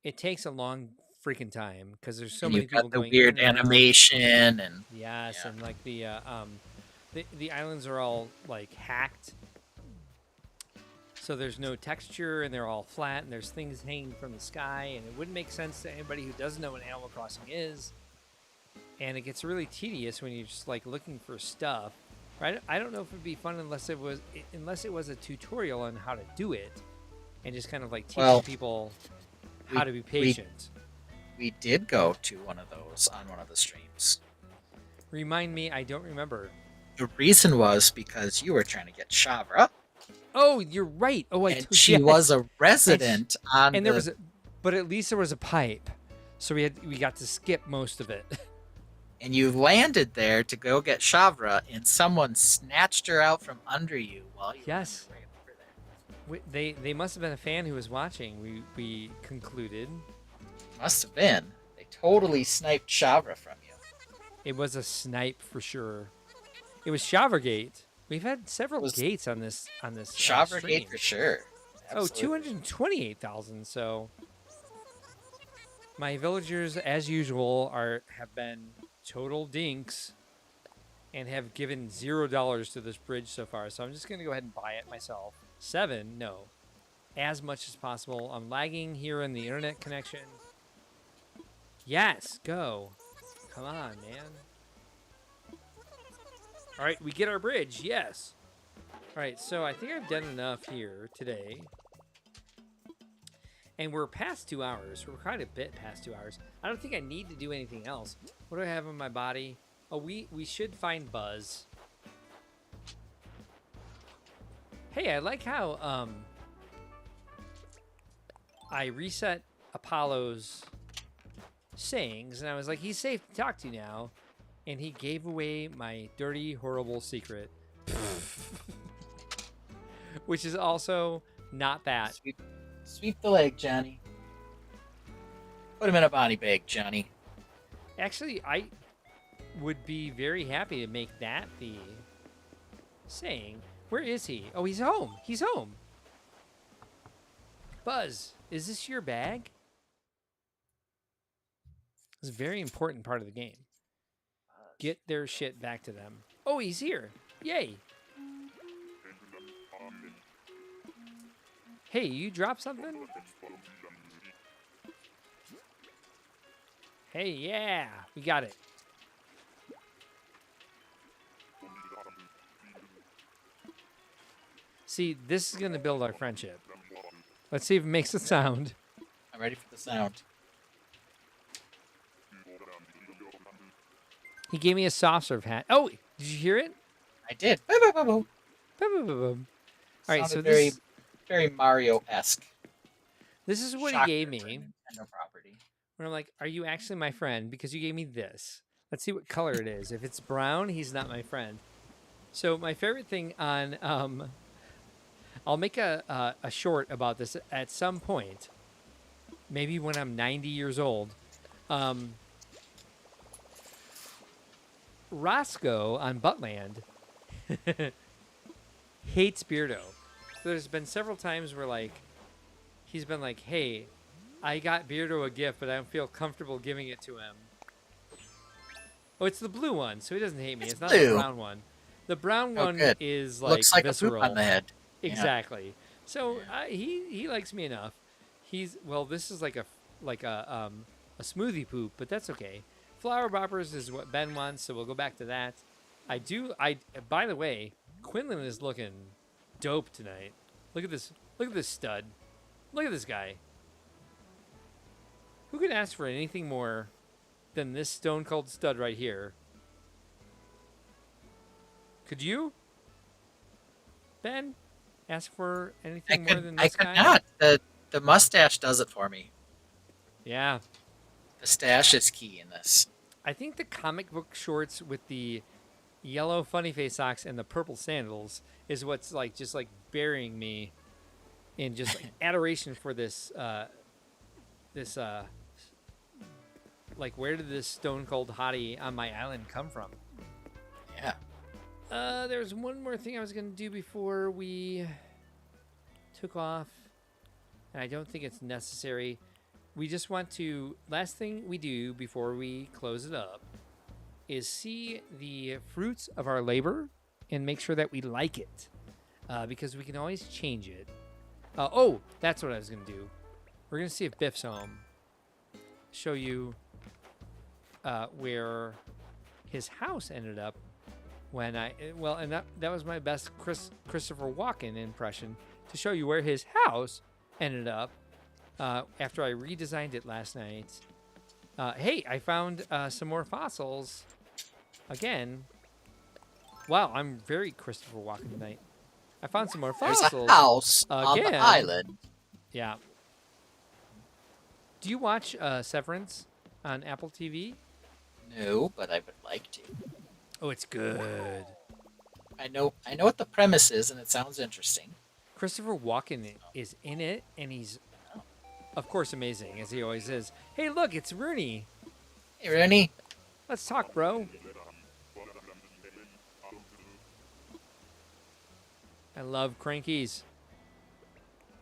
it takes a long freaking time because there's so many people going. The weird animation and and like the islands are all like hacked, so there's no texture and they're all flat and there's things hanging from the sky and it wouldn't make sense to anybody who doesn't know what Animal Crossing is. And it gets really tedious when you're just like looking for stuff. Right? I don't know if it'd be fun unless it was a tutorial on how to do it, and just kind of like teaching people how to be patient. We did go to one of those on one of the streams. Remind me, I don't remember. The reason was because you were trying to get Shavra. Oh, you're right. Oh, she was a resident but at least there was a pipe, so we got to skip most of it. And you landed there to go get Shavra, and someone snatched her out from under you while you were right over there. They must have been a fan who was watching. We concluded. Must have been. They totally sniped Shavra from you. It was a snipe for sure. It was Shavergate. We've had several gates on this Shavergate for sure. Absolutely. 228,000. So my villagers, as usual, have been total dinks and have given $0 to this bridge so far. So I'm just going to go ahead and buy it myself. 7, no. As much as possible. I'm lagging here in the internet connection. Yes, go. Come on, man. All right, we get our bridge. Yes. All right, so I think I've done enough here today. And we're past 2 hours. We're quite a bit past 2 hours. I don't think I need to do anything else. What do I have on my body? Oh, we should find Buzz. Hey, I like how I reset Apollo's sayings, and I was like, he's safe to talk to now. And he gave away my dirty, horrible secret. Which is also not that. Sweep the leg, Johnny. Put him in a body bag, Johnny. Actually, I would be very happy to make that the saying. Where is he? Oh, he's home. He's home. Buzz, is this your bag? It's a very important part of the game. Get their shit back to them. Oh, he's here. Yay. Hey, you dropped something? Hey, yeah. We got it. See, this is going to build our friendship. Let's see if it makes a sound. I'm ready for the sound. He gave me a soft serve hat. Oh, did you hear it? I did. Boom, boom, boom, boom. Boom, boom, boom, boom. All right, so Very, this, very Mario-esque. this is what Shocker he gave for a me. Nintendo property. When I'm like, are you actually my friend? Because you gave me this. Let's see what color it is. If it's brown, he's not my friend. So my favorite thing on, I'll make a short about this at some point. Maybe when I'm 90 years old. Roscoe on Buttland hates Beardo. So there's been several times where like he's been like, hey, I got Beardo a gift, but I don't feel comfortable giving it to him. Oh, it's the blue one, so he doesn't hate me. It's not the blue. brown one. The brown one good. is like Looks like visceral. a poop on the head. Yeah. Exactly. So he likes me enough. This is like a smoothie poop, but that's okay. Flower boppers is what Ben wants, so we'll go back to that. By the way, Quinlan is looking dope tonight. Look at this stud. Look at this guy. Who could ask for anything more than this stone cold stud right here? Could you, Ben, ask for anything more than this guy? I could not. The mustache does it for me. Yeah. The stash is key in this. I think the comic book shorts with the yellow funny face socks and the purple sandals is what's like just like burying me in just like adoration for this like where did this stone cold hottie on my island come from? Yeah. There's one more thing I was gonna do before we took off, and I don't think it's necessary. We just want to, last thing we do before we close it up is see the fruits of our labor and make sure that we like it, because we can always change it. Oh, that's what I was going to do. We're going to see if Biff's home. Show you where his house ended up when and that was my best Christopher Walken impression, to show you where his house ended up. After I redesigned it last night. Hey, I found some more fossils. Again. Wow, I'm very Christopher Walken tonight. I found some more fossils. There's a house on again. the island. Yeah. Do you watch Severance on Apple TV? No, but I would like to. Oh, it's good. I know what the premise is, and it sounds interesting. Christopher Walken is in it, and he's, of course, amazing, as he always is. Hey, look, it's Rooney. Hey, Rooney. Let's talk, bro. I love crankies.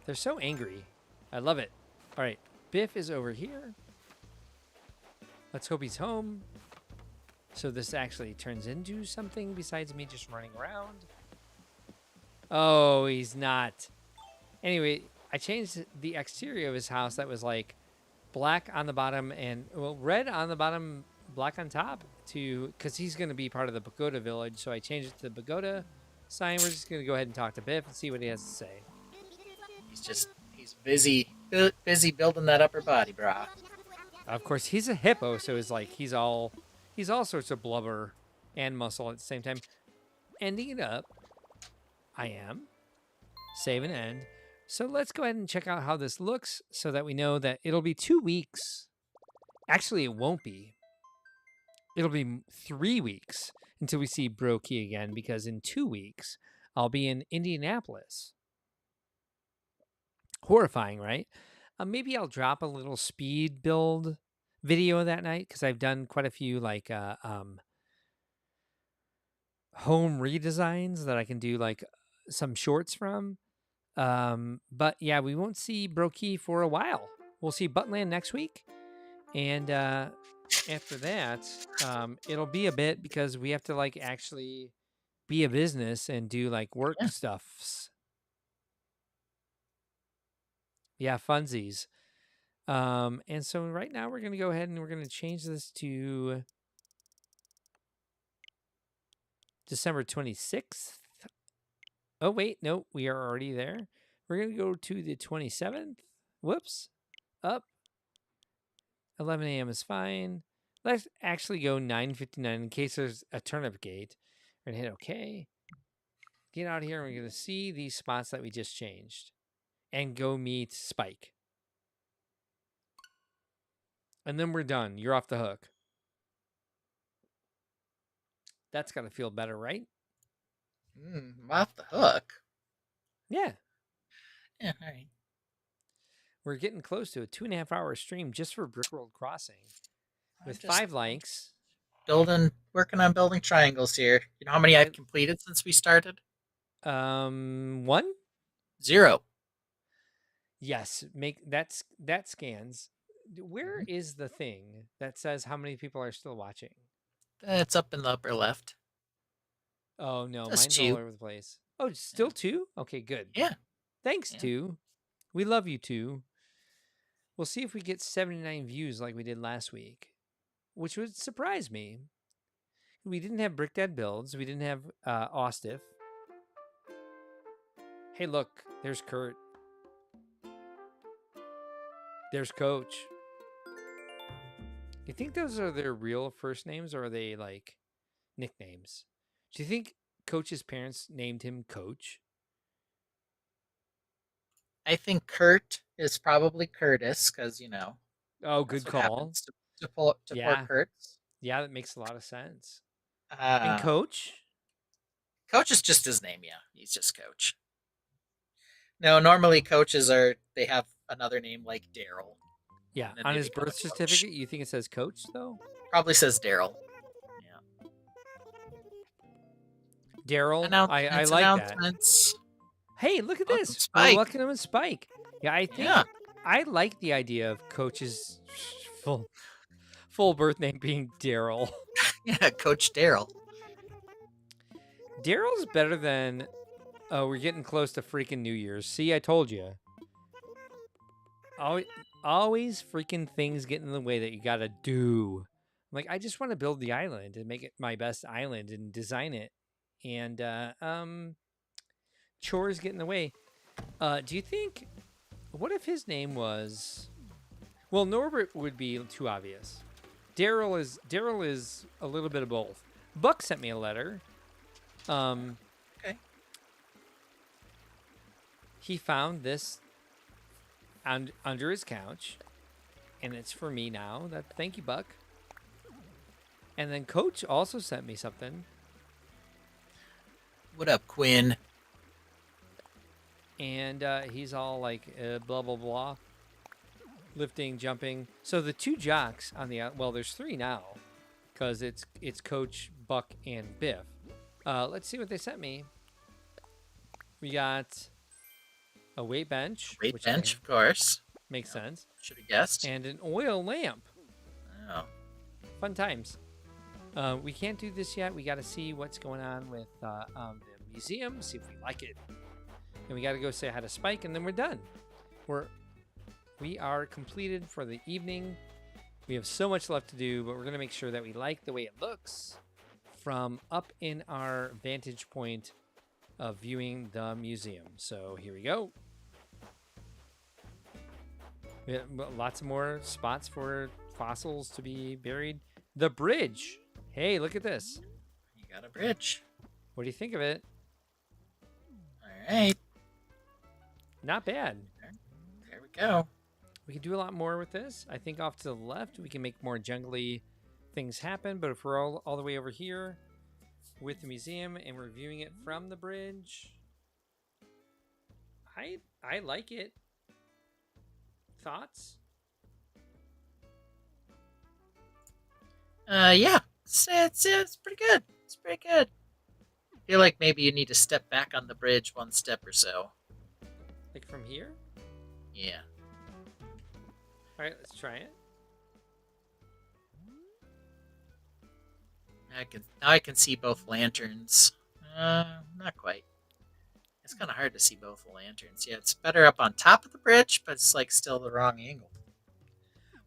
They're so angry. I love it. All right, Biff is over here. Let's hope he's home. So this actually turns into something besides me just running around. Oh, he's not. Anyway, I changed the exterior of his house that was like black on the bottom and red on the bottom, black on top because he's going to be part of the pagoda village. So I changed it to the pagoda sign. We're just going to go ahead and talk to Biff and see what he has to say. He's busy building that upper body, brah. Of course, he's a hippo, so it's like he's all sorts of blubber and muscle at the same time. Ending it up, I am. Save and end. So let's go ahead and check out how this looks so that we know that it'll be 2 weeks. Actually, it won't be. It'll be 3 weeks until we see Brokey again, because in 2 weeks, I'll be in Indianapolis. Horrifying, right? Maybe I'll drop a little speed build video that night, because I've done quite a few like home redesigns that I can do like some shorts from. But yeah, we won't see Brokey for a while. We'll see Buttland next week, and after that, it'll be a bit because we have to like actually be a business and do like work stuffs. Yeah, funsies. And so right now we're gonna go ahead and we're gonna change this to December 26th. Oh wait, no, we are already there. We're gonna go to the 27th. Whoops. Up. 11 a.m. is fine. Let's actually go 9:59 in case there's a turnip gate. We're gonna hit OK. Get out of here and we're gonna see these spots that we just changed. And go meet Spike. And then we're done. You're off the hook. That's gotta feel better, right? I'm off the hook. Yeah. Yeah, all right. We're getting close to a 2.5 hour stream just for Brickworld Crossing. With 5 likes. Working on building triangles here. You know how many I've completed since we started? 1? 0. Yes, that scans. Where is the thing that says how many people are still watching? It's up in the upper left. Oh no, That's mine's 2. all over the place. Oh, it's still 2? Okay, good. Yeah. Thanks, 2. We love you, 2. We'll see if we get 79 views like we did last week, which would surprise me. We didn't have Brick Dad builds. We didn't have Ostiff. Hey, look, there's Kurt. There's Coach. You think those are their real first names, or are they like nicknames? Do you think Coach's parents named him Coach? I think Kurt is probably Curtis because Oh, good call. To pull Yeah. Kurtz. Yeah, that makes a lot of sense. And Coach? Coach is just his name. Yeah, he's just Coach. No, normally coaches they have another name like Daryl. Yeah, And then on they his become a birth coach. certificate, you think it says Coach though? Probably says Daryl. Yeah. Daryl, I like announcements. that. Hey, look at Welcome, this. Spike. We're welcoming him Spike. Yeah, I think I like the idea of Coach's full birth name being Daryl. Yeah, Coach Daryl. Daryl's better than we're getting close to freaking New Year's. See, I told you. Always freaking things get in the way that you gotta do. Like, I just want to build the island and make it my best island and design it. And chores get in the way. Do you think, what if his name was, well, Norbert would be too obvious. Daryl is a little bit of both. Buck sent me a letter. Okay. He found this under his couch, and it's for me now. Thank you, Buck. And then Coach also sent me something. What up, Quinn? And he's all like blah blah blah, lifting, jumping. So the 2 jocks on the well, there's 3 now, because it's Coach, Buck, and Biff. Let's see what they sent me. We got a weight bench. Weight which bench, of course. makes sense, Should have guessed. and an oil lamp. Oh. Fun times. We can't do this yet. We got to see what's going on with the museum, see if we like it. And we got to go say hi to Spike, and then we're done. we are completed for the evening. We have so much left to do, but we're going to make sure that we like the way it looks from up in our vantage point of viewing the museum. So here we go. We have lots of more spots for fossils to be buried. The bridge. Hey, look at this. You got a bridge. What do you think of it? All right. Not bad. There we go. We can do a lot more with this. I think off to the left, we can make more jungly things happen. But if we're all the way over here with the museum and we're viewing it from the bridge, I like it. Thoughts? Yeah. It's pretty good. It's pretty good. I feel like maybe you need to step back on the bridge one step or so. Like from here? Yeah. All right, let's try it. Now I can see both lanterns. Not quite. It's kind of hard to see both the lanterns. Yeah, it's better up on top of the bridge, but it's like still the wrong angle.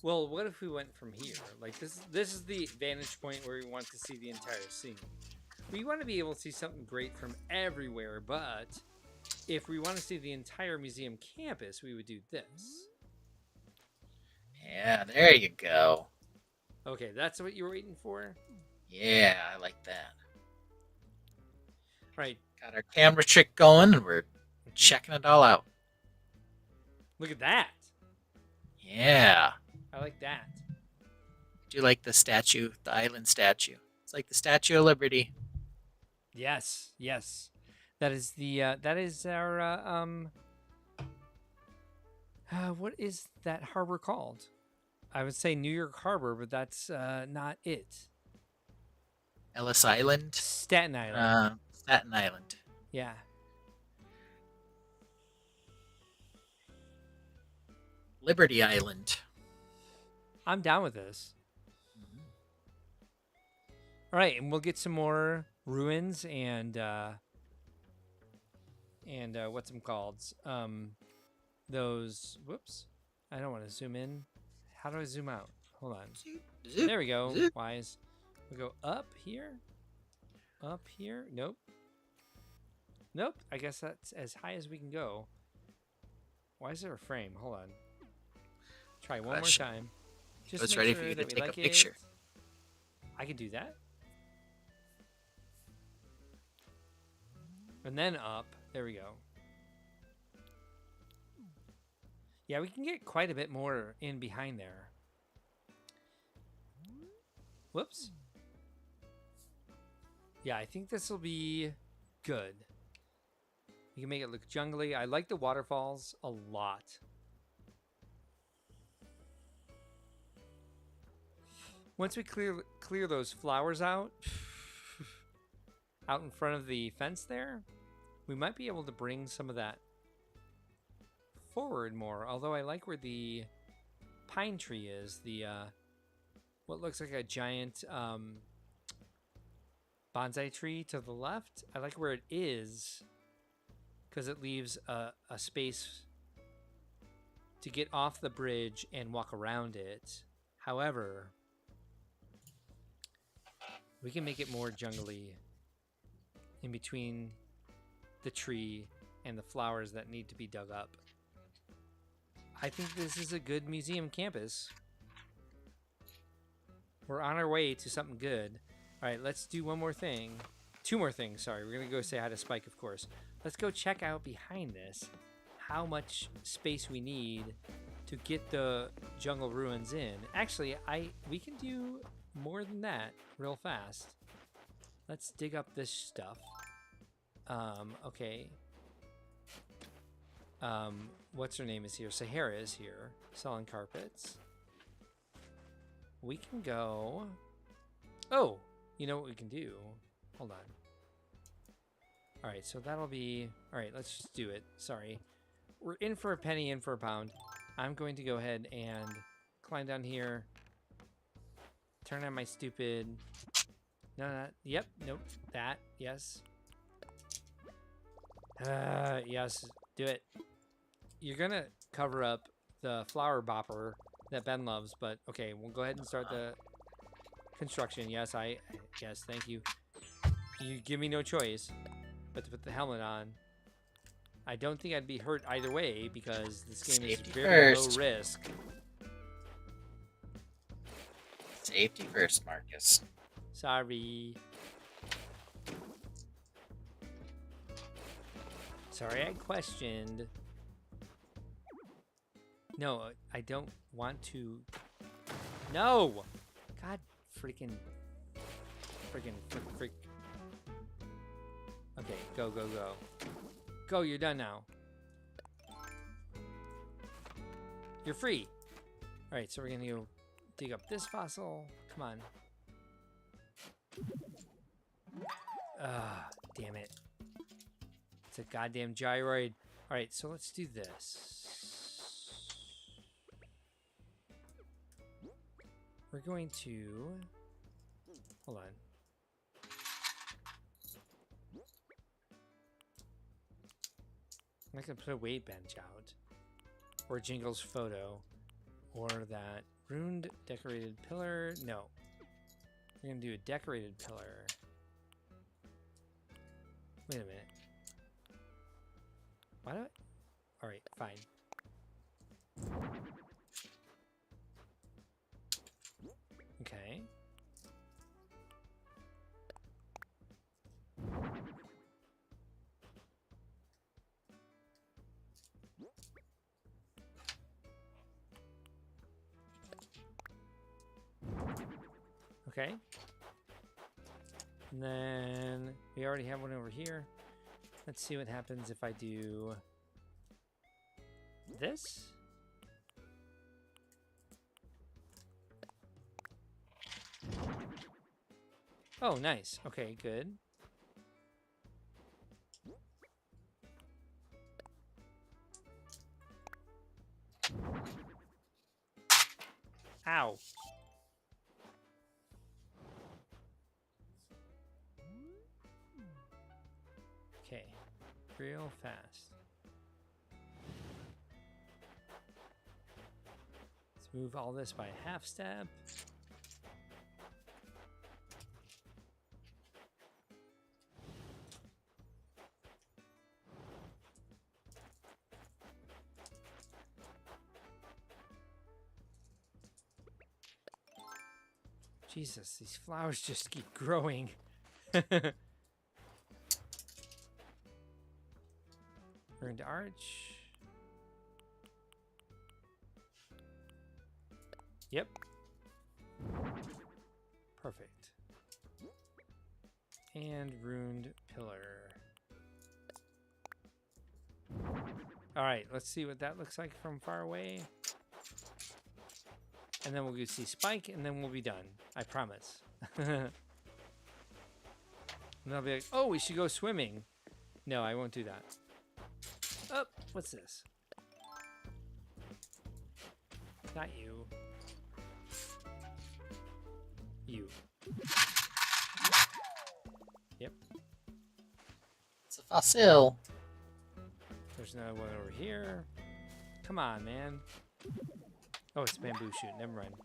Well, what if we went from here? Like this is the vantage point where we want to see the entire scene. We want to be able to see something great from everywhere, but if we want to see the entire museum campus, we would do this. Yeah, there you go. Okay, that's what you were waiting for? Yeah, I like that. Right. Got our camera trick going, and we're checking it all out. Look at that. Yeah. I like that. Do you like the statue, the island statue? It's like the Statue of Liberty. Yes, yes. That is the that is our what is that harbor called? I would say New York Harbor, but that's not it. Ellis Island. Staten Island. Staten Island. Yeah. Liberty Island. I'm down with this. All right, and we'll get some more ruins and what's them called? Those. Whoops. I don't want to zoom in. How do I zoom out? Hold on. There we go. Wise. We go up here. Up here. Nope. Nope. I guess that's as high as we can go. Why is there a frame? Hold on. Try one more time. Just It's make ready sure for you to that we take a like picture. it. I could do that. And then up. There we go. Yeah, we can get quite a bit more in behind there. Whoops. Yeah, I think this will be good. You can make it look jungly. I like the waterfalls a lot. Once we clear those flowers out in front of the fence there, we might be able to bring some of that forward more. Although I like where the pine tree is, the what looks like a giant bonsai tree to the left. I like where it is because it leaves a space to get off the bridge and walk around it. However, we can make it more jungly in between the tree and the flowers that need to be dug up. I think this is a good museum campus. We're on our way to something good. All right, let's do one more thing. Two more things, sorry. We're going to go say hi to Spike, of course. Let's go check out behind this how much space we need to get the jungle ruins in. Actually, we can do more than that real fast. Let's dig up this stuff. Okay. What's her name is here? Sahara is here, selling carpets. We can go. Oh, you know what we can do? Hold on. All right, so that'll be. All right, let's just do it. Sorry, we're in for a penny, in for a pound. I'm going to go ahead and climb down here. Turn on my stupid. No, not. Yep. Nope. That. Yes. Yes. Do it. You're gonna cover up the flower bopper that Ben loves. But okay, we'll go ahead and start the construction. Yes, yes, thank you. You give me no choice but to put the helmet on. I don't think I'd be hurt either way because this game is Safety very first. low risk. Safety first, Marcus. Sorry. Sorry, I questioned. No, I don't want to. No! God freaking. Freak. Okay, go. Go, you're done now. You're free. Alright, so we're gonna go dig up this fossil. Come on. Ah, damn it. It's a goddamn gyroid. Alright, so let's do this. We're going to... Hold on. I'm not going to put a weight bench out. Or Jingle's photo. Or that ruined decorated pillar. No. We're going to do a decorated pillar. Wait a minute. Why do I... Alright, fine. Okay. Okay. And then we already have one over here. Let's see what happens if I do this. Oh, nice. Okay, good. Ow. Okay, real fast. Let's move all this by a half step. Jesus, these flowers just keep growing. Ruined arch. Yep. Perfect. And ruined pillar. Alright, let's see what that looks like from far away. And then we'll go see Spike, and then we'll be done. I promise. And I'll be like, oh, we should go swimming. No, I won't do that. Oh, what's this? Not you. You. Yep. It's a fossil. There's another one over here. Come on, man. Oh, it's a bamboo shoot. Never mind.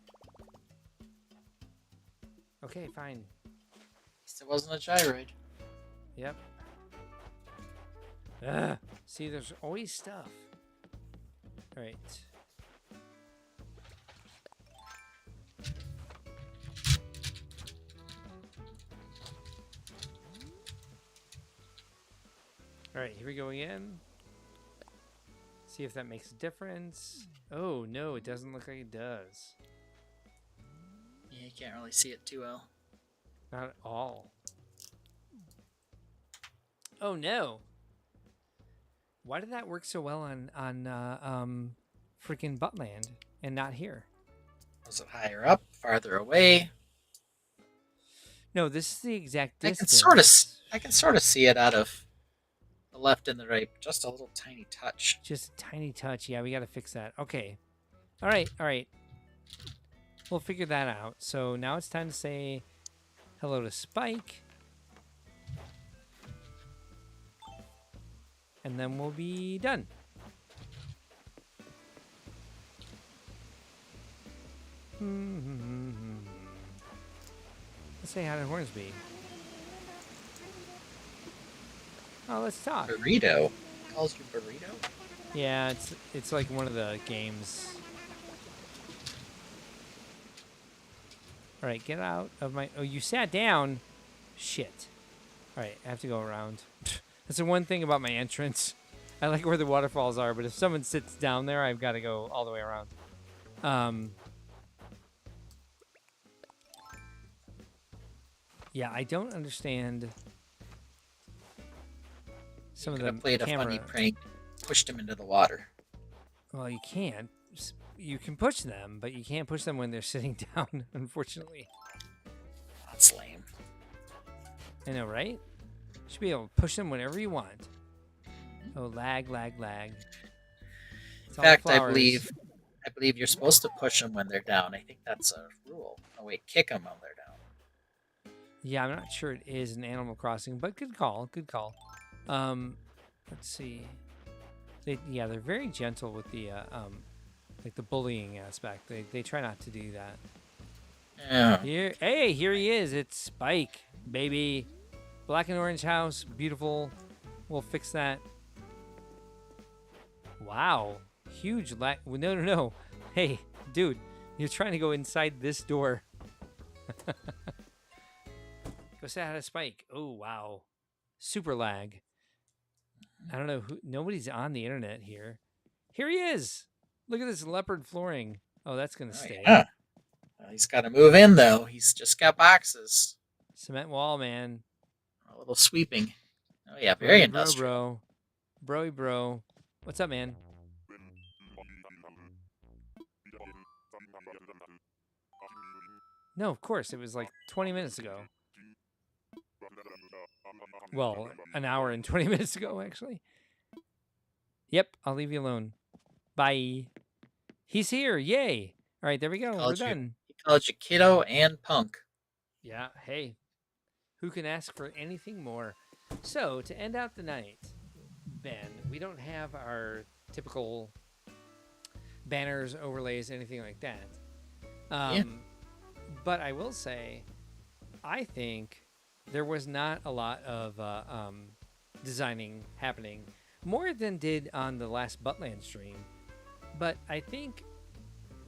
Okay, fine. At least it wasn't a gyroid. Yep. Ugh. See, there's always stuff. Alright. Alright, here we go again. See if that makes a difference. Oh, no, it doesn't look like it does. Yeah, you can't really see it too well. Not at all. Oh, no. Why did that work so well on freaking Buttland and not here? Was it higher up, farther away? No, this is the exact I distance. can sort of see it out of the left and the right, just a little tiny touch. Just a tiny touch. Yeah, we got to fix that. Okay. All right. We'll figure that out. So now it's time to say hello to Spike. And then we'll be done. Let's say hi to Hornsby. Oh, let's talk. Burrito. Calls you burrito? Yeah, it's like one of the games. All right, get out of my. Oh, you sat down. Shit. All right, I have to go around. That's the one thing about my entrance. I like where the waterfalls are, but if someone sits down there, I've got to go all the way around. Yeah, I don't understand some of Could the have played camera. a funny prank, pushed him into the water. Well, you can't. You can push them, but you can't push them when they're sitting down, unfortunately. That's lame. I know, right? You should be able to push them whenever you want. Oh, lag, lag, lag. It's In all fact, I flowers. believe you're supposed to push them when they're down. I think that's a rule. Oh wait, kick them when they're down. Yeah, I'm not sure it is in Animal Crossing, but good call, good call. Let's see. They're very gentle with the like the bullying aspect. They try not to do that. Yeah. Here he is. It's Spike, baby. Black and orange house, beautiful. We'll fix that. Wow, huge lag. No. Hey, dude, you're trying to go inside this door. Go say hi to Spike. Oh, wow. Super lag. I don't know who. Nobody's on the internet here. Here he is. Look at this leopard flooring. Oh, that's going to stay. Yeah. He's got to move in, though. He's just got boxes. Cement wall, man. A little sweeping. Oh, yeah, very Broy, industrial. Bro. What's up, man? No, of course. It was like 20 minutes ago. Well, an hour and 20 minutes ago, actually. Yep, I'll leave you alone. Bye. He's here. Yay. All right, there we go. We're done. He called you kiddo and punk. Yeah, hey. Who can ask for anything more? So, to end out the night, Ben, we don't have our typical banners, overlays, anything like that. But I will say, I think there was not a lot of designing happening, more than did on the last Buttland stream. But I think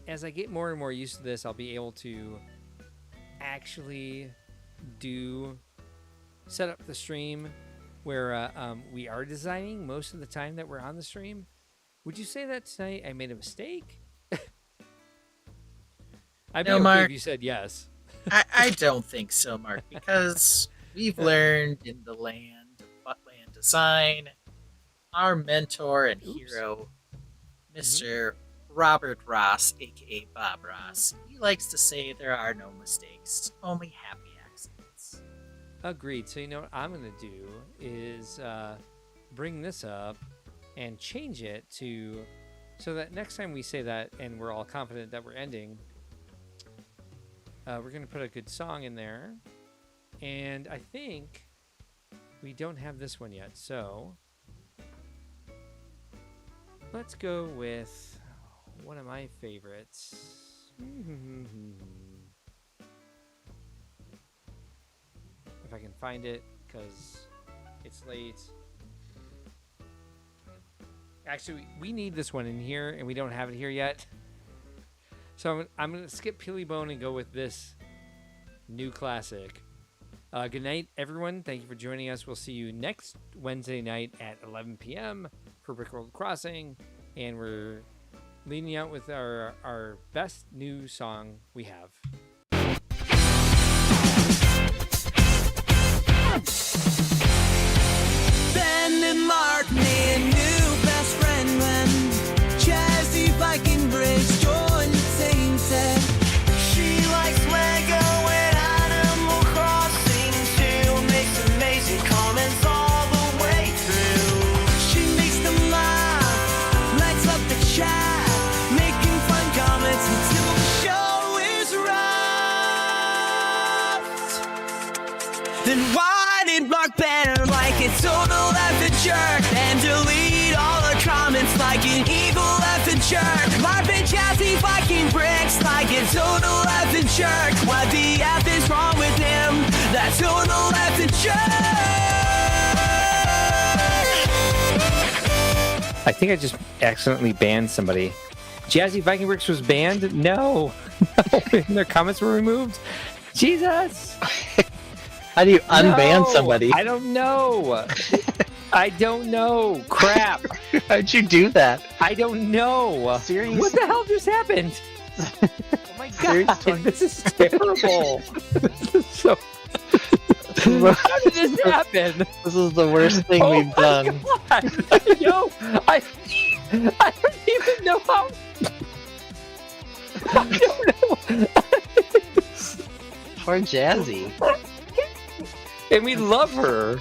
as I get more and more used to this, I'll be able to actually set up the stream where we are designing most of the time that we're on the stream. Would you say that tonight I made a mistake? I'd be okay Mark, if you said yes. I don't think so, Mark, because we've learned in the land of Buttland design, our mentor and hero, Mr. Robert Ross, aka Bob Ross, he likes to say there are no mistakes, only happy accidents. Agreed. So you know what I'm going to do is bring this up and change it to so that next time we say that and we're all confident that we're ending, we're going to put a good song in there. And I think we don't have this one yet. So let's go with one of my favorites. If I can find it, because it's late. Actually, we need this one in here, and we don't have it here yet. So I'm going to skip Peelybone and go with this new classic. Good night, everyone. Thank you for joining us. We'll see you next Wednesday night at 11 p.m. for Brickworld Crossing. And we're leading out with our best new song we have. Ben and Mark made a new best friend when Chazzy Viking Bridge joined the team. Said she likes Lego and Animal Crossing too. Makes amazing comments all the way through. She makes them laugh, lights up the chat, making fun comments until the show is wrapped. Then why did Mark Banner like a total effing jerk and delete all the comments like an evil effing jerk. Marvin Jazzy Viking bricks like a total effing jerk. What the F is wrong with him? That total effing jerk. I think I just accidentally banned somebody. Jazzy Viking Bricks was banned? No. No. Their comments were removed? Jesus. How do you unban No, somebody? I don't know. I don't know. Crap. How'd you do that? I don't know. Seriously? What the hell just happened? Oh my god. This is terrible. This is so... How did this happen? This is the worst thing Oh we've my done. God. Yo, I don't even know how... I don't know. Poor Jazzy. And we love her.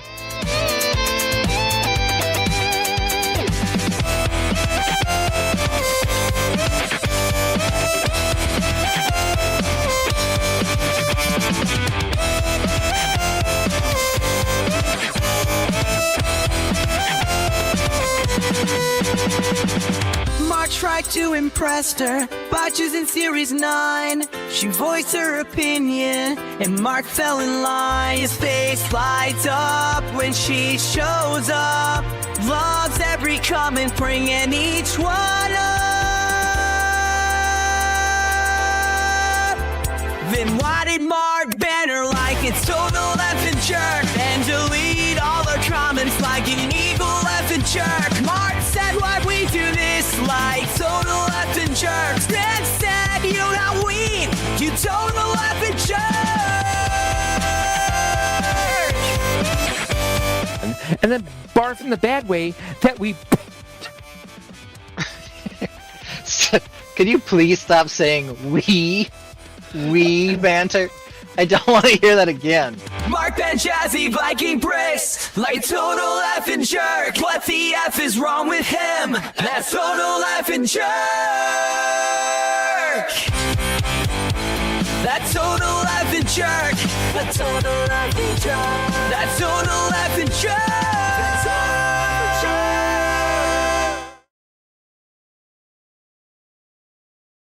Mark tried to impress her by choosing Series 9. She voiced her opinion, and Mark fell in line. His face lights up when she shows up. Loves every comment, bringing each one up. Then why did Mark ban her like it's total effing jerk? And delete all her comments like an evil effing jerk. Mark said why we do this like total effing jerks. Then said you know how we, you total effing jerk. And then barf in the bad way that we... Can you please stop saying we banter? I don't want to hear that again. Mark Ben Jazzy Viking Bricks like total effing jerk. What the F is wrong with him? That's total effing jerk. That's total effing jerk. That's total effing jerk. That's total effing jerk.